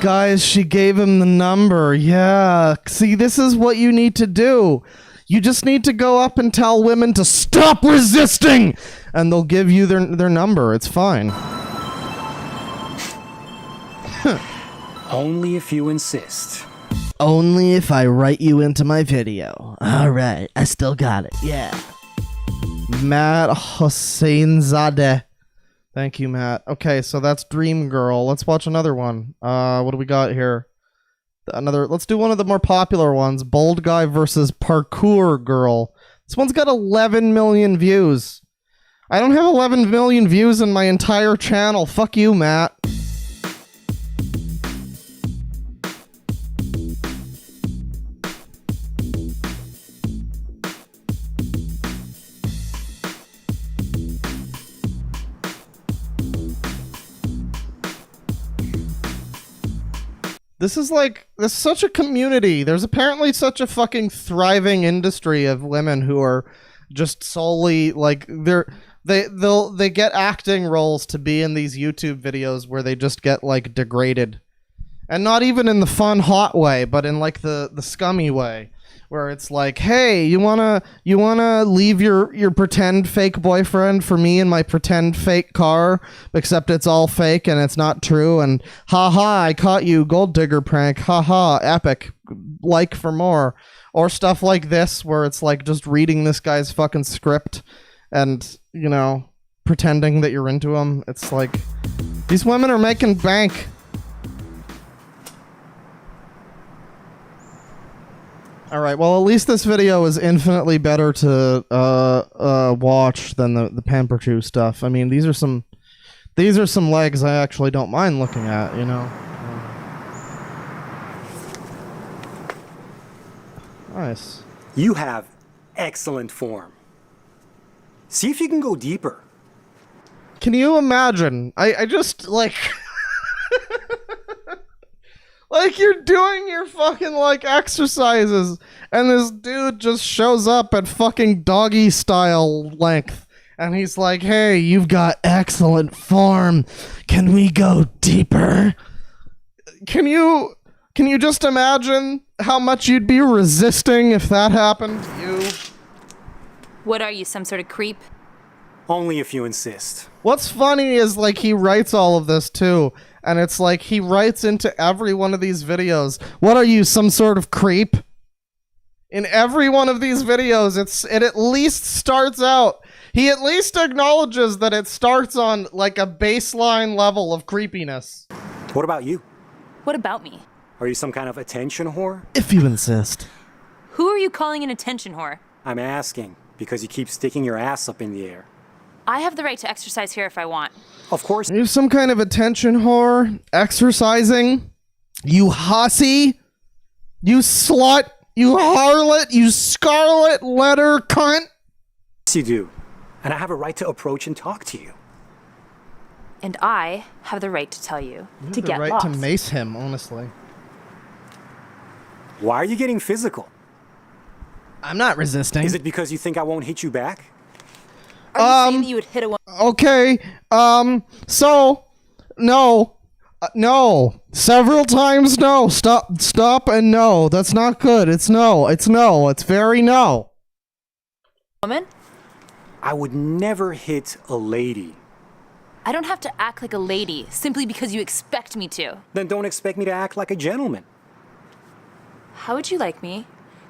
Guys, she gave him the number. Yeah. See, this is what you need to do. You just need to go up and tell women to stop resisting, and they'll give you their number. It's fine. Only if you insist. Only if I write you into my video. Alright, I still got it. Yeah. Matt Hosseinzadeh. Thank you, Matt. Okay, so that's Dream Girl. Let's watch another one. What do we got here? Let's do one of the more popular ones. Bold Guy versus Parkour Girl. This one's got 11 million views. I don't have 11 million views in my entire channel. Fuck you, Matt. This is such a community. There's apparently such a fucking thriving industry of women who are just solely like they get acting roles to be in these YouTube videos where they just get like degraded, and not even in the fun hot way, but in like the scummy way, where it's like, hey, you wanna leave your pretend fake boyfriend for me in my pretend fake car, except it's all fake and it's not true, and haha, I caught you, gold digger prank, haha, epic, like for more. Or stuff like this where it's like just reading this guy's fucking script and, you know, pretending that you're into him. It's like, these women are making bank. Alright, well, at least this video is infinitely better to watch than the Pamperchu stuff. I mean, these are some legs I actually don't mind looking at, you know? Nice. You have excellent form. See if you can go deeper. Can you imagine? I just, like... like, you're doing your fucking, like, exercises, and this dude just shows up at fucking doggy style length, and he's like, hey, you've got excellent form. Can we go deeper? Can you just imagine how much you'd be resisting if that happened to you? What are you, some sort of creep? Only if you insist. What's funny is, like, he writes all of this, too. And it's like, he writes into every one of these videos, what are you, some sort of creep? In every one of these videos, it at least starts out, he at least acknowledges that it starts on, like, a baseline level of creepiness. What about you? What about me? Are you some kind of attention whore? If you insist. Who are you calling an attention whore? I'm asking, because you keep sticking your ass up in the air. I have the right to exercise here if I want. Of course. Are you some kind of attention whore? Exercising? You hussy? You slut? You harlot? You scarlet letter cunt? Yes, you do. And I have a right to approach and talk to you. And I have the right to tell you to get right lost. to mace him, honestly. Why are you getting physical? I'm not resisting. Is it because you think I won't hit you back? Are you saying that you would hit a woman? Okay, so, no, no, several times no, stop and no, that's not good, it's no, it's very no. Woman? I would never hit a lady. I don't have to act like a lady simply because you expect me to. Then don't expect me to act like a gentleman. How would you like me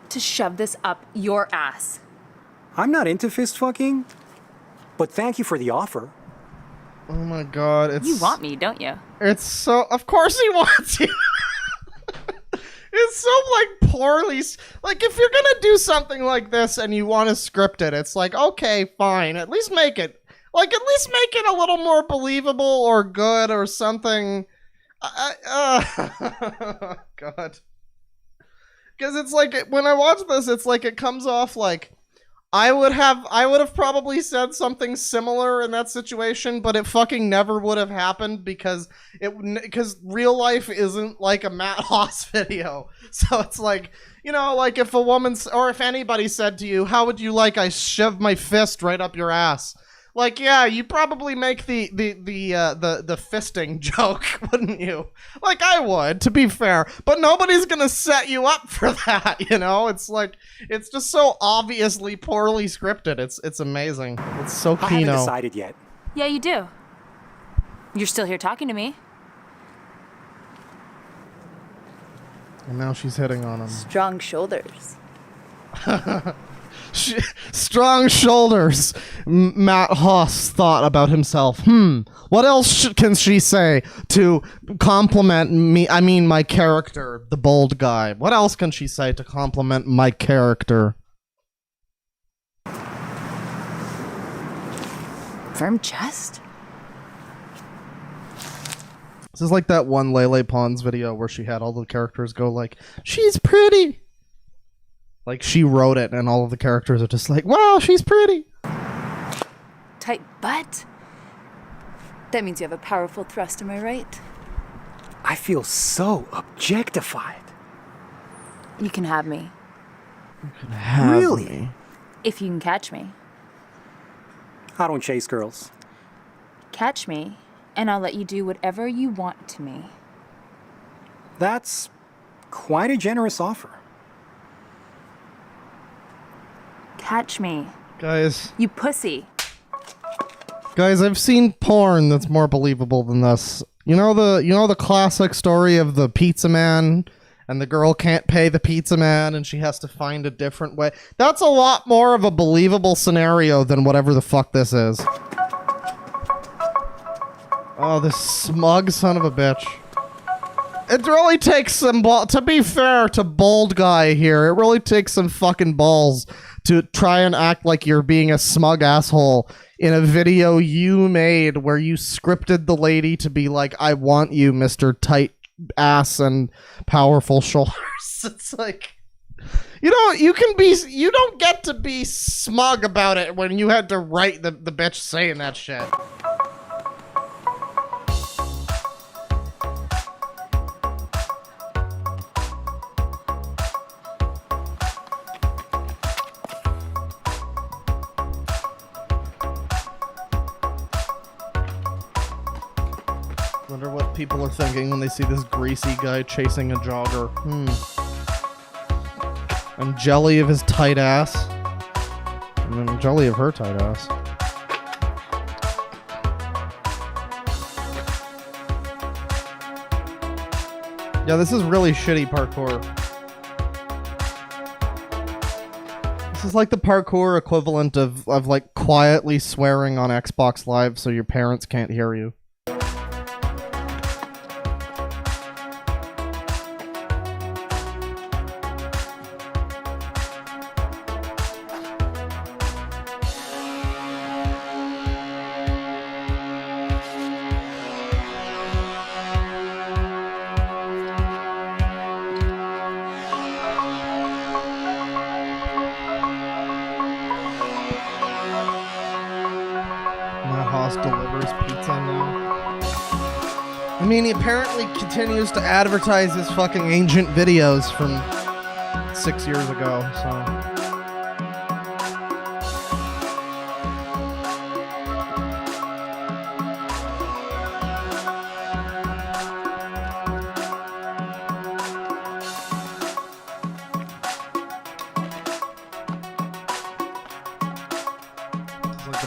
to shove this up your ass? I'm not into fist fucking, but thank you for the offer. Oh my god, it's... You want me, don't you? It's so... Of course he wants you! It's so, like, poorly... Like, if you're gonna do something like this and you want to script it, it's like, okay, fine, at least make it... Like, at least make it a little more believable or good or something. God. Because it's like, when I watch this, it's like it comes off like, I would have probably said something similar in that situation, but it fucking never would have happened because real life isn't like a Matt Haas video. So it's like, you know, like if a woman, or if anybody said to you, how would you like I shove my fist right up your ass? Like, yeah, you probably make the fisting joke, wouldn't you? Like, I would, to be fair. But nobody's gonna set you up for that, you know? It's like, it's just so obviously poorly scripted. It's amazing. It's so Kino. I haven't decided yet. Yeah, you do. You're still here talking to me. And now she's hitting on him. Strong shoulders. Strong shoulders. Matt Hoss thought about himself. What else can she say to compliment me? I mean, my character, the bold guy. What else can she say to compliment my character? Firm chest? This is like that one Lele Pons video where she had all the characters go like, she's pretty. Like, she wrote it, and all of the characters are just like, wow, she's pretty. Tight butt? That means you have a powerful thrust, am I right? I feel so objectified. You can have me. Really? If you can catch me. I don't chase girls. Catch me, and I'll let you do whatever you want to me. That's quite a generous offer. Catch me. Guys, You pussy. I've seen porn that's more believable than this. You know the classic story of the pizza man, and the girl can't pay the pizza man and she has to find a different way. That's a lot more of a believable scenario than whatever the fuck this is. Oh, this smug son of a bitch. It really takes some to be fair to bold guy here, it really takes some fucking balls to try and act like you're being a smug asshole in a video you made where you scripted the lady to be like, I want you, Mr. Tight Ass and Powerful Shoulders. It's like, you don't get to be smug about it when you had to write the bitch saying that shit. Wonder what people are thinking when they see this greasy guy chasing a jogger. I'm jelly of his tight ass. And I'm jelly of her tight ass. Yeah, this is really shitty parkour. This is like the parkour equivalent of like quietly swearing on Xbox Live so your parents can't hear you. Delivers pizza now. I mean, he apparently continues to advertise his fucking ancient videos from 6 years ago, so.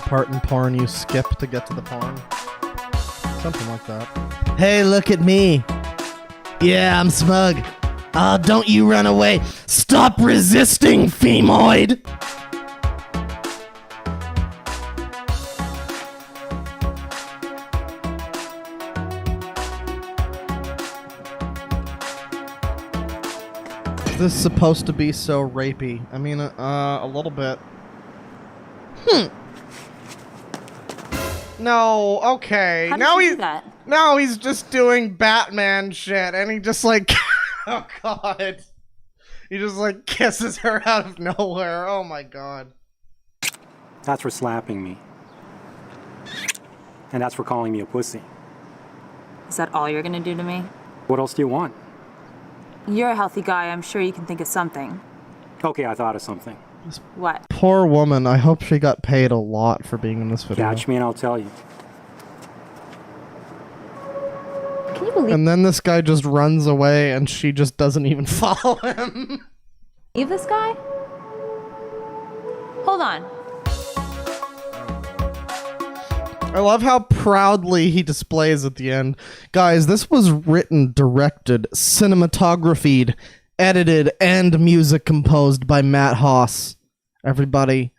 Part in porn you skip to get to the porn. Something like that. Hey, look at me. Yeah, I'm smug. Don't you run away. Stop resisting, femoid. Is this supposed to be so rapey? I mean, a little bit. No, okay. How did you do that? Now he's just doing Batman shit, and he just like, oh god, he just like kisses her out of nowhere. Oh my god. That's for slapping me. And that's for calling me a pussy. Is that all you're gonna do to me? What else do you want? You're a healthy guy. I'm sure you can think of something. Okay, I thought of something. What? Poor woman. I hope she got paid a lot for being in this video. Catch me and I'll tell you. Can you believe? And then this guy just runs away and she just doesn't even follow him. Leave this guy? Hold on. I love how proudly he displays at the end. Guys, this was written, directed, cinematographied, edited, and music composed by Matt Hoss. Everybody,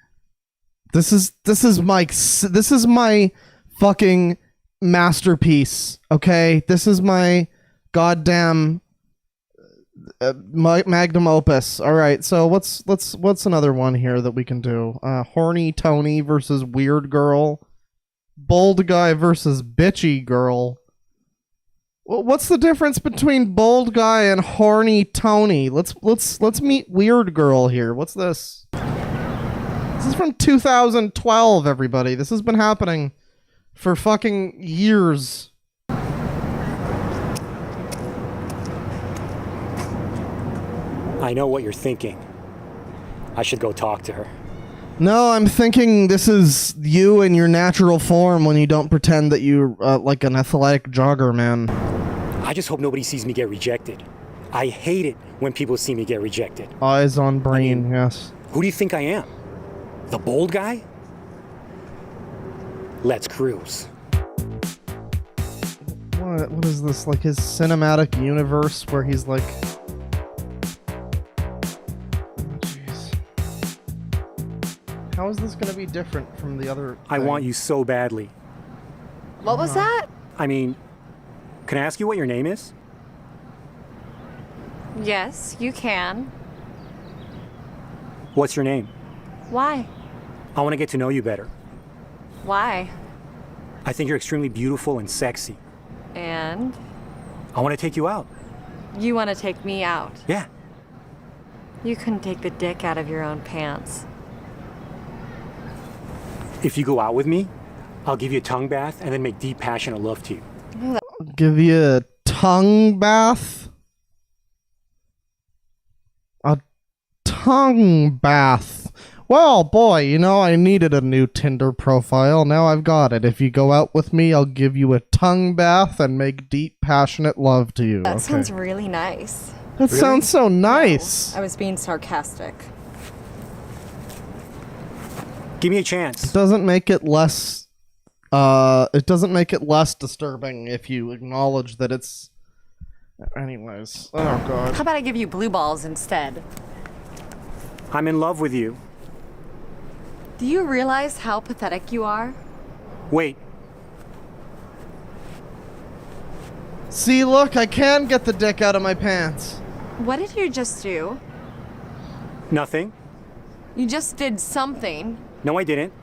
this is my fucking masterpiece. Okay, this is my goddamn magnum opus. All right, so what's another one here that we can do? Horny Tony versus weird girl. Bold guy versus bitchy girl. What's the difference between bold guy and horny Tony? Let's meet weird girl here. What's this? This is from 2012, everybody. This has been happening for fucking years. I know what you're thinking. I should go talk to her. No, I'm thinking this is you in your natural form when you don't pretend that you're like an athletic jogger, man. I just hope nobody sees me get rejected. I hate it when people see me get rejected. Eyes on brain, yes. Who do you think I am? The bold guy? Let's cruise. What is this, like his cinematic universe where he's like... How is this going to be different from the other thing? I want you so badly. What was that? I mean, can I ask you what your name is? Yes, you can. What's your name? Why? I want to get to know you better. Why? I think you're extremely beautiful and sexy. And? I want to take you out. You want to take me out? Yeah. You couldn't take the dick out of your own pants. If you go out with me, I'll give you a tongue bath and then make deep, passionate love to you. Give you a tongue bath? A tongue bath. Well, boy, you know, I needed a new Tinder profile. Now I've got it. If you go out with me, I'll give you a tongue bath and make deep, passionate love to you. That sounds really nice. That sounds so nice. I was being sarcastic. Give me a chance. It doesn't make it less disturbing if you acknowledge that it's... Anyways. Oh, God. How about I give you blue balls instead? I'm in love with you. Do you realize how pathetic you are? Wait. See, look, I can get the dick out of my pants. What did you just do? Nothing. You just did something. No, I didn't.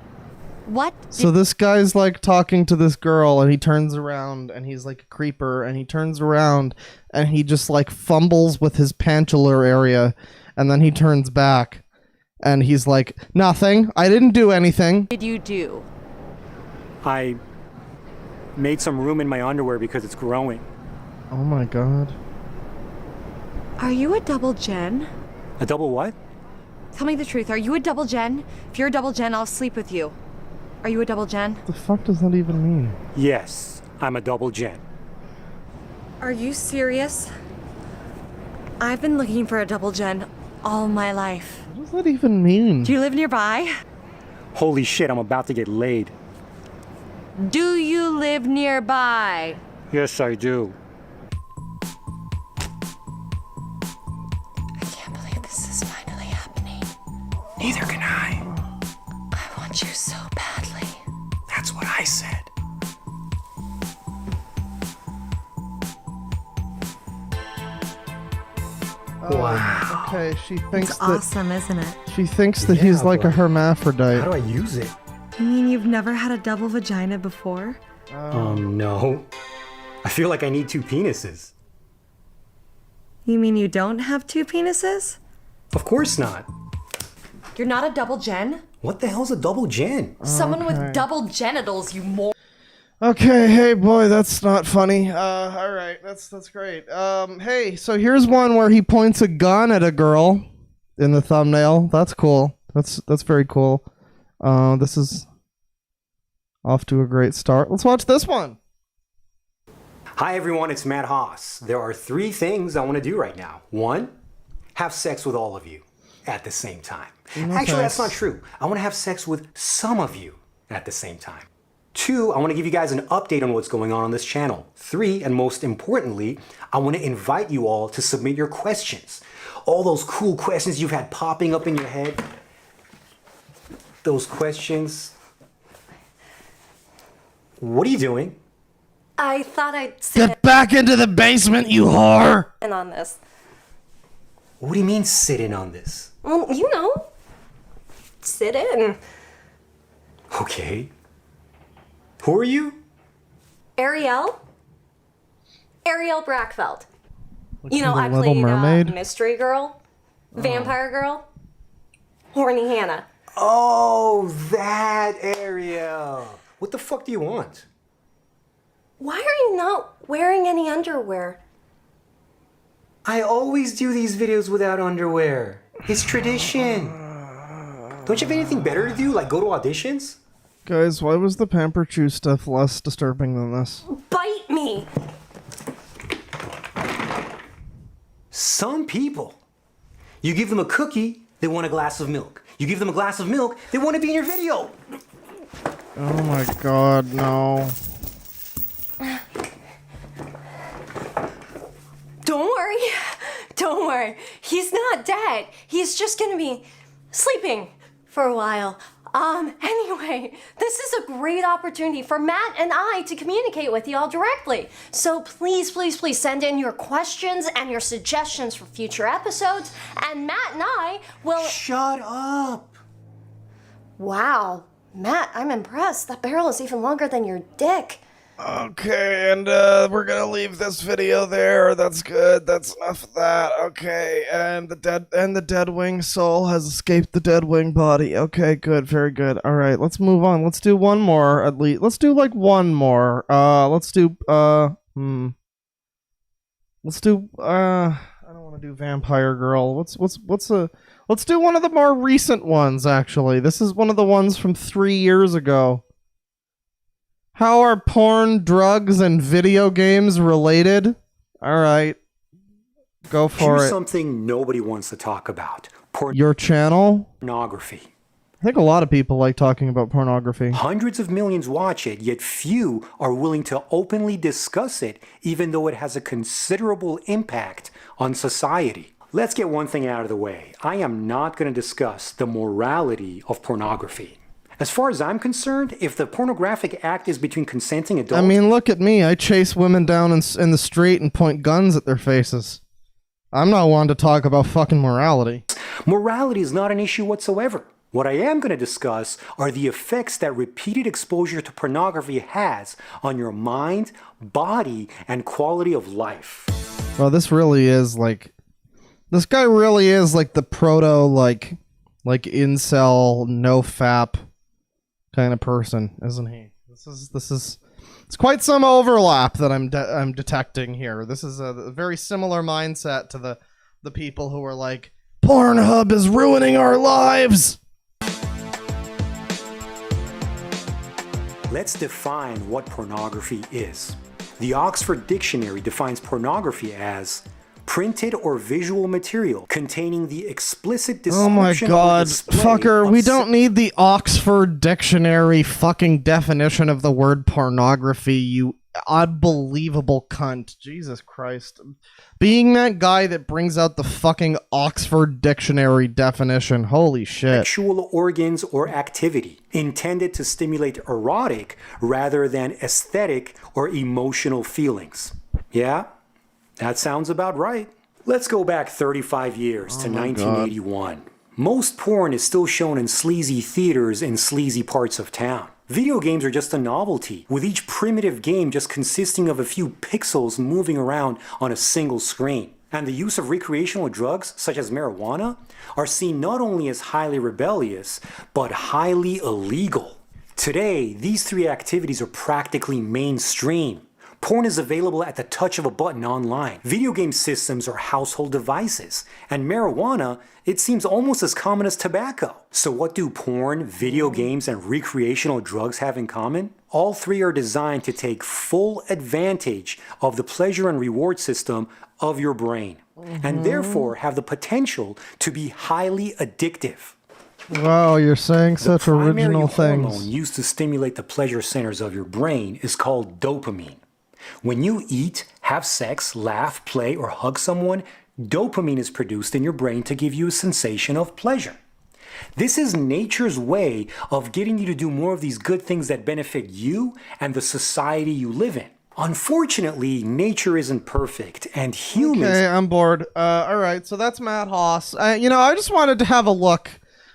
What? So this guy's like talking to this girl and he turns around and he's like a creeper and he turns around and he just like fumbles with his pantular area and then he turns back and he's like, nothing. I didn't do anything. What did you do? I made some room in my underwear because it's growing. Oh my God. Are you a double gen? A double what? Tell me the truth. Are you a double gen? If you're a double gen, I'll sleep with you. Are you a double gen? What the fuck does that even mean? Yes, I'm a double gen. Are you serious? I've been looking for a double gen all my life. What does that even mean? Do you live nearby? Holy shit, I'm about to get laid. Do you live nearby? Yes, I do. I can't believe this is finally happening. Neither can I. I want you so badly. That's what I said. Wow. Okay, she thinks It's that awesome, isn't it? she thinks that he's like a hermaphrodite. How do I use it? You mean you've never had a double vagina before? No. I feel like I need two penises. You mean you don't have two penises? Of course not. You're not a double gen? What the hell's a double gen? Someone with double genitals, you more. Okay, hey boy, that's not funny. All right, that's great. Hey, so here's one where he points a gun at a girl in the thumbnail. That's cool. That's very cool. This is off to a great start. Let's watch this one. Hi everyone, it's Matt Haas. There are 3 things I want to do right now. 1, have sex with all of you at the same time. Actually, that's not true. I want to have sex with some of you at the same time. 2, I want to give you guys an update on what's going on this channel. 3, and most importantly, I want to invite you all to submit your questions. All those cool questions you've had popping up in your head. those questions. What are you doing? I thought I'd sit Get back into the basement, you whore! in on this. What do you mean sit in on this? Well, you know, sit in. Okay. Who are you? Ariel Brackfeld. Like You know, from I The Little played Mermaid? Mystery Girl, Vampire Girl, Horny Hannah. Oh, that Ariel. What the fuck do you want? Why are you not wearing any underwear? I always do these videos without underwear. It's tradition. Don't you have anything better to do, like go to auditions? Guys, why was the Pamperchu stuff less disturbing than this? Bite me! Some people, you give them a cookie, they want a glass of milk. You give them a glass of milk, they want to be in your video. Oh my god, no. Don't worry. He's not dead. He's just gonna be sleeping for a while. Anyway, this is a great opportunity for Matt and I to communicate with you all directly. So please send in your questions and your suggestions for future episodes, and Matt and I will... Shut up. Wow, Matt, I'm impressed. That barrel is even longer than your dick. Okay, and we're gonna leave this video there. That's good. That's enough of that. Okay, and the Deadwing soul has escaped the Deadwing body. Okay, good, very good. All right, let's move on. Let's do one more at least. Let's do like one more. Let's do I don't want to do Vampire Girl. Let's do one of the more recent ones actually. This is one of the ones from 3 years ago. How are porn, drugs, and video games related? Alright. Go for Here's it. something nobody wants to talk about. Your channel? Pornography. I think a lot of people like talking about pornography. Hundreds of millions watch it, yet few are willing to openly discuss it, even though it has a considerable impact on society. Let's get one thing out of the way. I am not going to discuss the morality of pornography. As far as I'm concerned, if the pornographic act is between consenting adults... I mean, look at me. I chase women down in the street and point guns at their faces. I'm not one to talk about fucking morality. Morality is not an issue whatsoever. What I am going to discuss are the effects that repeated exposure to pornography has on your mind, body, and quality of life. Well, this really is like... This guy really is like the proto, like incel, no-fap kind of person, isn't he? It's quite some overlap that I'm detecting here. This is a very similar mindset to the people who are like, Pornhub is ruining our lives. Let's define what pornography is. The Oxford Dictionary defines pornography as printed or visual material containing the explicit description. Oh my god, fucker, we don't need need the Oxford Dictionary fucking definition of the word pornography, you unbelievable cunt. Jesus Christ. Being that guy that brings out the fucking Oxford Dictionary definition, holy shit. sexual organs or activity intended to stimulate erotic rather than aesthetic or emotional feelings. Yeah? That sounds about right. Let's go back 35 years to 1981. Most porn is still shown in sleazy theaters in sleazy parts of town. Video games are just a novelty, with each primitive game just consisting of a few pixels moving around on a single screen. And the use of recreational drugs, such as marijuana, are seen not only as highly rebellious, but highly illegal. Today, these three activities are practically mainstream. Porn is available at the touch of a button online. Video game systems are household devices. And marijuana, it seems almost as common as tobacco. So what do porn, video games, and recreational drugs have in common? All three are designed to take full advantage of the pleasure and reward system of your brain. And therefore have the potential to be highly addictive. Wow, you're saying such original The primary hormone things. used to stimulate the pleasure centers of your brain is called dopamine. When you eat, have sex, laugh, play, or hug someone, dopamine is produced in your brain to give you a sensation of pleasure. This is nature's way of getting you to do more of these good things that benefit you and the society you live in. Unfortunately, nature isn't perfect, and humans... Okay, I'm bored. All right, so that's Matt Haas. I just wanted to have a look.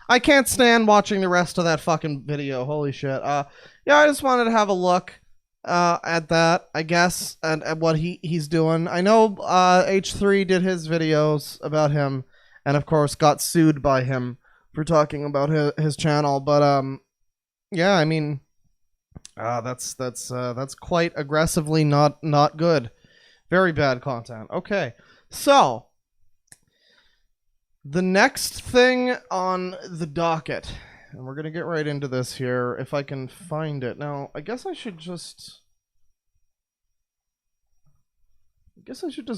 I can't stand watching the rest of that fucking video. Holy shit. I just wanted to have a look at that, I guess, and at what he's doing. I know H3 did his videos about him, and of course got sued by him for talking about his channel. But yeah, I mean, that's quite aggressively not good. Very bad content. Okay, so the next thing on the docket, and we're gonna get right into this here, if I can find it. Now, I guess I should just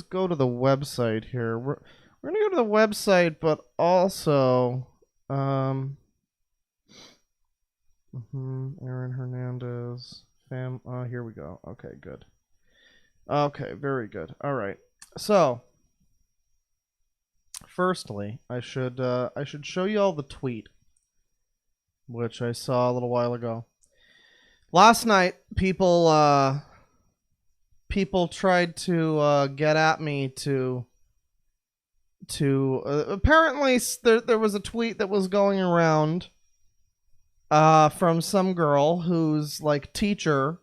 go to the website here. We're gonna go to the website, but also Aaron Hernandez here we go. Okay, good. Okay, very good. All right. So, firstly, I should show you all the tweet, which I saw a little while ago. Last night, people tried to get at me to apparently there was a tweet that was going around from some girl whose like teacher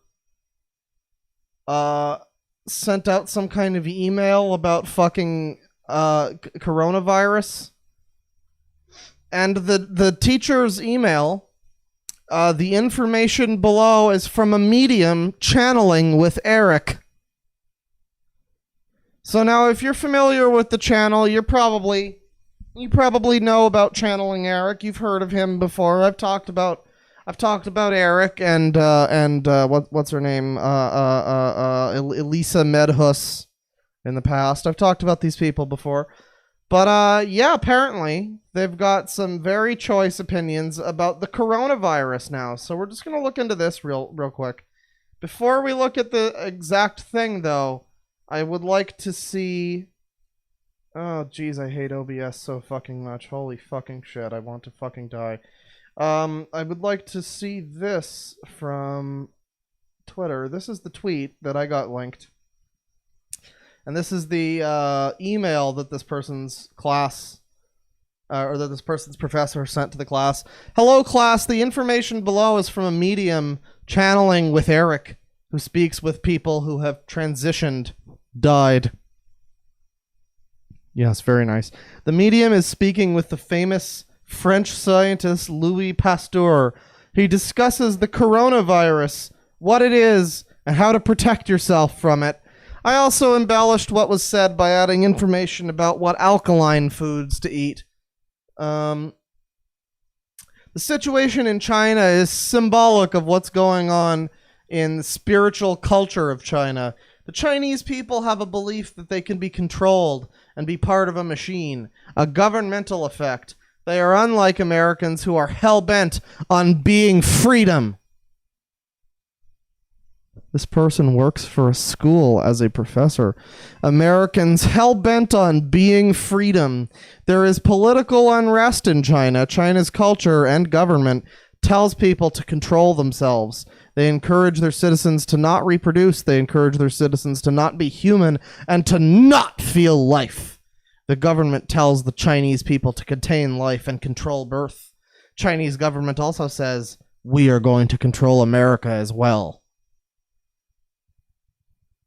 sent out some kind of email about fucking coronavirus. And the teacher's email, the information below is from a medium, Channeling Erik. So now, if you're familiar with the channel, you probably know about Channeling Erik. You've heard of him before. I've talked about Erik and what's her name, Elisa Medhus in the past. I've talked about these people before. But yeah, apparently they've got some very choice opinions about the coronavirus now. So we're just gonna look into this real quick. Before we look at the exact thing, though, I would like to see. Oh, jeez, I hate OBS so fucking much. Holy fucking shit! I want to fucking die. I would like to see this from Twitter. This is the tweet that I got linked. And this is the email that this person's class, or that this person's professor sent to the class. Hello, class. The information below is from a medium, Channeling Erik, who speaks with people who have died. Yes, very nice. The medium is speaking with the famous French scientist Louis Pasteur. He discusses the coronavirus, what it is, and how to protect yourself from it. I also embellished what was said by adding information about what alkaline foods to eat. The situation in China is symbolic of what's going on in the spiritual culture of China. The Chinese people have a belief that they can be controlled and be part of a machine, a governmental effect. They are unlike Americans who are hell-bent on being freedom. This person works for a school as a professor. Americans hell-bent on being freedom. There is political unrest in China. China's culture and government tells people to control themselves. They encourage their citizens to not reproduce. They encourage their citizens to not be human and to not feel life. The government tells the Chinese people to contain life and control birth. Chinese government also says, we are going to control America as well.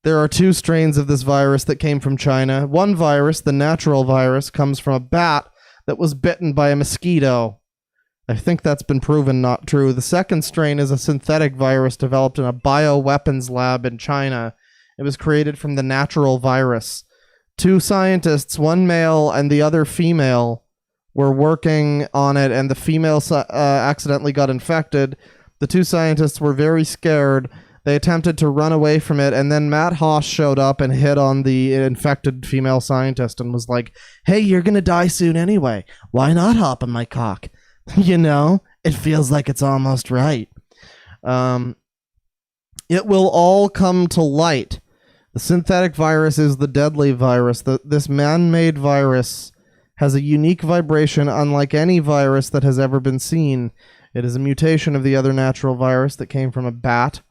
There are 2 strains of this virus that came from China. One virus, the natural virus, comes from a bat that was bitten by a mosquito. I think that's been proven not true. The second strain is a synthetic virus developed in a bioweapons lab in China. It was created from the natural virus. 2 scientists, one male and the other female, were working on it, and the female accidentally got infected. The 2 scientists were very scared. They attempted to run away from it, and then Matt Haas showed up and hit on the infected female scientist and was like, hey, you're gonna die soon anyway. Why not hop on my cock? You know, it feels like it's almost right. It will all come to light. The synthetic virus is the deadly virus. This man-made virus has a unique vibration unlike any virus that has ever been seen. It is a mutation of the other natural virus that came from a bat.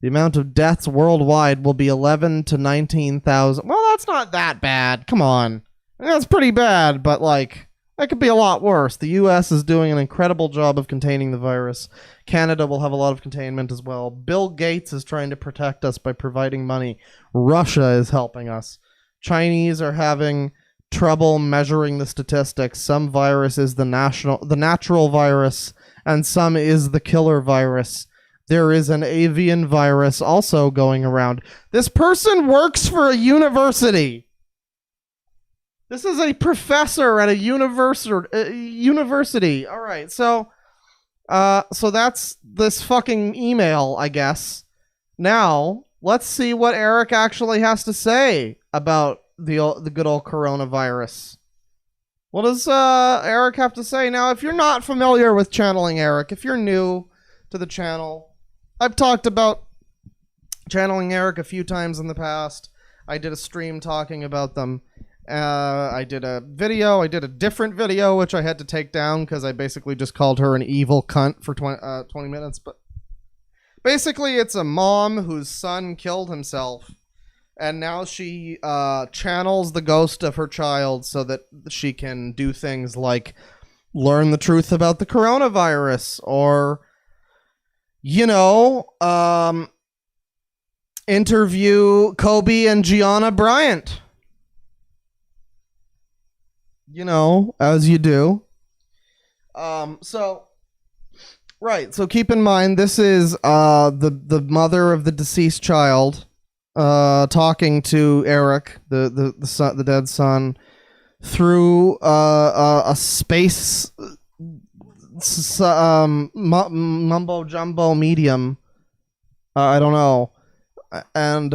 The amount of deaths worldwide will be 11 to 19,000. Well, that's not that bad. Come on. That's pretty bad, but like, that could be a lot worse. The U.S. is doing an incredible job of containing the virus. Canada will have a lot of containment as well. Bill Gates is trying to protect us by providing money. Russia is helping us. Chinese are having trouble measuring the statistics. Some virus is the natural virus, and some is the killer virus. There is an avian virus also going around. This person works for a university. This is a professor at a university. All right, so that's this fucking email, I guess. Now, let's see what Erik actually has to say about the good old coronavirus. What does Erik have to say? Now, if you're not familiar with Channeling Erik, if you're new to the channel, I've talked about Channeling Erik a few times in the past. I did a stream talking about them. I did a different video, which I had to take down because I basically just called her an evil cunt for 20 minutes. But basically, it's a mom whose son killed himself, and now she channels the ghost of her child so that she can do things like learn the truth about the coronavirus, or, interview Kobe and Gianna Bryant. As you do. So keep in mind, this is the mother of the deceased child talking to Erik, the dead son, through a space mumbo jumbo medium. I don't know, and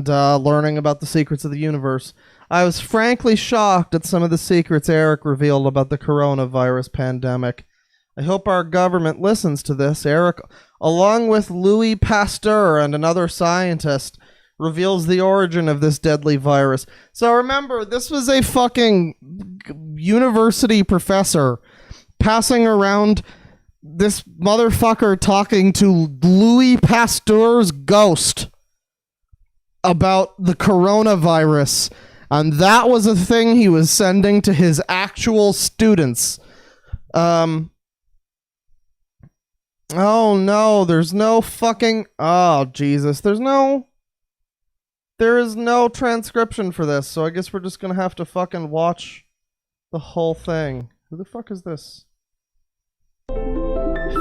learning about the secrets of the universe. I was frankly shocked at some of the secrets Erik revealed about the coronavirus pandemic. I hope our government listens to this. Erik, along with Louis Pasteur and another scientist, reveals the origin of this deadly virus. So remember, this was a fucking university professor passing around this motherfucker talking to Louis Pasteur's ghost about the coronavirus. And that was a thing he was sending to his actual students. Oh no, there's no fucking... Oh, Jesus. There is no transcription for this, so I guess we're just gonna have to fucking watch the whole thing. Who the fuck is this?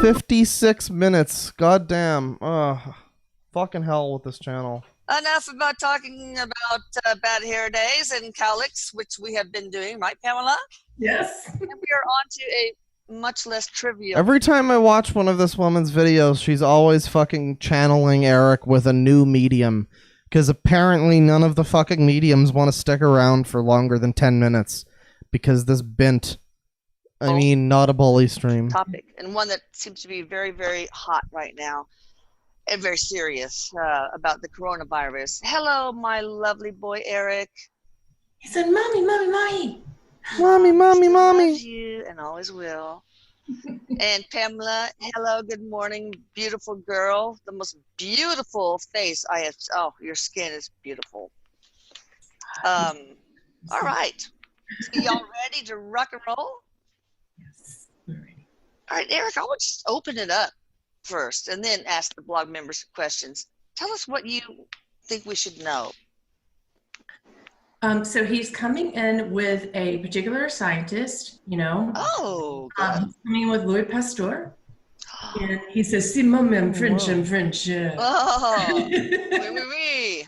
56 minutes. Goddamn. Fucking hell with this channel. Enough about talking about bad hair days and cowlicks, which we have been doing, right, Pamela? Yes. And we are on to a much less trivial. Every time I watch one of this woman's videos, she's always fucking channeling Erik with a new medium. Because apparently none of the fucking mediums want to stick around for longer than 10 minutes. Because this bent. Not a bully stream. Topic, and one that seems to be very, very hot right now. And very serious about the coronavirus. Hello, my lovely boy Erik. He said, "Mommy, mommy, mommy, mommy, mommy, mommy." Loves you and always will. And Pamela, hello, good morning, beautiful girl. The most beautiful face I have. Oh, your skin is beautiful. All right, so y'all ready to rock and roll? Yes, we're ready. All right, Erik, I would just open it up first and then ask the blog members questions. Tell us what you think we should know. So he's coming in with a particular scientist, Oh, good. He's coming in with Louis Pasteur. And he says, "Si, mom, French, French." Oh, oui.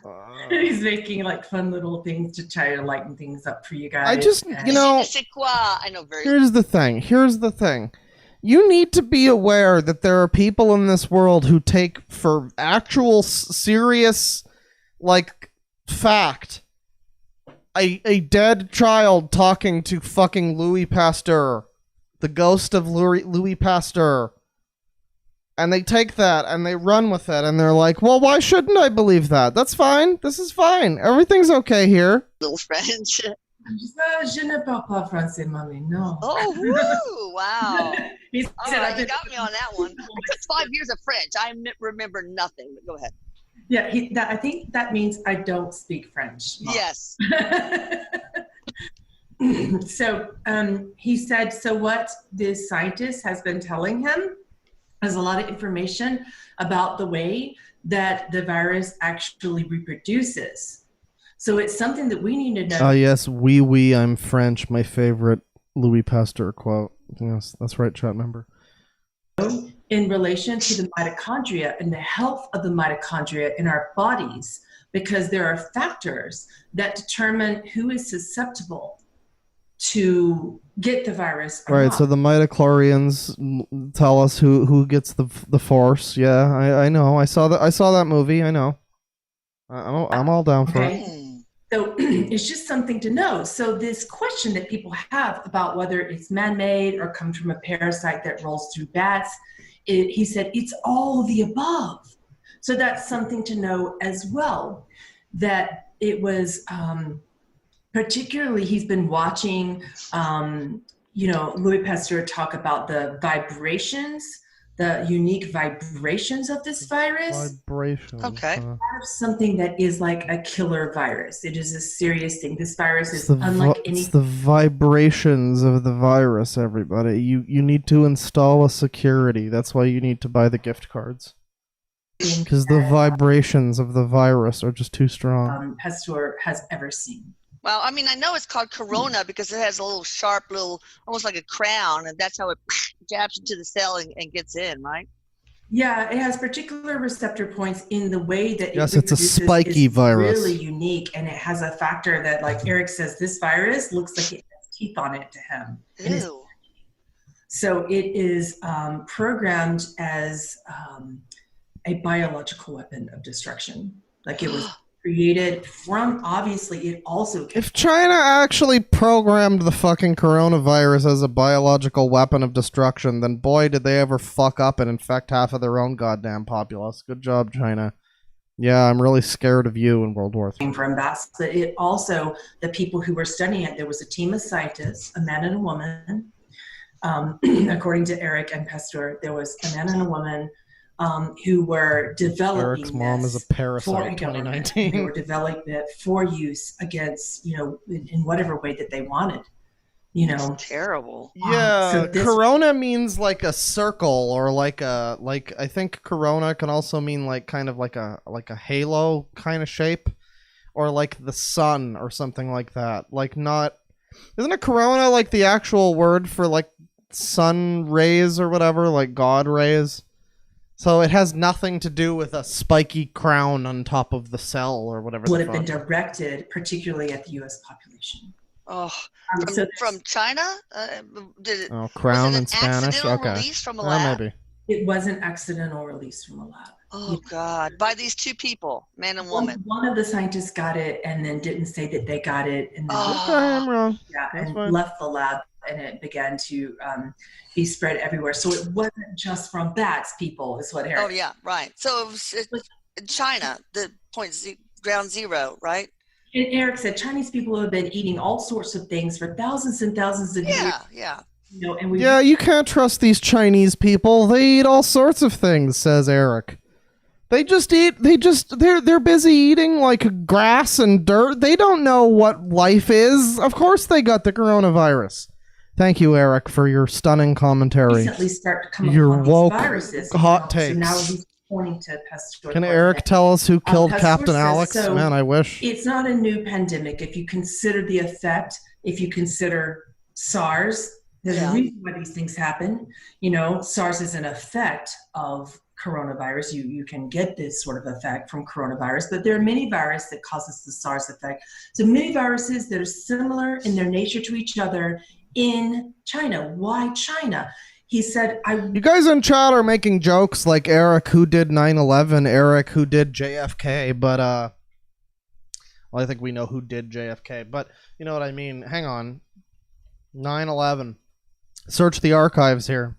He's making like fun little things to try to lighten things up for you guys. I just, C'est quoi? I know very. Here's the thing. You need to be aware that there are people in this world who take for actual serious, fact, a dead child talking to fucking Louis Pasteur, the ghost of Louis Pasteur. And they take that and they run with it and they're like, well, why shouldn't I believe that? That's fine. This is fine. Everything's okay here. Little French. Je ne parle pas français, mommy. No. Oh, woo! Wow. He All said, right, you got me on that one. I took 5 years of French. I remember nothing. But go ahead. Yeah, I think that means I don't speak French. Mom. Yes. So he said, so what this scientist has been telling him is a lot of information about the way that the virus actually reproduces. So it's something that we need to know. Yes, oui, I'm French. My favorite Louis Pasteur quote. Yes, that's right, chat member. In relation to the mitochondria and the health of the mitochondria in our bodies, because there are factors that determine who is susceptible to get the virus. Right, so the midichlorians tell us who gets the force. Yeah, I know. I saw that movie. I know. I'm all down for it. So it's just something to know. So this question that people have about whether it's man-made or comes from a parasite that rolls through bats, he said it's all of the above. So that's something to know as well. That it was particularly, he's been watching, Louis Pasteur talk about the vibrations, the unique vibrations of this virus. Vibrations. Okay. Something that is like a killer virus. It is a serious thing. This virus is unlike any. It's the vibrations of the virus, everybody. You need to install a security. That's why you need to buy the gift cards. Because the vibrations of the virus are just too strong. Pasteur has ever seen. Well, I mean, I know it's called corona because it has a little sharp almost like a crown, and that's how it jabs into the cell and gets in, right? Yeah, it has particular receptor points in the way that yes, it's a spiky virus. Really unique, and it has a factor that, like Erik says, this virus looks like it has teeth on it to him. Ew. So it is programmed as a biological weapon of destruction. Like it was created from, obviously, it also... If China actually programmed the fucking coronavirus as a biological weapon of destruction, then boy, did they ever fuck up and infect half of their own goddamn populace. Good job, China. Yeah, I'm really scared of you in World War III. From bats, but it also, the people who were studying it, there was a team of scientists, a man and a woman. According to Erik and Pasteur, there was a man and a woman who were developing Erik's mom is a parasite in 2019. They were developing it for use against, in whatever way that they wanted. It's terrible. Yeah, corona means like a circle, or like I think corona can also mean like kind of like a halo kind of shape, or like the sun or something like that. Like not, isn't a corona like the actual word for like sun rays or whatever, like God rays? So it has nothing to do with a spiky crown on top of the cell or whatever. Would have been directed particularly at the U.S. population. Oh, from China? Did it, crown was it in Spanish? Okay. Release from a lab? Maybe. It was an accidental release from a lab. Oh, God. By these two people, man and woman. One of the scientists got it and then didn't say that they got it. And then I'm wrong. Yeah, and left the lab, and it began to be spread everywhere. So it wasn't just from bats, people, is what Erik. Oh, yeah, right. So it was China, the ground zero, right? And Erik said Chinese people have been eating all sorts of things for thousands and thousands of years. Yeah. Yeah, you can't trust these Chinese people. They eat all sorts of things, says Erik. They're busy eating like grass and dirt. They don't know what life is. Of course they got the coronavirus. Thank you, Erik, for your stunning commentary. Recently start to come your upon woke these viruses, hot takes. So now he's pointing to Pasteur. Can Erik tell us who killed Captain Alex? So Man, I wish. It's not a new pandemic. If you consider the effect, if you consider SARS, there's a reason why these things happen. SARS is an effect of coronavirus. You can get this sort of effect from coronavirus, but there are many viruses that causes the SARS effect. So many viruses that are similar in their nature to each other in China. Why China? He said, You guys in chat are making jokes like Erik who did 9/11, Erik who did JFK, but well, I think we know who did JFK, but you know what I mean. Hang on. 9/11. Search the archives here.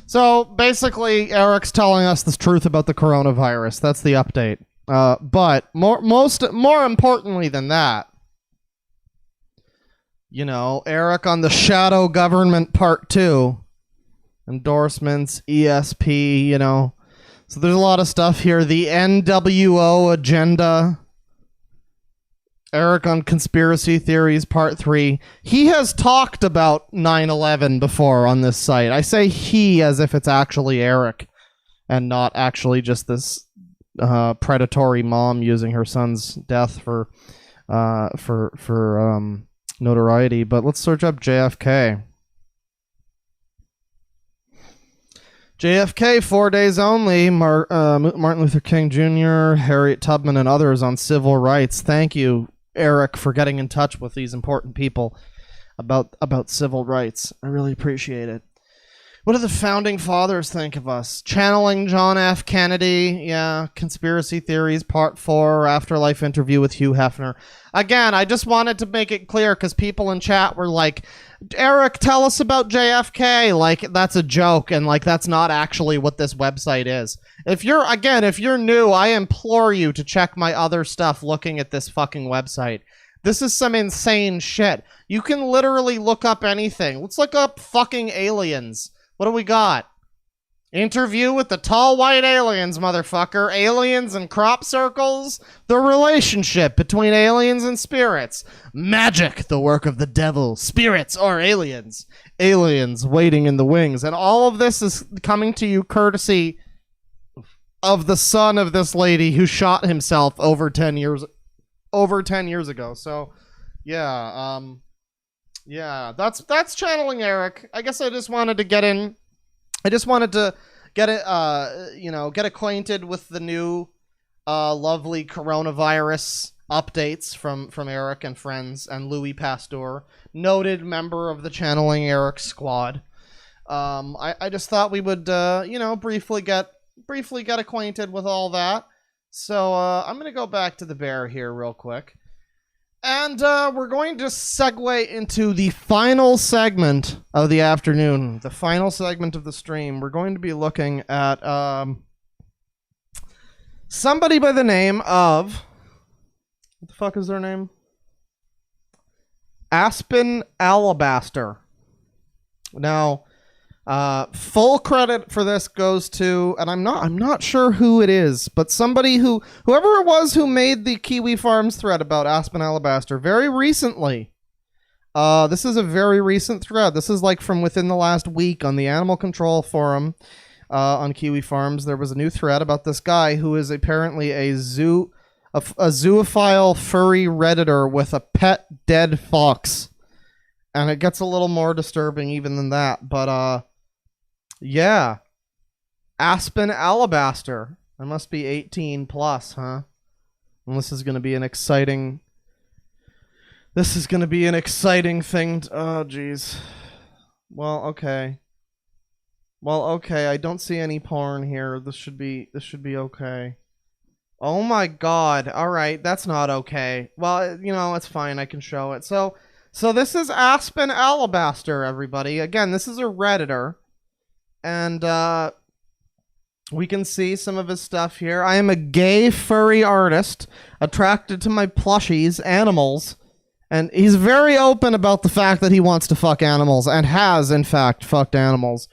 So basically, Erik's telling us the truth about the coronavirus. That's the update. But more importantly than that, You know, Erik on the Shadow Government Part 2. Endorsements, ESP, you know. So there's a lot of stuff here. The NWO agenda. Erik on Conspiracy Theories Part 3. He has talked about 9/11 before on this site. I say he as if it's actually Erik and not actually just this predatory mom using her son's death for notoriety. But let's search up JFK. JFK, 4 days only. Martin Luther King Jr., Harriet Tubman, and others on civil rights. Thank you, Erik, for getting in touch with these important people about civil rights. I really appreciate it. What do the founding fathers think of us? Channeling John F. Kennedy. Yeah. Conspiracy Theories Part 4. Afterlife interview with Hugh Hefner. Again, I just wanted to make it clear because people in chat were like, Erik, tell us about JFK. Like, that's a joke, and like that's not actually what this website is. If you're new, I implore you to check my other stuff looking at this fucking website. This is some insane shit. You can literally look up anything. Let's look up fucking aliens. What do we got? Interview with the tall white aliens, motherfucker. Aliens and crop circles. The relationship between aliens and spirits. Magic, the work of the devil. Spirits or aliens. Aliens waiting in the wings. And all of this is coming to you courtesy of the son of this lady who shot himself over 10 years ago. So, yeah, that's Channeling Erik. I guess I just wanted to get in. I just wanted to get it, get acquainted with the new, lovely coronavirus updates from Erik and friends and Louis Pasteur, noted member of the Channeling Erik squad. I just thought we would, briefly get acquainted with all that. So I'm gonna go back to the bear here real quick. And we're going to segue into the final segment of the afternoon, the final segment of the stream. We're going to be looking at somebody by the name of... What the fuck is their name? Aspen Alabaster. Now, full credit for this goes to, and I'm not sure who it is, but whoever it was who made the Kiwi Farms thread about Aspen Alabaster very recently. This is a very recent thread. This is like from within the last week on the Animal Control Forum on Kiwi Farms. There was a new thread about this guy who is apparently a zoophile furry Redditor with a pet dead fox. And it gets a little more disturbing even than that, but yeah. Aspen Alabaster. I must be 18 plus, huh? And this is going to be an exciting... This is going to be an exciting thing. Oh, jeez. Well, okay. I don't see any porn here. This should be okay. Oh my god. Alright, that's not okay. Well, it's fine. I can show it. So this is Aspen Alabaster, everybody. Again, this is a Redditor. And we can see some of his stuff here. I am a gay furry artist attracted to my plushies, animals. And he's very open about the fact that he wants to fuck animals and has, in fact, fucked animals.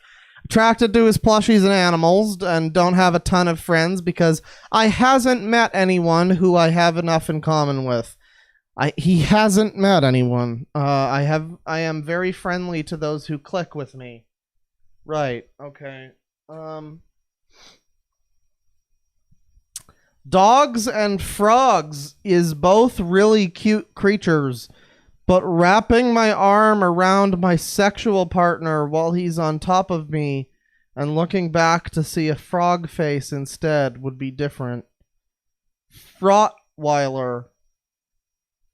Attracted to his plushies and animals and don't have a ton of friends because I hasn't met anyone who I have enough in common with. He hasn't met anyone. I am very friendly to those who click with me. Right, okay. Dogs and frogs is both really cute creatures, but wrapping my arm around my sexual partner while he's on top of me and looking back to see a frog face instead would be different. Frottweiler.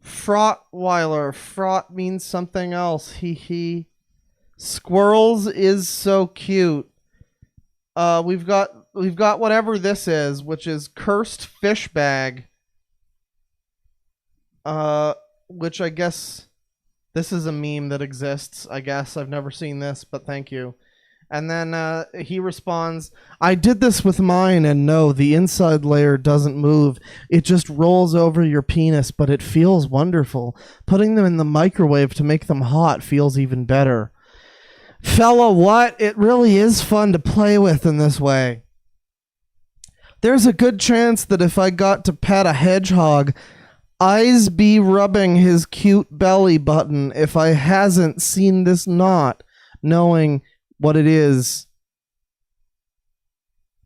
Fraught means something else. Hee. Squirrels is so cute. We've got whatever this is, which is cursed fish bag. Which I guess this is a meme that exists. I guess I've never seen this, but thank you. And then he responds, I did this with mine, and no, the inside layer doesn't move. It just rolls over your penis, but it feels wonderful. Putting them in the microwave to make them hot feels even better. Fella, what? It really is fun to play with in this way. There's a good chance that if I got to pet a hedgehog, I'd be rubbing his cute belly button if I hasn't seen this knot, knowing what it is.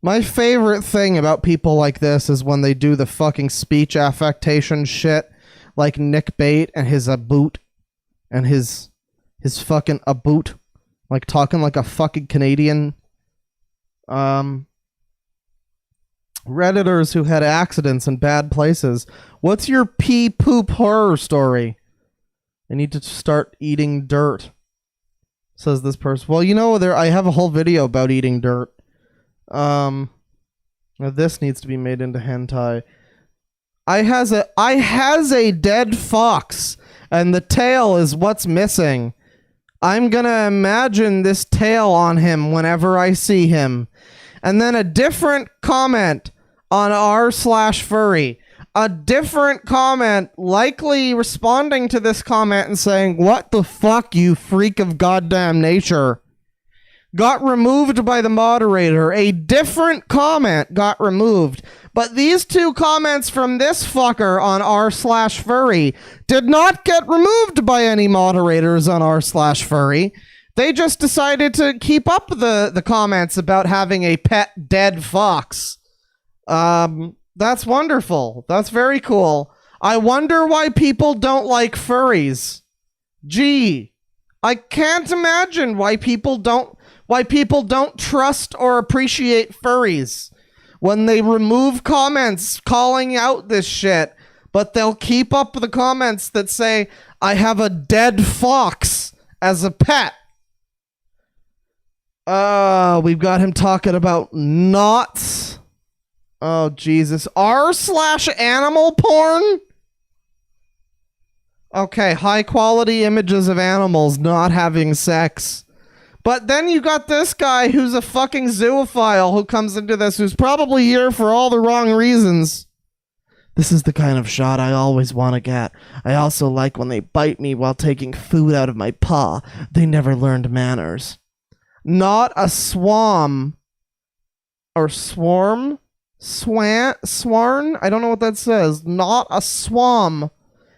My favorite thing about people like this is when they do the fucking speech affectation shit, like Nick Bate and his aboot, and his fucking aboot, like talking like a fucking Canadian. Redditors who had accidents in bad places. What's your pee poop horror story? I need to start eating dirt, says this person. Well, you know, I have a whole video about eating dirt. Now this needs to be made into hentai. I has a dead fox, and the tail is what's missing. I'm gonna imagine this tail on him whenever I see him. And then a different comment on r/furry. A different comment, likely responding to this comment and saying, what the fuck, you freak of goddamn nature. Got removed by the moderator. A different comment got removed. But these two comments from this fucker on r/furry did not get removed by any moderators on r/furry. They just decided to keep up the comments about having a pet dead fox. That's wonderful. That's very cool. I wonder why people don't like furries. Gee, I can't imagine why people don't trust or appreciate furries when they remove comments calling out this shit, but they'll keep up the comments that say, I have a dead fox as a pet. We've got him talking about knots. Oh, Jesus. r/animal porn? Okay, high quality images of animals not having sex. But then you got this guy who's a fucking zoophile who comes into this, who's probably here for all the wrong reasons. This is the kind of shot I always want to get. I also like when they bite me while taking food out of my paw. They never learned manners. Not a swam. Or swarm? Swarn? I don't know what that says. Not a swam.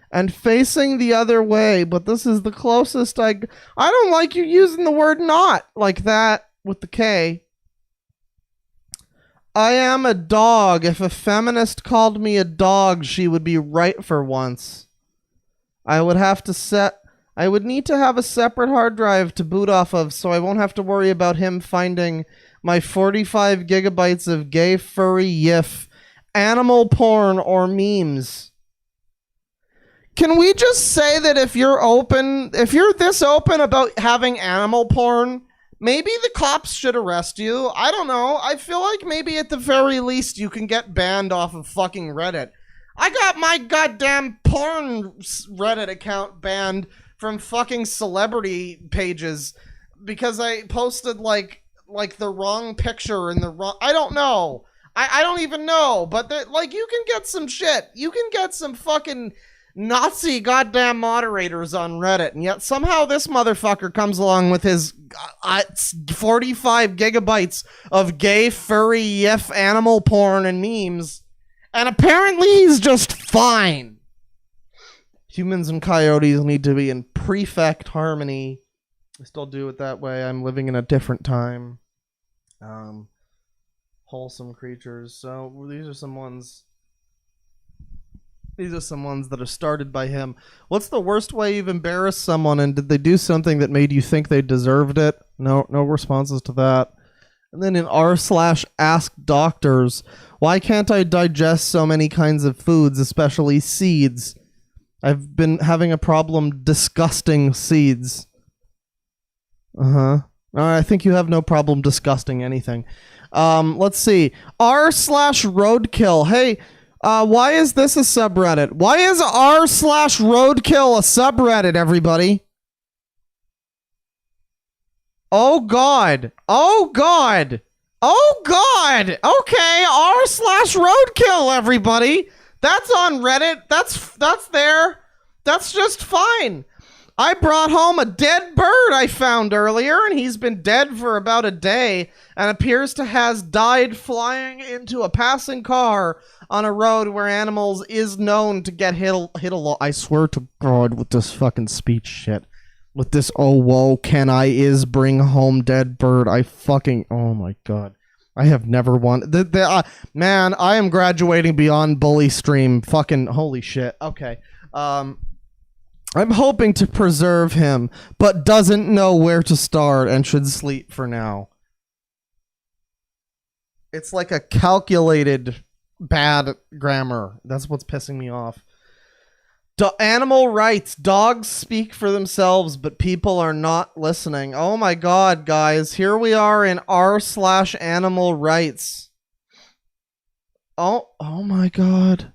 And facing the other way, but this is the closest I don't like you using the word not like that with the K. I am a dog. If a feminist called me a dog, she would be right for once. I would need to have a separate hard drive to boot off of, so I won't have to worry about him finding my 45 gigabytes of gay furry yiff, animal porn, or memes. Can we just say that if you're this open about having animal porn, maybe the cops should arrest you? I don't know. I feel like maybe at the very least you can get banned off of fucking Reddit. I got my goddamn porn Reddit account banned from fucking celebrity pages because I posted like the wrong picture and the wrong... I don't know. I don't even know. But you can get some shit. You can get some fucking Nazi goddamn moderators on Reddit, and yet somehow this motherfucker comes along with his 45 gigabytes of gay, furry, yiff, animal porn and memes, and apparently he's just fine. Humans and coyotes need to be in perfect harmony. I still do it that way. I'm living in a different time. Wholesome creatures. So these are some ones that are started by him. What's the worst way you've embarrassed someone, and did they do something that made you think they deserved it? No responses to that. And then in r/ask doctors, why can't I digest so many kinds of foods, especially seeds? I've been having a problem disgusting seeds. I think you have no problem disgusting anything. Let's see. r/roadkill. Hey, why is this a subreddit? Why is r/roadkill a subreddit, everybody? Oh God. Oh God. Oh God. Okay, r/roadkill, everybody. That's on Reddit. That's there. That's just fine. I brought home a dead bird I found earlier, and he's been dead for about a day and appears to has died flying into a passing car on a road where animals is known to get hit a lot. I swear to God, with this fucking speech shit. With this, oh, whoa, can I is bring home dead bird. I fucking, oh my God. I have never won. Man, I am graduating beyond bully stream. Fucking, holy shit. Okay. I'm hoping to preserve him, but doesn't know where to start and should sleep for now. It's like a calculated bad grammar. That's what's pissing me off. Animal rights. Dogs speak for themselves, but people are not listening. Oh my God, guys. Here we are in r/animal rights. Oh my God.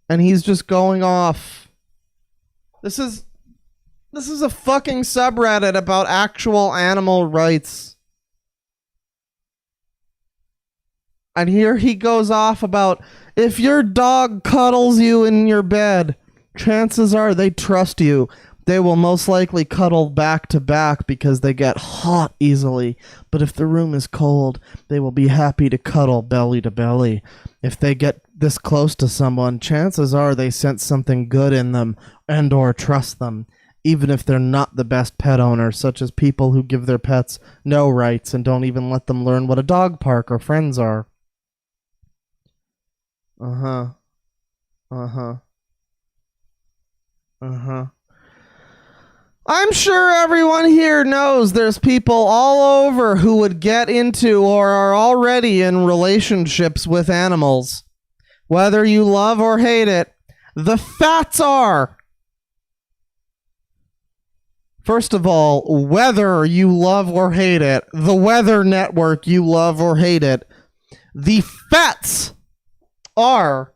And he's just going off. This is a fucking subreddit about actual animal rights. And here he goes off about, if your dog cuddles you in your bed, chances are they trust you. They will most likely cuddle back to back because they get hot easily. But if the room is cold, they will be happy to cuddle belly to belly. If they get this close to someone, chances are they sense something good in them and or trust them, even if they're not the best pet owners, such as people who give their pets no rights and don't even let them learn what a dog park or friends are. Uh-huh. I'm sure everyone here knows there's people all over who would get into or are already in relationships with animals. Whether you love or hate it, the facts are, first of all, whether you love or hate it, the Weather Network, you love or hate it, the facts are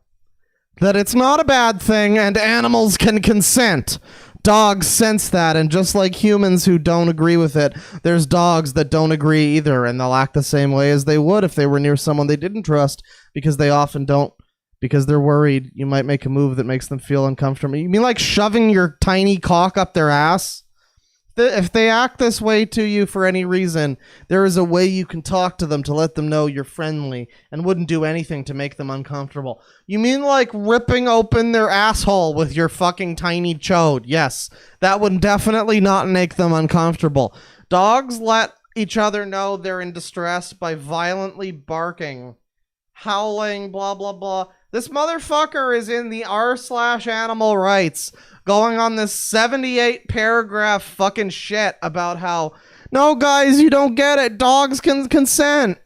that it's not a bad thing and animals can consent. Dogs sense that, and just like humans who don't agree with it, there's dogs that don't agree either, and they'll act the same way as they would if they were near someone they didn't trust, because they often don't, because they're worried you might make a move that makes them feel uncomfortable. You mean like shoving your tiny cock up their ass? If they act this way to you for any reason, there is a way you can talk to them to let them know you're friendly and wouldn't do anything to make them uncomfortable. You mean like ripping open their asshole with your fucking tiny chode? Yes, that would definitely not make them uncomfortable. Dogs let each other know they're in distress by violently barking, howling, blah, blah, blah. This motherfucker is in the r/animal rights, going on this 78 paragraph fucking shit about how, no guys, you don't get it, dogs can consent.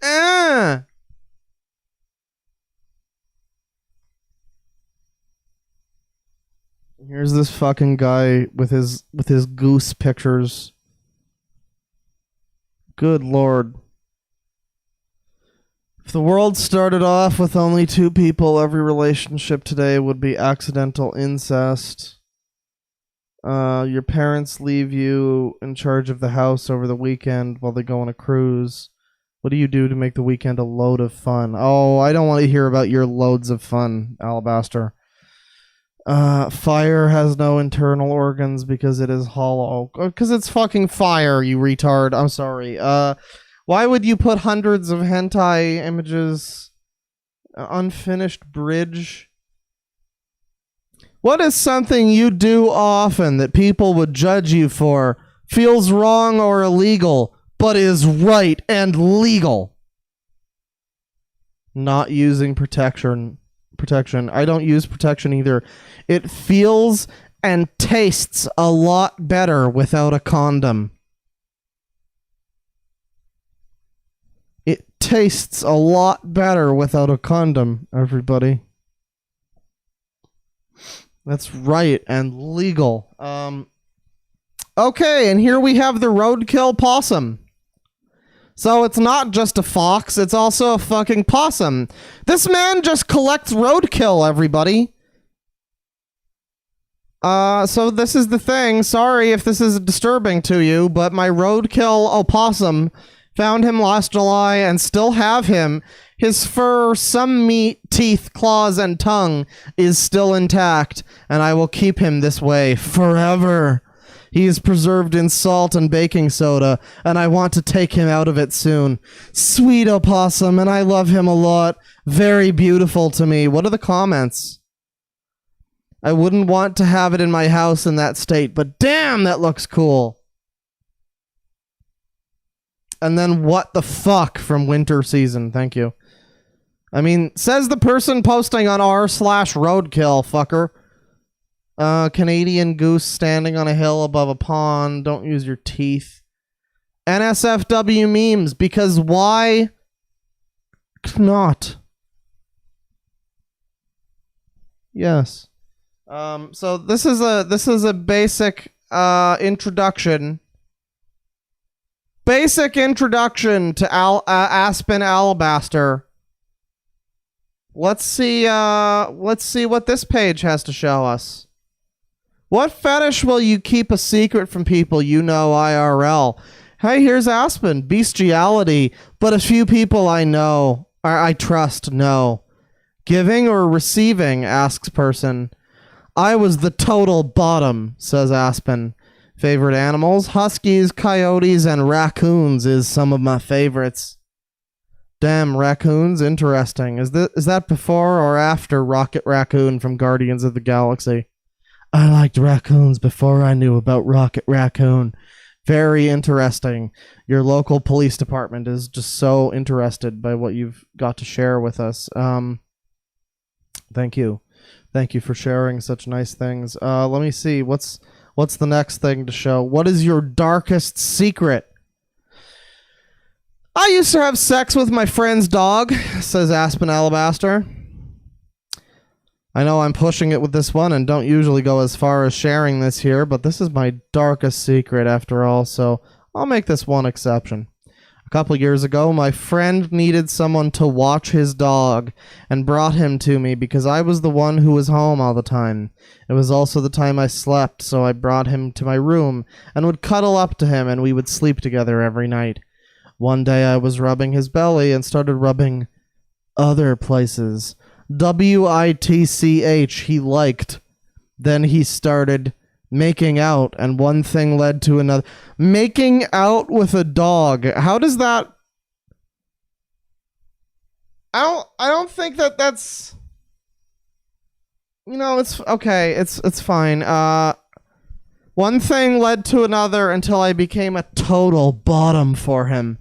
Here's this fucking guy with his goose pictures. Good Lord. If the world started off with only 2 people, every relationship today would be accidental incest. Your parents leave you in charge of the house over the weekend while they go on a cruise. What do you do to make the weekend a load of fun? Oh, I don't want to hear about your loads of fun, Alabaster. Fire has no internal organs because it is hollow. Because it's fucking fire, you retard. I'm sorry. Why would you put hundreds of hentai images? Unfinished bridge. What is something you do often that people would judge you for, feels wrong or illegal, but is right and legal? Not using protection. I don't use protection either. It feels and tastes a lot better without a condom. It tastes a lot better without a condom, everybody. That's right and legal. Okay, and here we have the roadkill possum. So it's not just a fox, it's also a fucking possum. This man just collects roadkill, everybody. So this is the thing. Sorry if this is disturbing to you, but my roadkill opossum found him last July and still have him. His fur, some meat, teeth, claws, and tongue is still intact, and I will keep him this way forever. He is preserved in salt and baking soda, and I want to take him out of it soon. Sweet opossum, and I love him a lot. Very beautiful to me. What are the comments? I wouldn't want to have it in my house in that state, but damn, that looks cool. And then what the fuck from winter season. Thank you. I mean, says the person posting on r/roadkill, fucker. Canadian goose standing on a hill above a pond. Don't use your teeth. NSFW memes, because why not? Yes. So this is a basic introduction. Basic introduction to Aspen Alabaster. Let's see what this page has to show us. What fetish will you keep a secret from people you know IRL? Hey, here's Aspen. Bestiality, but a few people I know, or I trust, know. Giving or receiving, asks person. I was the total bottom, says Aspen. Favorite animals? Huskies, coyotes, and raccoons is some of my favorites. Damn, raccoons? Interesting. Is that before or after Rocket Raccoon from Guardians of the Galaxy? I liked raccoons before I knew about Rocket Raccoon. Very interesting. Your local police department is just so interested by what you've got to share with us. Thank you. Thank you for sharing such nice things. Let me see. What's the next thing to show? What is your darkest secret? I used to have sex with my friend's dog, says Aspen Alabaster. I know I'm pushing it with this one and don't usually go as far as sharing this here, but this is my darkest secret after all, so I'll make this one exception. A couple years ago, my friend needed someone to watch his dog and brought him to me because I was the one who was home all the time. It was also the time I slept, so I brought him to my room and would cuddle up to him and we would sleep together every night. One day I was rubbing his belly and started rubbing other places. WITCH, he liked. Then he started making out, and one thing led to another. Making out with a dog. How does that... I don't think that's... You know, it's... Okay, it's fine. One thing led to another until I became a total bottom for him.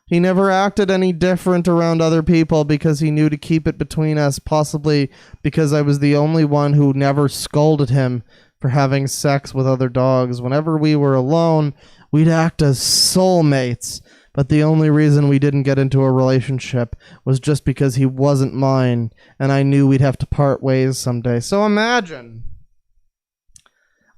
He never acted any different around other people because he knew to keep it between us, possibly because I was the only one who never scolded him for having sex with other dogs. Whenever we were alone, we'd act as soulmates, but the only reason we didn't get into a relationship was just because he wasn't mine, and I knew we'd have to part ways someday. So imagine.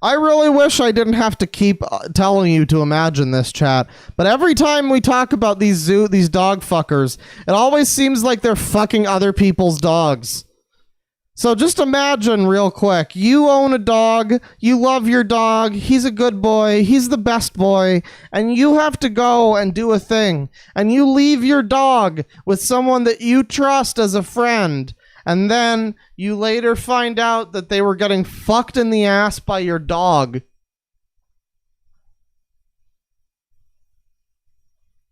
I really wish I didn't have to keep telling you to imagine this, chat, but every time we talk about these dog fuckers, it always seems like they're fucking other people's dogs. So just imagine real quick, you own a dog, you love your dog, he's a good boy, he's the best boy, and you have to go and do a thing, and you leave your dog with someone that you trust as a friend, and then you later find out that they were getting fucked in the ass by your dog.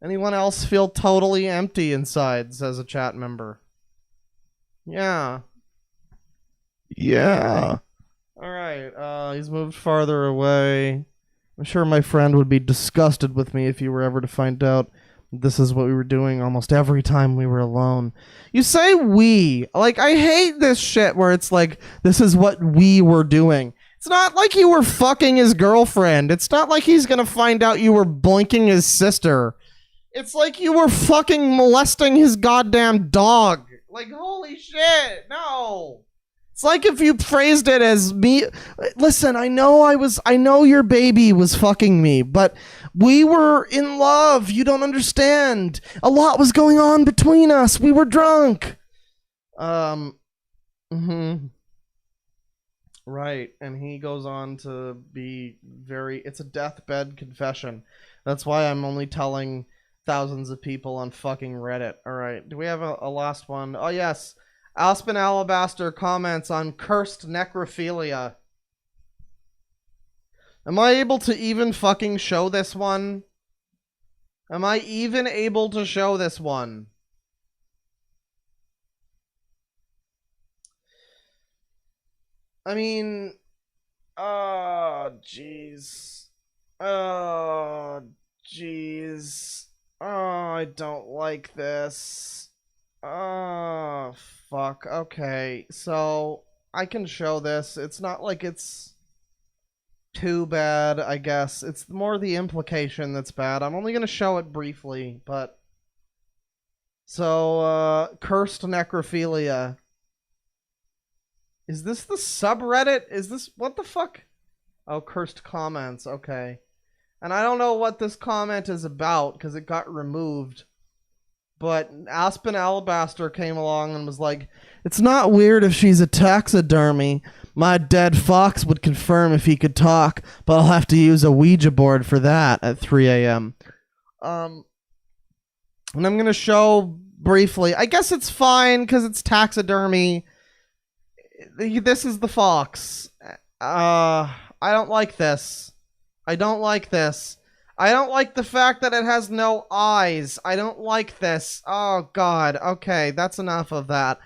Anyone else feel totally empty inside, says a chat member. Yeah. Yeah. Alright, he's moved farther away. I'm sure my friend would be disgusted with me if he were ever to find out this is what we were doing almost every time we were alone. You say we. Like, I hate this shit where it's like, this is what we were doing. It's not like you were fucking his girlfriend. It's not like he's gonna find out you were boinking his sister. It's like you were fucking molesting his goddamn dog. Like, holy shit, no. It's like if you phrased it as me. Listen, I know your baby was fucking me, but we were in love. You don't understand. A lot was going on between us. We were drunk. Right, and he goes on to be it's a deathbed confession. That's why I'm only telling thousands of people on fucking Reddit. Alright, do we have a last one? Oh yes, Aspen Alabaster comments on cursed necrophilia. Am I able to even fucking show this one? Am I even able to show this one? I mean, oh, jeez. Oh, jeez. Oh, I don't like this. Oh, fuck. Okay, so I can show this. It's not like it's too bad, I guess. It's more the implication that's bad. I'm only going to show it briefly, but... So, cursed necrophilia. Is this the subreddit? Is this... What the fuck? Oh, cursed comments. Okay. And I don't know what this comment is about, because it got removed. But Aspen Alabaster came along and was like, it's not weird if she's a taxidermy. My dead fox would confirm if he could talk, but I'll have to use a Ouija board for that at 3 a.m. And I'm going to show briefly. I guess it's fine, because it's taxidermy. This is the fox. I don't like this. I don't like this. I don't like the fact that it has no eyes. I don't like this. Oh, God. Okay, that's enough of that.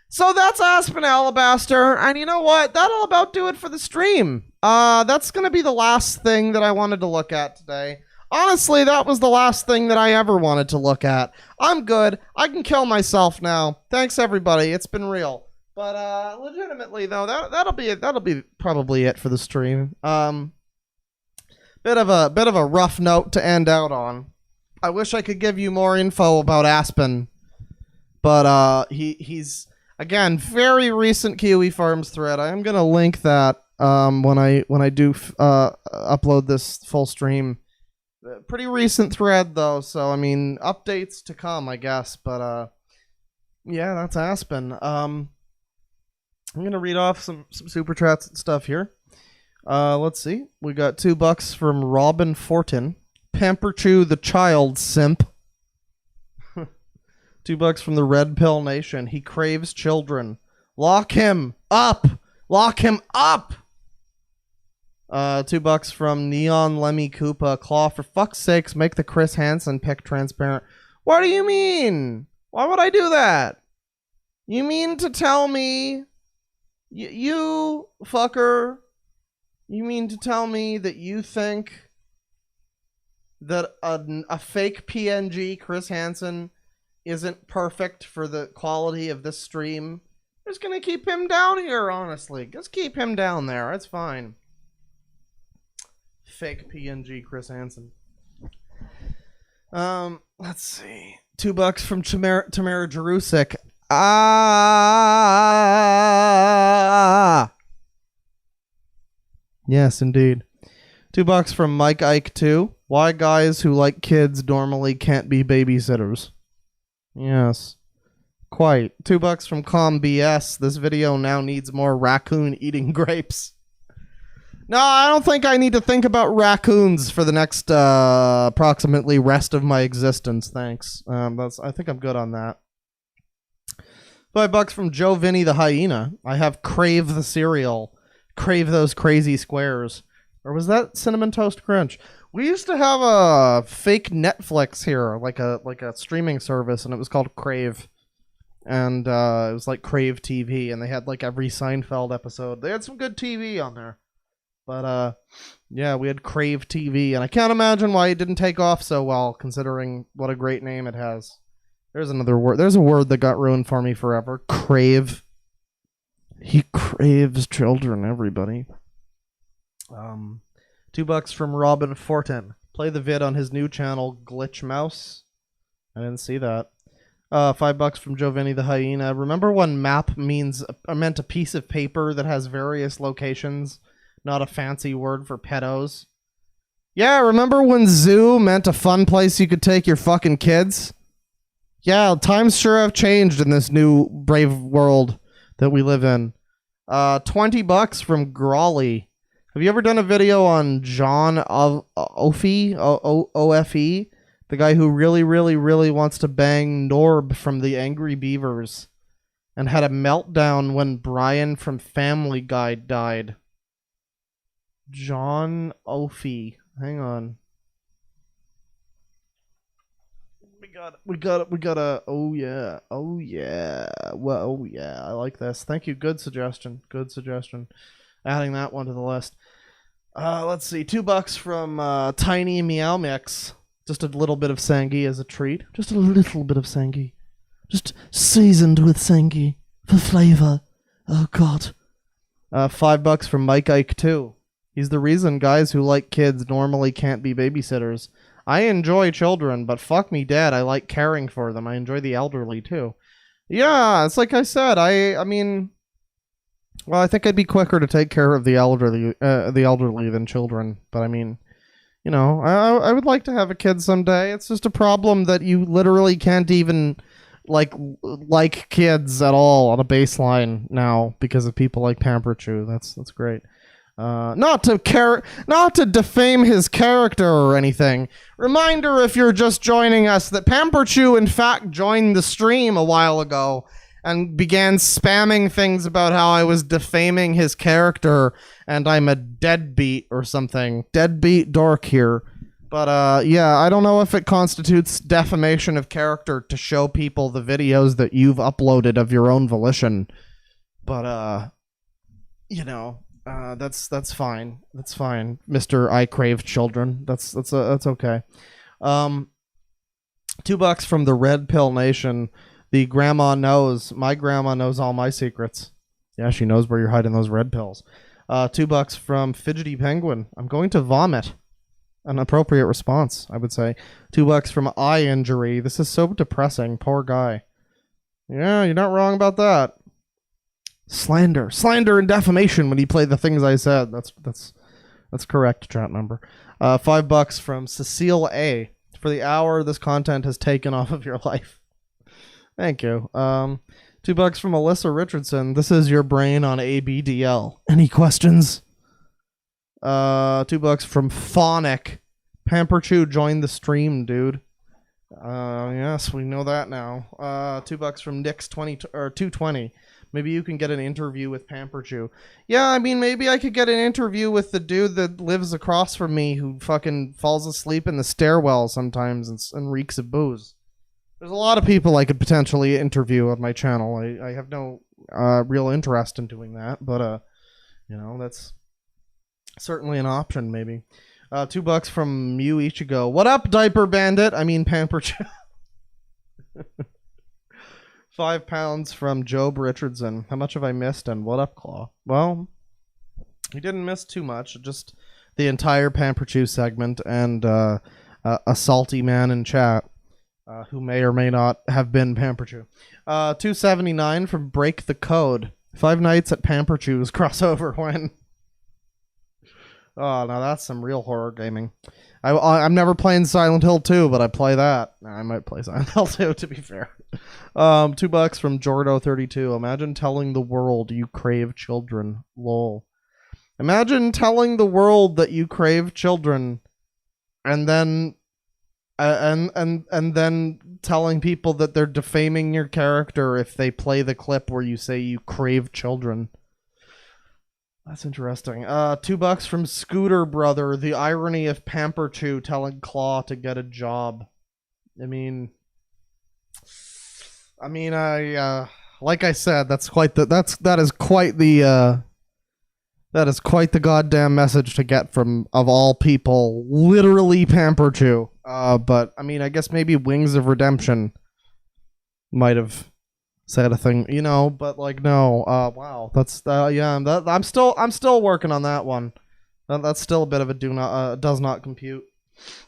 So that's Aspen Alabaster, and you know what? That'll about do it for the stream. That's gonna be the last thing that I wanted to look at today. Honestly, that was the last thing that I ever wanted to look at. I'm good. I can kill myself now. Thanks, everybody. It's been real. But legitimately though, that'll be probably it for the stream. Bit of a rough note to end out on. I wish I could give you more info about Aspen, but he's again very recent Kiwi Farms thread. I am gonna link that when I do upload this full stream. Pretty recent thread though, so I mean updates to come, I guess. But yeah, that's Aspen. I'm gonna read off some super chats and stuff here. Let's see. We got $2 from Robin Fortin. Pamperchu the child simp. $2 from the Red Pill Nation. He craves children. Lock him up. Lock him up. $2 from Neon Lemmy Koopa. Claw, for fuck's sakes, make the Chris Hansen pic transparent. What do you mean? Why would I do that? You mean to tell me, you fucker, you mean to tell me that you think that a fake PNG Chris Hansen isn't perfect for the quality of this stream? I'm just gonna keep him down here, honestly. Just keep him down there. It's fine. Fake PNG Chris Hansen. Let's see. $2 from Tamara Jerusik. Yes, indeed. $2 from Mike Ike 2. Why guys who like kids normally can't be babysitters? Yes. Quite. $2 from Calm BS. This video now needs more raccoon eating grapes. No, I don't think I need to think about raccoons for the next approximately rest of my existence. Thanks. I think I'm good on that. $5 from Joe Vinny the Hyena. I have Crave the cereal. Crave those crazy squares. Or was that Cinnamon Toast Crunch? We used to have a fake Netflix here, like a streaming service, and it was called Crave. And it was like Crave TV, and they had like every Seinfeld episode. They had some good TV on there. But yeah, we had Crave TV, and I can't imagine why it didn't take off so well, considering what a great name it has. There's another word. There's a word that got ruined for me forever. Crave. He craves children, everybody. $2 from Robin Fortin. Play the vid on his new channel, Glitch Mouse. I didn't see that. $5 from Giovanni the Hyena. Remember when map meant a piece of paper that has various locations, not a fancy word for pedos? Yeah, remember when zoo meant a fun place you could take your fucking kids? Yeah, times sure have changed in this new brave world that we live in. $20 from Grawley. Have you ever done a video on John Ofe? O-F-E? The guy who really, really, really wants to bang Norb from the Angry Beavers and had a meltdown when Brian from Family Guy died. John Ofe. Hang on. We got a, oh yeah. Well, oh yeah, I like this. Thank you, good suggestion. Adding that one to the list. Let's see, $2 from Tiny Meow Mix. Just a little bit of Sangi as a treat. Just a little bit of Sangi. Just seasoned with Sangi for flavor. Oh god. $5 from Mike Ike too. He's the reason guys who like kids normally can't be babysitters. I enjoy children, but fuck me dead, I like caring for them. I enjoy the elderly too. Yeah, it's like I said, I mean, well, I think I'd be quicker to take care of the elderly than children, but I mean, you know, I would like to have a kid someday. It's just a problem that you literally can't even like kids at all on a baseline now because of people like Pamperchu. That's great. Not to defame his character or anything. Reminder, if you're just joining us, that Pamperchu in fact joined the stream a while ago and began spamming things about how I was defaming his character and I'm a deadbeat or something. DeadwingDork here. But yeah, I don't know if it constitutes defamation of character to show people the videos that you've uploaded of your own volition. But you know, that's fine. That's fine, Mr. I Crave Children. That's okay. $2 from the Red Pill Nation. The grandma knows. My grandma knows all my secrets. Yeah, she knows where you're hiding those red pills. $2 from Fidgety Penguin. I'm going to vomit. An appropriate response, I would say. $2 from Eye Injury. This is so depressing. Poor guy. Yeah, you're not wrong about that. Slander and defamation when you play the things I said. That's correct, chat member. $5 from Cecile A. For the hour this content has taken off of your life. Thank you. $2 from Alyssa Richardson. This is your brain on ABDL. Any questions? $2 from Phonic. Pamperchu joined the stream, dude. Yes, we know that now. $2 from Nick's 220. Maybe you can get an interview with Pamperchu. Yeah, I mean, maybe I could get an interview with the dude that lives across from me who fucking falls asleep in the stairwell sometimes and reeks of booze. There's a lot of people I could potentially interview on my channel. I have no real interest in doing that, but you know, that's certainly an option, maybe. $2 from Mew Ichigo. What up, Diaper Bandit? I mean, Pamperchu. £5 from Job Richardson. How much have I missed, and what up, Claw? Well, you didn't miss too much. Just the entire Pamperchu segment and a salty man in chat who may or may not have been Pamperchu. $2.79 from Break the Code. 5 Nights at Pamperchu's crossover when... Oh, now that's some real horror gaming. I'm never playing Silent Hill 2, but I play that. I might play Silent Hill 2, to be fair. $2 from Jordo32. Imagine telling the world you crave children. Lol. Imagine telling the world that you crave children, and then and then telling people that they're defaming your character if they play the clip where you say you crave children. That's interesting. $2 from Scooter Brother. The irony of Pamperchu telling Claw to get a job. I mean, like I said, that is quite the goddamn message to get from, of all people, literally Pamperchu. But I mean, I guess maybe Wings of Redemption might have said a thing, you know, but like, no. Wow, that's yeah. I'm still working on that one. That's still a bit of a does not compute.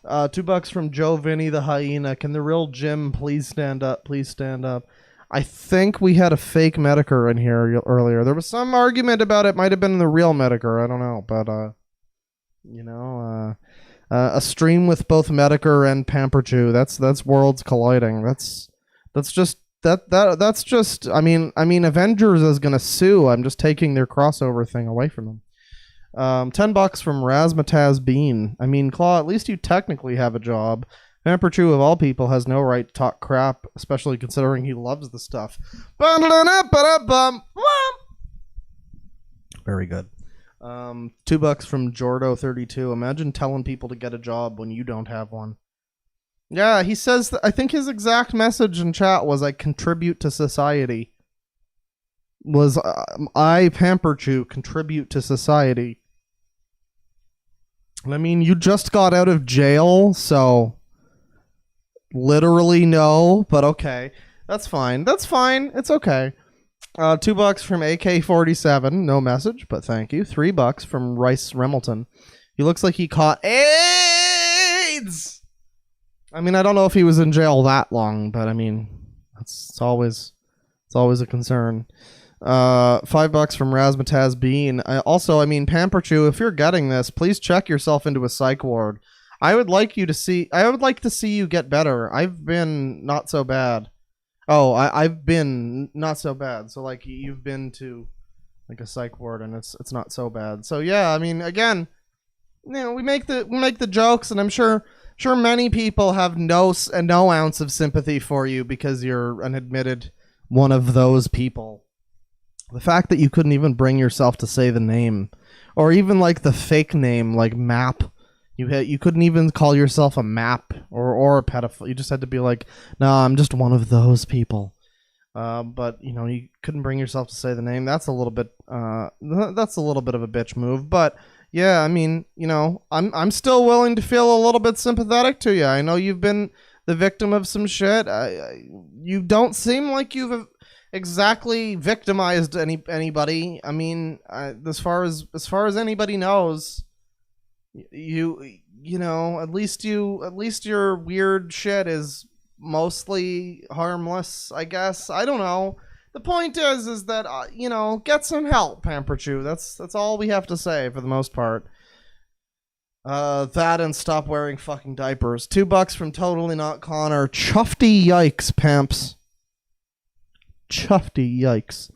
$2 from Joe Vinny the Hyena. Can the real Jim please stand up? Please stand up. I think we had a fake Medicare in here earlier. There was some argument about it might have been the real Medicare. I don't know, but you know, a stream with both Medicare and Pamperchu. That's worlds colliding. That's just that's just. I mean, Avengers is gonna sue. I'm just taking their crossover thing away from them. $10 from Razmataz Bean. I mean, Claw, at least you technically have a job. Pamperchu, of all people, has no right to talk crap, especially considering he loves the stuff. Very good. $2 from Jordo32. Imagine telling people to get a job when you don't have one. Yeah, he says that, I think his exact message in chat was, I contribute to society. Was I, Pamperchu, contribute to society. I mean, you just got out of jail, so literally no, but okay. That's fine. That's fine. It's okay. $2 from AK-47. No message, but thank you. $3 from Rice Remilton. He looks like he caught AIDS! I mean, I don't know if he was in jail that long, but I mean, it's always a concern. $5 from Razmataz Bean. I mean, Pamperchu, if you're getting this, please check yourself into a psych ward. I would like to see you get better. I've been not so bad. Oh, I've been not so bad. So like you've been to like a psych ward and it's not so bad. So yeah, I mean, again, you know, we make the jokes, and I'm sure many people have no ounce of sympathy for you because you're an admitted one of those people. The fact that you couldn't even bring yourself to say the name, or even like the fake name, like Map. You couldn't even call yourself a Map or a pedophile. You just had to be like, no, I'm just one of those people. But you know, you couldn't bring yourself to say the name. That's a little bit of a bitch move. But yeah, I mean, you know, I'm still willing to feel a little bit sympathetic to you. I know you've been the victim of some shit. You don't seem like you've exactly victimized anybody. I mean, as far as anybody knows, you know, at least your weird shit is mostly harmless, I guess. I don't know. The point is that you know, get some help, Pamperchu. That's all we have to say for the most part. That and stop wearing fucking diapers. $2 from Totally Not Connor. Chuffy yikes, Pamps. Chuffy yikes.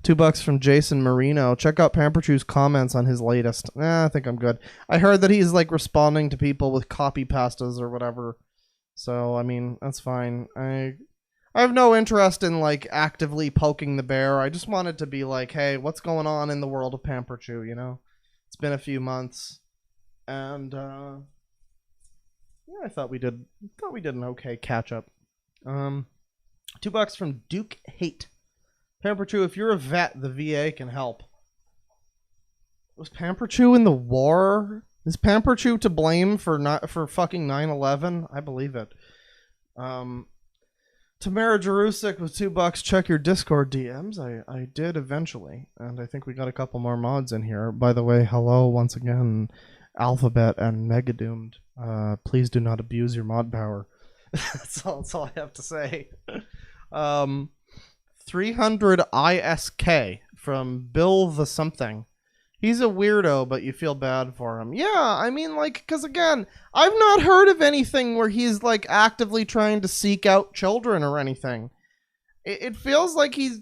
$2 from Jason Marino. Check out Pamperchu's comments on his latest. I think I'm good. I heard that he's like responding to people with copy pastas or whatever. So I mean, that's fine. I have no interest in like actively poking the bear. I just wanted to be like, hey, what's going on in the world of Pamperchu? You know, it's been a few months, and yeah, I thought we did an okay catch up. $2 from Duke Hate. Pamperchu, if you're a vet, the VA can help. Was Pamperchu in the war? Is Pamperchu to blame for fucking 9/11? I believe it. Tamara Jerusik with $2. Check your Discord DMs. I did eventually, and I think we got a couple more mods in here. By the way, hello once again, Alphabet and Megadoomed. Please do not abuse your mod power. That's all I have to say. 300 ISK from Bill the something. He's a weirdo, but you feel bad for him. Yeah, I mean, like, because again, I've not heard of anything where he's like actively trying to seek out children or anything. It feels like he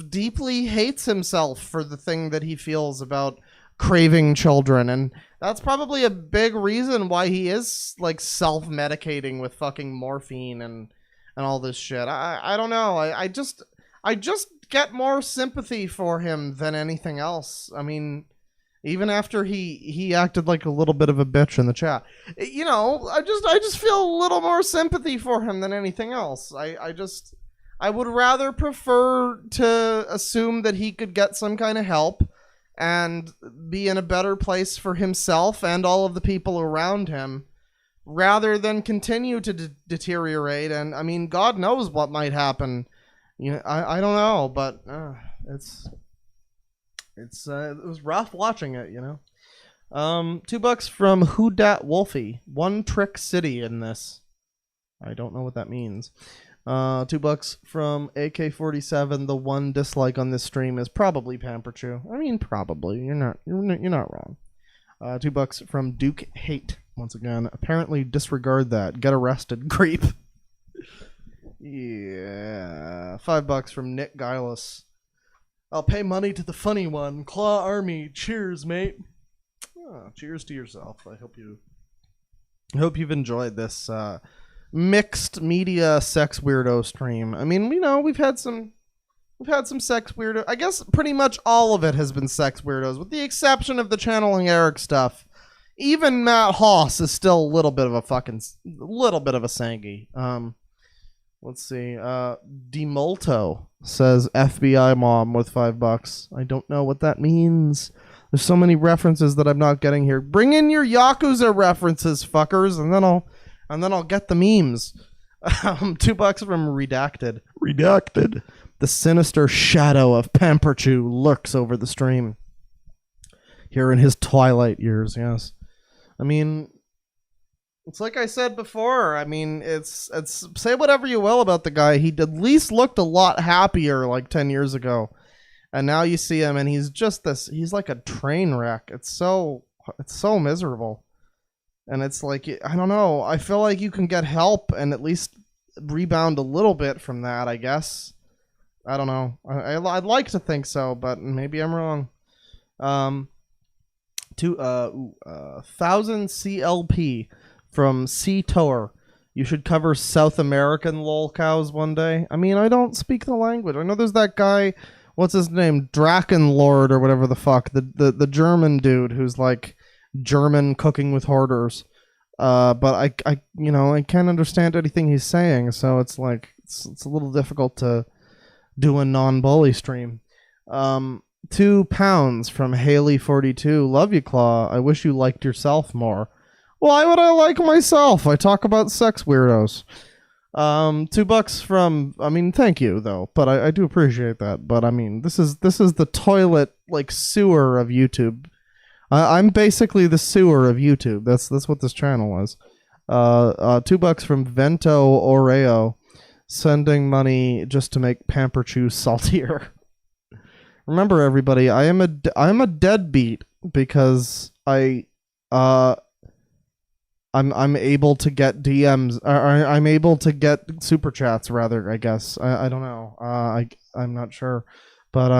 deeply hates himself for the thing that he feels about craving children, and that's probably a big reason why he is like self-medicating with fucking morphine and all this shit. I don't know. I just get more sympathy for him than anything else. I mean, even after he acted like a little bit of a bitch in the chat, you know, I just feel a little more sympathy for him than anything else. I would rather prefer to assume that he could get some kind of help and be in a better place for himself and all of the people around him, rather than continue to deteriorate. And I mean, God knows what might happen. You know, I don't know, but it was rough watching it, you know. $2 from Who Dat Wolfie. One Trick City in this. I don't know what that means. $2 from AK-47. The one dislike on this stream is probably Pamperchu. I mean, probably. You're not wrong. $2 from Duke Hate. Once again, apparently disregard that. Get arrested, creep. Yeah. $5 from Nick Guileless. I'll pay money to the funny one. Claw Army. Cheers, mate. Oh, cheers to yourself. I hope you've enjoyed this mixed media sex weirdo stream. I mean, we've had some sex weirdo. I guess pretty much all of it has been sex weirdos, with the exception of the Channeling Erik stuff. Even Matt Haas is still a little bit of a sangy. Let's see. Demolto says FBI mom with $5. I don't know what that means. There's so many references that I'm not getting here. Bring in your Yakuza references, fuckers, and then I'll get the memes. $2 from Redacted. Redacted. The sinister shadow of Pamperchu lurks over the stream. Here in his Twilight years, yes. I mean, it's like I said before. I mean, it's say whatever you will about the guy. He at least looked a lot happier like 10 years ago. And now you see him and he's just he's like a train wreck. It's so miserable. And it's like, I don't know. I feel like you can get help and at least rebound a little bit from that, I guess. I don't know. I'd like to think so, but maybe I'm wrong. 1000 CLP from C Tower. You should cover South American lol cows one day. I mean, I don't speak the language. I know there's that guy, what's his name, Drakenlord or whatever the fuck, the German dude who's like German cooking with hoarders. But I can't understand anything he's saying, so it's like it's a little difficult to do a non-bully stream. £2 from Haley42. Love you, Claw. I wish you liked yourself more. Why would I like myself? I talk about sex weirdos. $2 from, I mean, thank you though, but I do appreciate that. But I mean, this is the toilet like sewer of YouTube. I'm basically the sewer of YouTube. That's what this channel is. $2 from Vento Oreo, sending money just to make Pamperchu saltier. Remember, everybody, I'm a deadbeat because I'm able to get DMs. I'm able to get super chats, rather. I guess I don't know. I'm not sure, but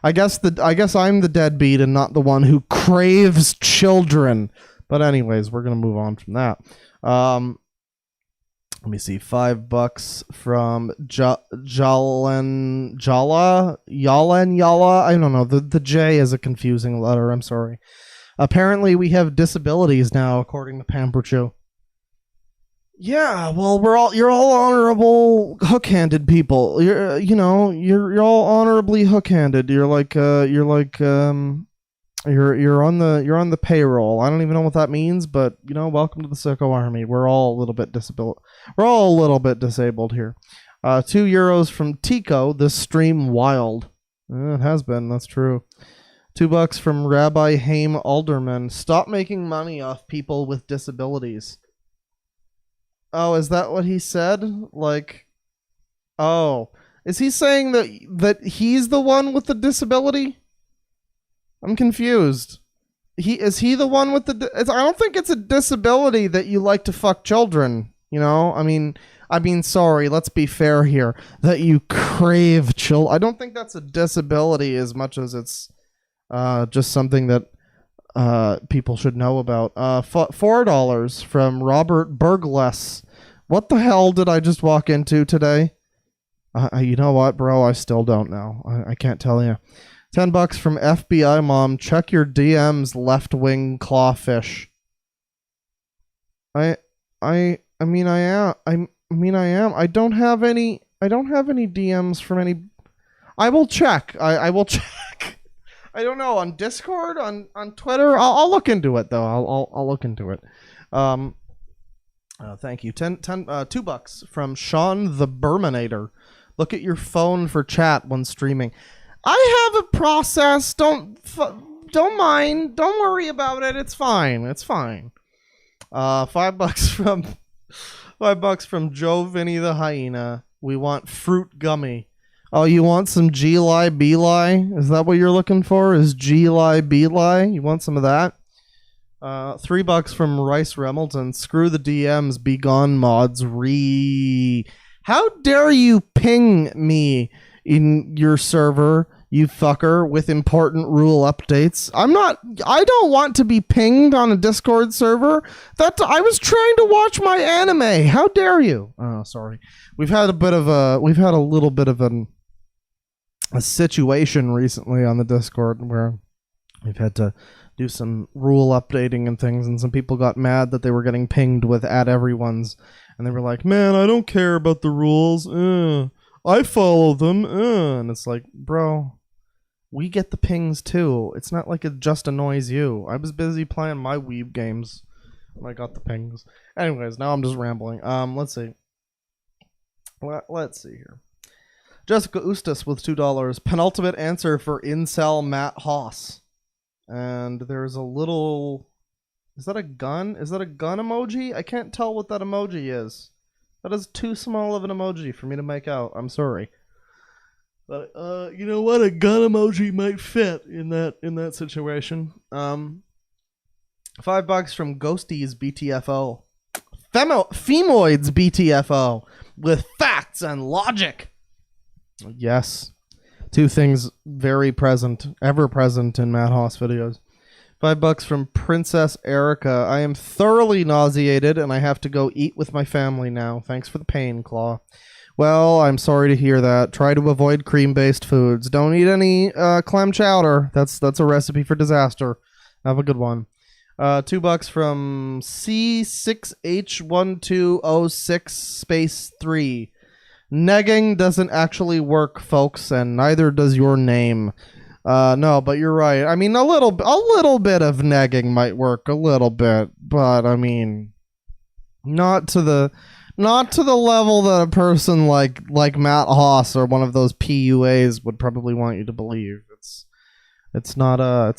I guess I'm the deadbeat and not the one who craves children. But anyways, we're gonna move on from that. Let me see. $5 from Yala. I don't know. The J is a confusing letter. I'm sorry. Apparently, we have disabilities now, according to Pamperchu. Yeah, well, you're all honorable hook-handed people. You're all honorably hook-handed. You're on the payroll. I don't even know what that means, but welcome to the Sicko Army. We're all a little bit disabled. We're all a little bit disabled here. €2 from Tico. This stream wild. It has been. That's true. $2 from Rabbi Haim Alderman. Stop making money off people with disabilities. Oh, is that what he said? Like, oh, is he saying that he's the one with the disability? I'm confused. Is he the one with the? I don't think it's a disability that you like to fuck children. I mean, sorry. Let's be fair here. That you crave children. I don't think that's a disability as much as it's just something that people should know about. $4 from Robert Bergless. What the hell did I just walk into today? You know what, bro? I still don't know. I can't tell you. $10 from FBI mom. Check your DMs, left-wing clawfish. I mean I am. I don't have any DMs from any. I will check. I will check. I don't know, on Discord, on Twitter. I'll look into it though. I'll look into it. Thank you. $2 from Sean the Burminator. Look at your phone for chat when streaming. I have a process. Don't mind. Don't worry about it. It's fine. It's fine. $5 from Joe Vinny the Hyena. We want fruit gummy. Oh, you want some G-Lie B-Lie? Is that what you're looking for? Is G-Lie B-Lie? You want some of that? $3 from Rice Remilton. Screw the DMs. Be gone, mods. How dare you ping me in your server, you fucker, with important rule updates? I don't want to be pinged on a Discord server. I was trying to watch my anime. How dare you? Oh, sorry. We've had a little bit of a situation recently on the Discord where we've had to do some rule updating and things, and some people got mad that they were getting pinged with @everyone's, and they were like, man, I don't care about the rules. I follow them. And it's like, bro, we get the pings too. It's not like it just annoys you. I was busy playing my weeb games when I got the pings. Anyways, now I'm just rambling. Let's see. Let's see here. Jessica Ustas with $2. Penultimate answer for incel Matt Haas. And there's a little... Is that a gun? Is that a gun emoji? I can't tell what that emoji is. That is too small of an emoji for me to make out. I'm sorry. But, you know what? A gun emoji might fit in that situation. $5 from Ghosties BTFO. Femoids BTFO. With facts and logic. Yes. Two things very present, ever present in Matt Haas videos. $5 from Princess Erica. I am thoroughly nauseated and I have to go eat with my family now. Thanks for the pain, Claw. Well, I'm sorry to hear that. Try to avoid cream-based foods. Don't eat any clam chowder. That's a recipe for disaster. Have a good one. $2 from C6H1206 Negging doesn't actually work, folks, and neither does your name. No, but you're right. I mean, a little bit of negging might work, a little bit, but I mean, not to the level that a person like Matt Haas or one of those PUAs would probably want you to believe. It's not that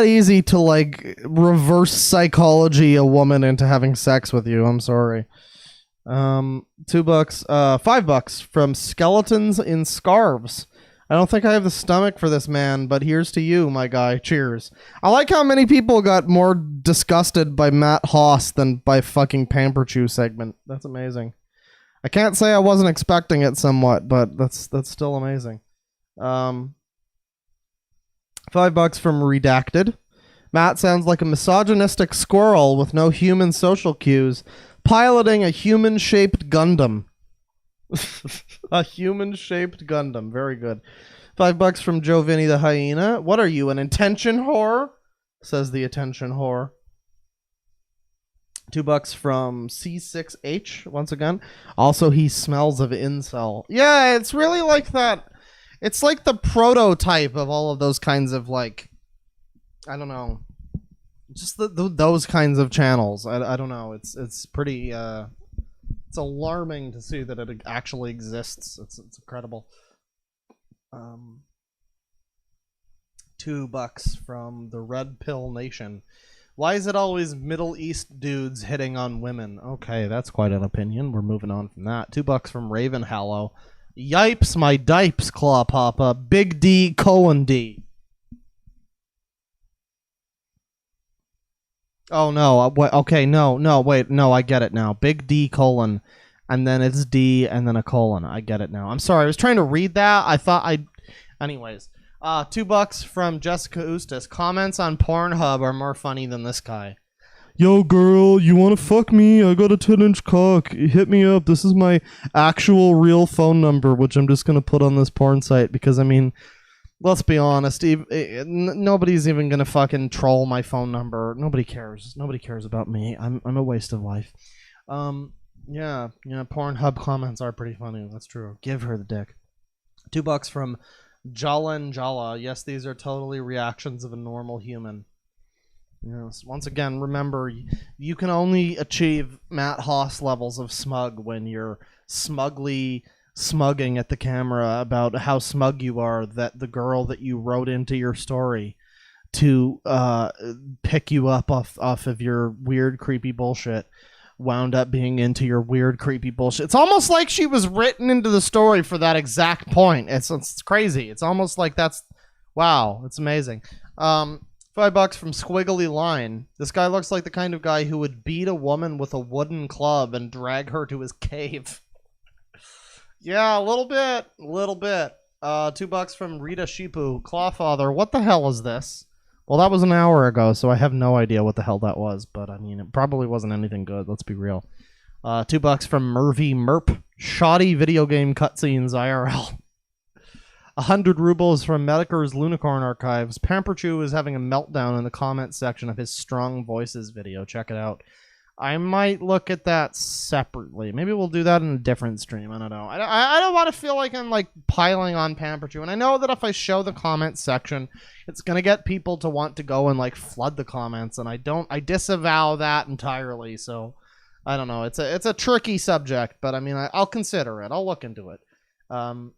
easy to like reverse psychology a woman into having sex with you. I'm sorry. $5 from Skeletons in Scarves. I don't think I have the stomach for this man, but here's to you, my guy. Cheers. I like how many people got more disgusted by Matt Haas than by fucking Pamperchu segment. That's amazing. I can't say I wasn't expecting it somewhat, but that's still amazing. $5 from Redacted. Matt sounds like a misogynistic squirrel with no human social cues, piloting a human-shaped Gundam. A human-shaped Gundam. Very good. $5 from Joe Vinny the Hyena. What are you, an intention whore? Says the attention whore. $2 from C6H, once again. Also, he smells of incel. Yeah, it's really like that. It's like the prototype of all of those kinds of, like, I don't know. Just those kinds of channels. I don't know. It's pretty... It's alarming to see that it actually exists. It's incredible. $2 from the Red Pill Nation. Why is it always Middle East dudes hitting on women? Okay, that's quite an opinion. We're moving on from that. $2 from Raven Hallow. Yipes my dipes, Claw Papa. Big D, colon D. Oh, no. Okay, no, wait. No, I get it now. Big D, colon. And then it's D, and then a colon. I get it now. I'm sorry. I was trying to read that. I thought I... Anyways. $2 from Jessica Ustas. Comments on Pornhub are more funny than this guy. Yo, girl, you want to fuck me? I got a 10-inch cock. Hit me up. This is my actual real phone number, which I'm just going to put on this porn site because, I mean... Let's be honest, nobody's even gonna fucking troll my phone number. Nobody cares. Nobody cares about me. I'm a waste of life. Yeah, Pornhub comments are pretty funny. That's true. Give her the dick. $2 from Jalan Jala. Yes, these are totally reactions of a normal human. Yes. Once again, remember, you can only achieve Matt Haas levels of smug when you're smugly smugging at the camera about how smug you are that the girl that you wrote into your story to pick you up off of your weird creepy bullshit wound up being into your weird creepy bullshit. It's almost like she was written into the story for that exact point. It's crazy. It's almost like that's wow, it's amazing. $5 from Squiggly Line. This guy looks like the kind of guy who would beat a woman with a wooden club and drag her to his cave. Yeah, a little bit. $2 from Rita Shipu. Clawfather, what the hell is this? Well, that was an hour ago, so I have no idea what the hell that was, but I mean, it probably wasn't anything good, let's be real. $2 from Mervy Merp. Shoddy video game cutscenes IRL. 100 rubles from Mediker's Lunicorn Archives. Pamperchu is having a meltdown in the comment section of his Strong Voices video. Check it out. I might look at that separately. Maybe we'll do that in a different stream. I don't know. I don't want to feel like I'm like piling on Pamperchu. And I know that if I show the comment section, it's going to get people to want to go and like flood the comments. And I disavow that entirely. So I don't know. It's a tricky subject, but I mean, I'll consider it. I'll look into it. $2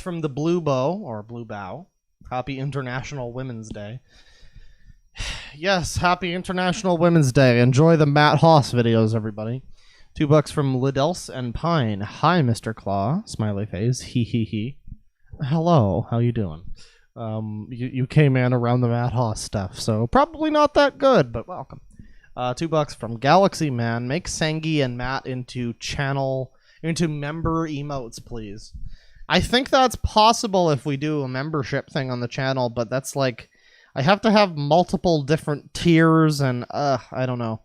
from the Blue Bow, or Blue Bow. Happy International Women's Day. Yes, happy International Women's Day. Enjoy the Matt Haas videos, everybody. $2 from Lidelse and Pine. Hi, Mr. Claw. Smiley face. He he he. Hello, how you doing? You came in around the Matt Haas stuff, so probably not that good, but welcome. $2 from Galaxy Man. Make Sangi and Matt into member emotes, please. I think that's possible if we do a membership thing on the channel, but that's like, I have to have multiple different tiers, and I don't know.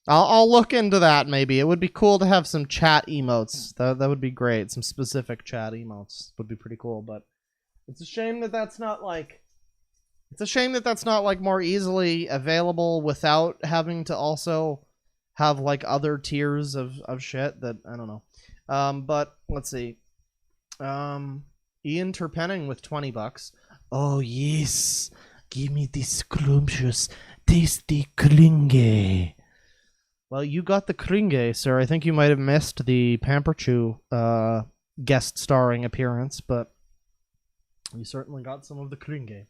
I'll look into that maybe. It would be cool to have some chat emotes. That would be great. Some specific chat emotes would be pretty cool, but it's a shame that that's not like more easily available without having to also have like other tiers of shit that I don't know. But let's see. Ian Terpenning with $20. Oh yes, give me this scrumptious, tasty kringe. Well, you got the kringe, sir. I think you might have missed the Pamperchu guest starring appearance, but you certainly got some of the kringe.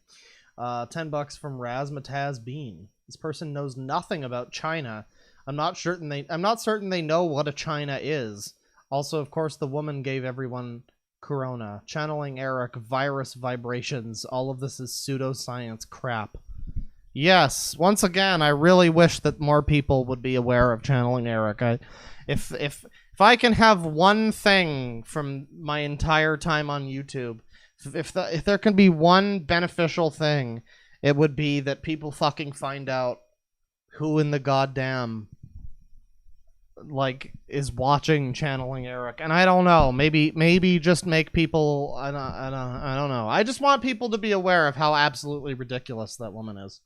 $10 from Razmataz Bean. This person knows nothing about China. I'm not certain they know what a China is. Also, of course, the woman gave everyone Corona. Channeling Erik, virus vibrations. All of this is pseudoscience crap. Yes, once again, I really wish that more people would be aware of Channeling Erik. If I can have one thing from my entire time on YouTube, if there can be one beneficial thing, it would be that people fucking find out who in the goddamn like is watching Channeling Erik. And I don't know, maybe just make people I don't know. I just want people to be aware of how absolutely ridiculous that woman is.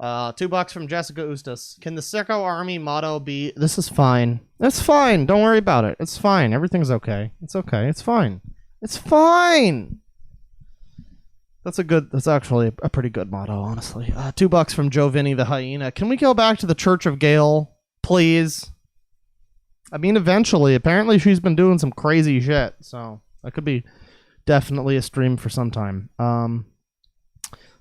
$2 from Jessica Ustas. Can the Sicko Army motto be "This is fine"? It's fine. Don't worry about it. It's fine. Everything's okay. It's okay. It's fine. It's fine. That's actually a pretty good motto, honestly. $2 from Joe Vinny the Hyena. Can we go back to the Church of Gale, please? I mean, eventually. Apparently she's been doing some crazy shit, so that could be definitely a stream for some time.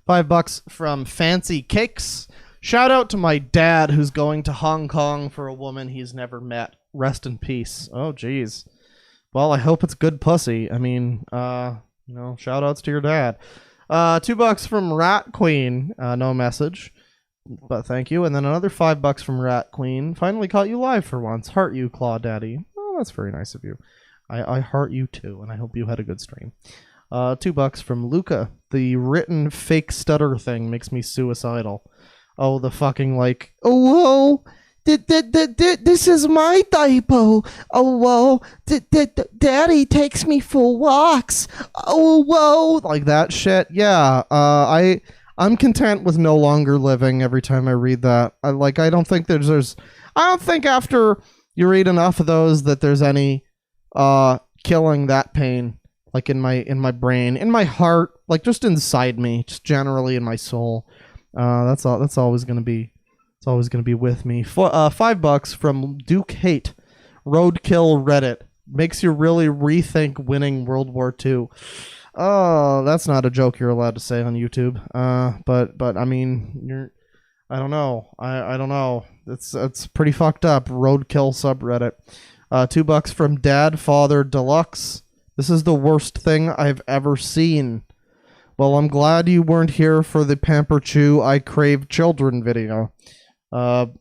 $5 from Fancy Cakes. Shout out to my dad who's going to Hong Kong for a woman he's never met. Rest in peace. Oh, jeez. Well, I hope it's good pussy. I mean, shout outs to your dad. $2 from Rat Queen. No message, but thank you. And then another $5 from Rat Queen. Finally caught you live for once. Heart you, Claw Daddy. Oh, that's very nice of you. I heart you too, and I hope you had a good stream. $2 from Luca. The written fake stutter thing makes me suicidal. Oh, the fucking like, oh, whoa, this is my typo. Oh, whoa, daddy takes me for walks. Oh, whoa, like that shit. Yeah, I'm content with no longer living every time I read that. I don't think after you read enough of those that there's any killing that pain. Like in my brain, in my heart, like just inside me, just generally in my soul. That's always gonna be with me. $5 from Duke Hate. Roadkill Reddit makes you really rethink winning World War II. Oh, that's not a joke you're allowed to say on YouTube. But I mean, I don't know. I don't know. It's pretty fucked up. Roadkill subreddit. $2 from Dad Father Deluxe. This is the worst thing I've ever seen. Well, I'm glad you weren't here for the Pamperchu I Crave Children video. $5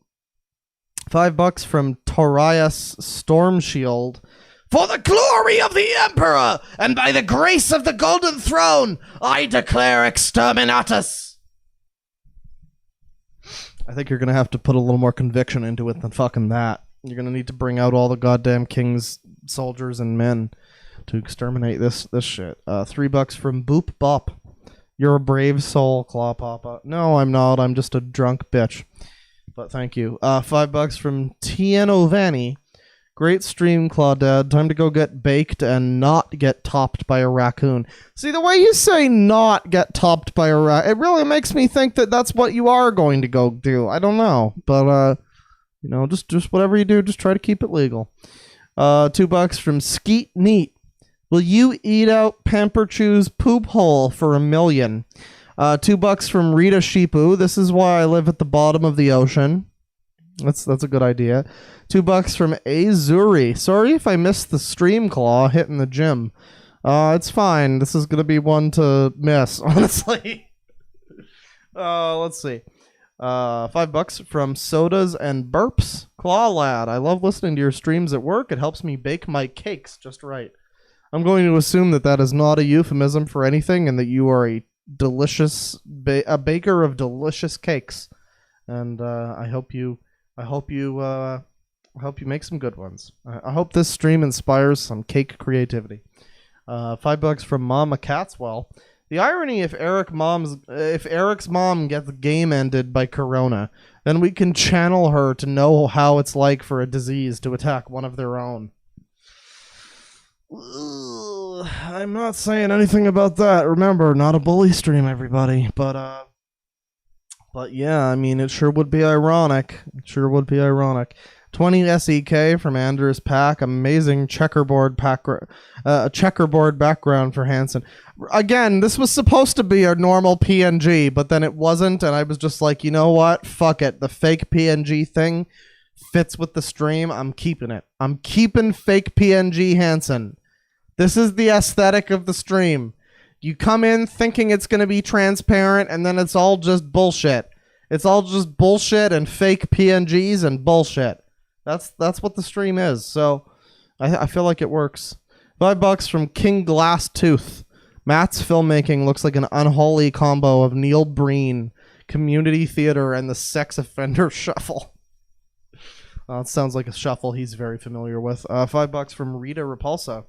from Torias Stormshield. For the glory of the Emperor, and by the grace of the Golden Throne, I declare exterminatus. I think you're going to have to put a little more conviction into it than fucking that. You're going to need to bring out all the goddamn king's soldiers and men to exterminate this shit. $3 from Boop Bop. You're a brave soul, Claw Papa. No, I'm not. I'm just a drunk bitch. But thank you. $5 from Tieno Vanny. Great stream, Claudette. Time to go get baked and not get topped by a raccoon. See, the way you say not get topped by a raccoon, it really makes me think that that's what you are going to go do. I don't know. But, you know, just whatever you do, just try to keep it legal. $2 from Skeet Neat. Will you eat out Pamperchu's poop hole for $1 million? $2 from Rita Shipu. This is why I live at the bottom of the ocean. That's a good idea. $2 from Azuri. Sorry if I missed the stream, Claw, hitting the gym. It's fine. This is gonna be one to miss, honestly. Let's see. $5 from Sodas and Burps. Claw Lad. I love listening to your streams at work. It helps me bake my cakes just right. I'm going to assume that that is not a euphemism for anything, and that you are a delicious a baker of delicious cakes. And I hope you make some good ones. I hope this stream inspires some cake creativity. $5 from Mama Catswell. The irony, if Eric's mom gets the game ended by Corona, then we can channel her to know how it's like for a disease to attack one of their own. Ugh, I'm not saying anything about that. Remember, not a bully stream, everybody. But yeah, I mean, it sure would be ironic. 20 SEK from Anders Pack. Amazing checkerboard background for Hansen. Again, this was supposed to be a normal PNG, but then it wasn't, and I was just like, you know what? Fuck it. The fake PNG thing fits with the stream. I'm keeping it. I'm keeping fake PNG Hansen. This is the aesthetic of the stream. You come in thinking it's going to be transparent, and then it's all just bullshit. It's all just bullshit and fake PNGs and bullshit. That's what the stream is. So I feel like it works. $5 from King Glass Tooth. Matt's filmmaking looks like an unholy combo of Neil Breen, community theater, and the sex offender shuffle. It sounds like a shuffle he's very familiar with. $5 from Rita Repulsa.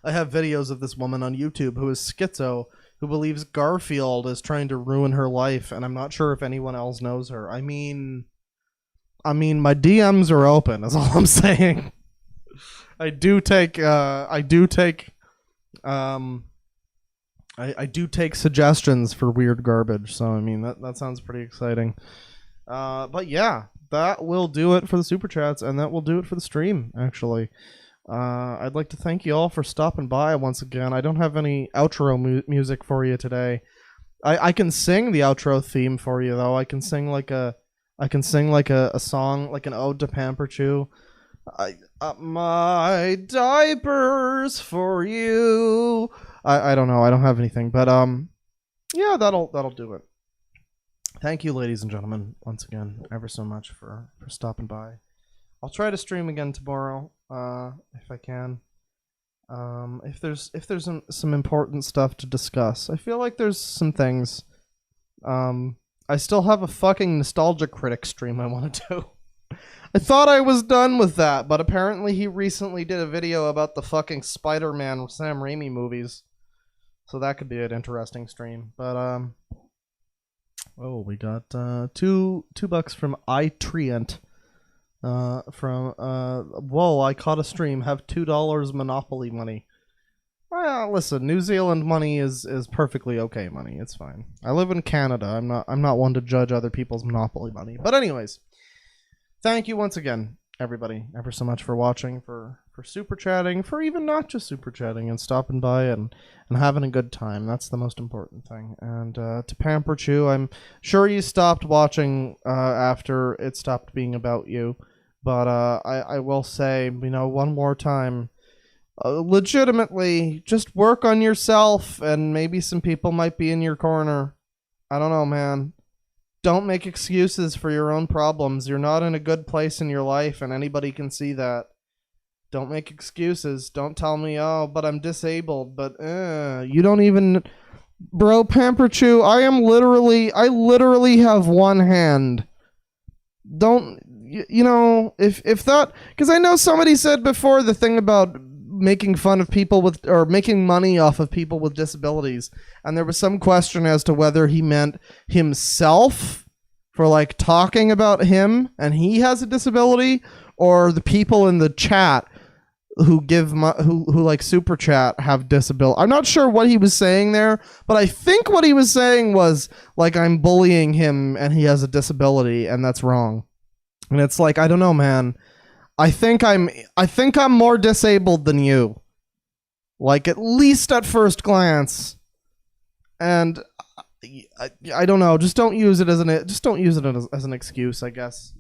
I have videos of this woman on YouTube who is schizo, who believes Garfield is trying to ruin her life, and I'm not sure if anyone else knows her. I mean, my DMs are open, is all I'm saying. I do take suggestions for weird garbage, so I mean that sounds pretty exciting. But yeah, that will do it for the super chats, and that will do it for the stream, actually. I'd like to thank you all for stopping by once again. I don't have any outro music for you today. I can sing the outro theme for you, though. I can sing like a song, like an ode to Pamperchu. I my diapers for you. I don't know. I don't have anything, but yeah, that'll do it. Thank you, ladies and gentlemen, once again, ever so much for stopping by. I'll try to stream again tomorrow, if I can. If there's some important stuff to discuss. I feel like there's some things. I still have a fucking Nostalgia Critic stream I want to do. I thought I was done with that, but apparently he recently did a video about the fucking Spider-Man Sam Raimi movies. So that could be an interesting stream. But, oh, we got $2 from iTreant. Whoa, I caught a stream. Have $2 Monopoly money. Well, listen, New Zealand money is perfectly okay money. It's fine. I live in Canada. I'm not one to judge other people's Monopoly money. But anyways, thank you once again, everybody, ever so much for watching, for super chatting, for even not just super chatting and stopping by and having a good time. That's the most important thing. And to Pamperchu, I'm sure you stopped watching after it stopped being about you. But I will say, one more time, legitimately, just work on yourself, and maybe some people might be in your corner. I don't know, man. Don't make excuses for your own problems. You're not in a good place in your life, and anybody can see that. Don't make excuses. Don't tell me, oh, but I'm disabled. But you don't even, bro. Pamperchu, I literally have one hand. Don't you know if that, because I know somebody said before the thing about making fun of people with, or making money off of people with disabilities, and there was some question as to whether he meant himself for like talking about him and he has a disability, or the people in the chat who give who like super chat have disability. I'm not sure what he was saying there, but I think what he was saying was like, I'm bullying him and he has a disability, and that's wrong. And it's like, I don't know, man. I think I'm more disabled than you. Like, at least at first glance. And I don't know, just don't use it as an excuse, I guess.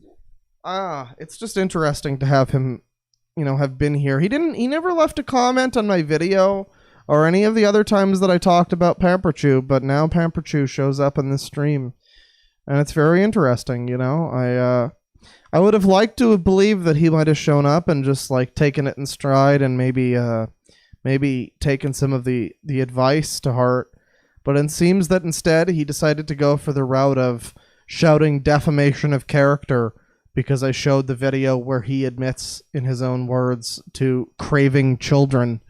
It's just interesting to have him, have been here. He never left a comment on my video or any of the other times that I talked about Pamperchu, but now Pamperchu shows up in this stream, and it's very interesting. I would have liked to have believed that he might have shown up and just like taken it in stride and maybe taken some of the advice to heart, but it seems that instead he decided to go for the route of shouting defamation of character, because I showed the video where he admits in his own words to craving children.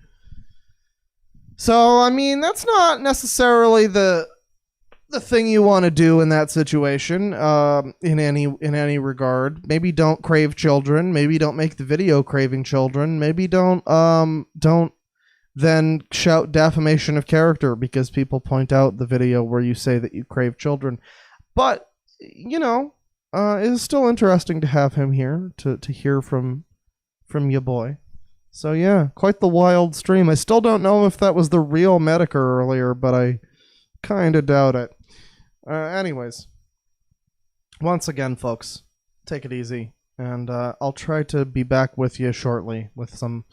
So, I mean, that's not necessarily the thing you want to do in that situation, in any regard. Maybe don't crave children. Maybe don't make the video craving children. Maybe don't then shout defamation of character because people point out the video where you say that you crave children. But, it is still interesting to have him here to hear from your boy. So yeah, quite the wild stream. I still don't know if that was the real Medicare earlier, but I kind of doubt it. Anyways, once again, folks, take it easy, and I'll try to be back with you shortly with some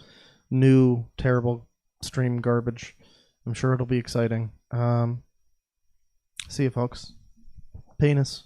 new terrible stream garbage. I'm sure it'll be exciting. See you, folks. Penis.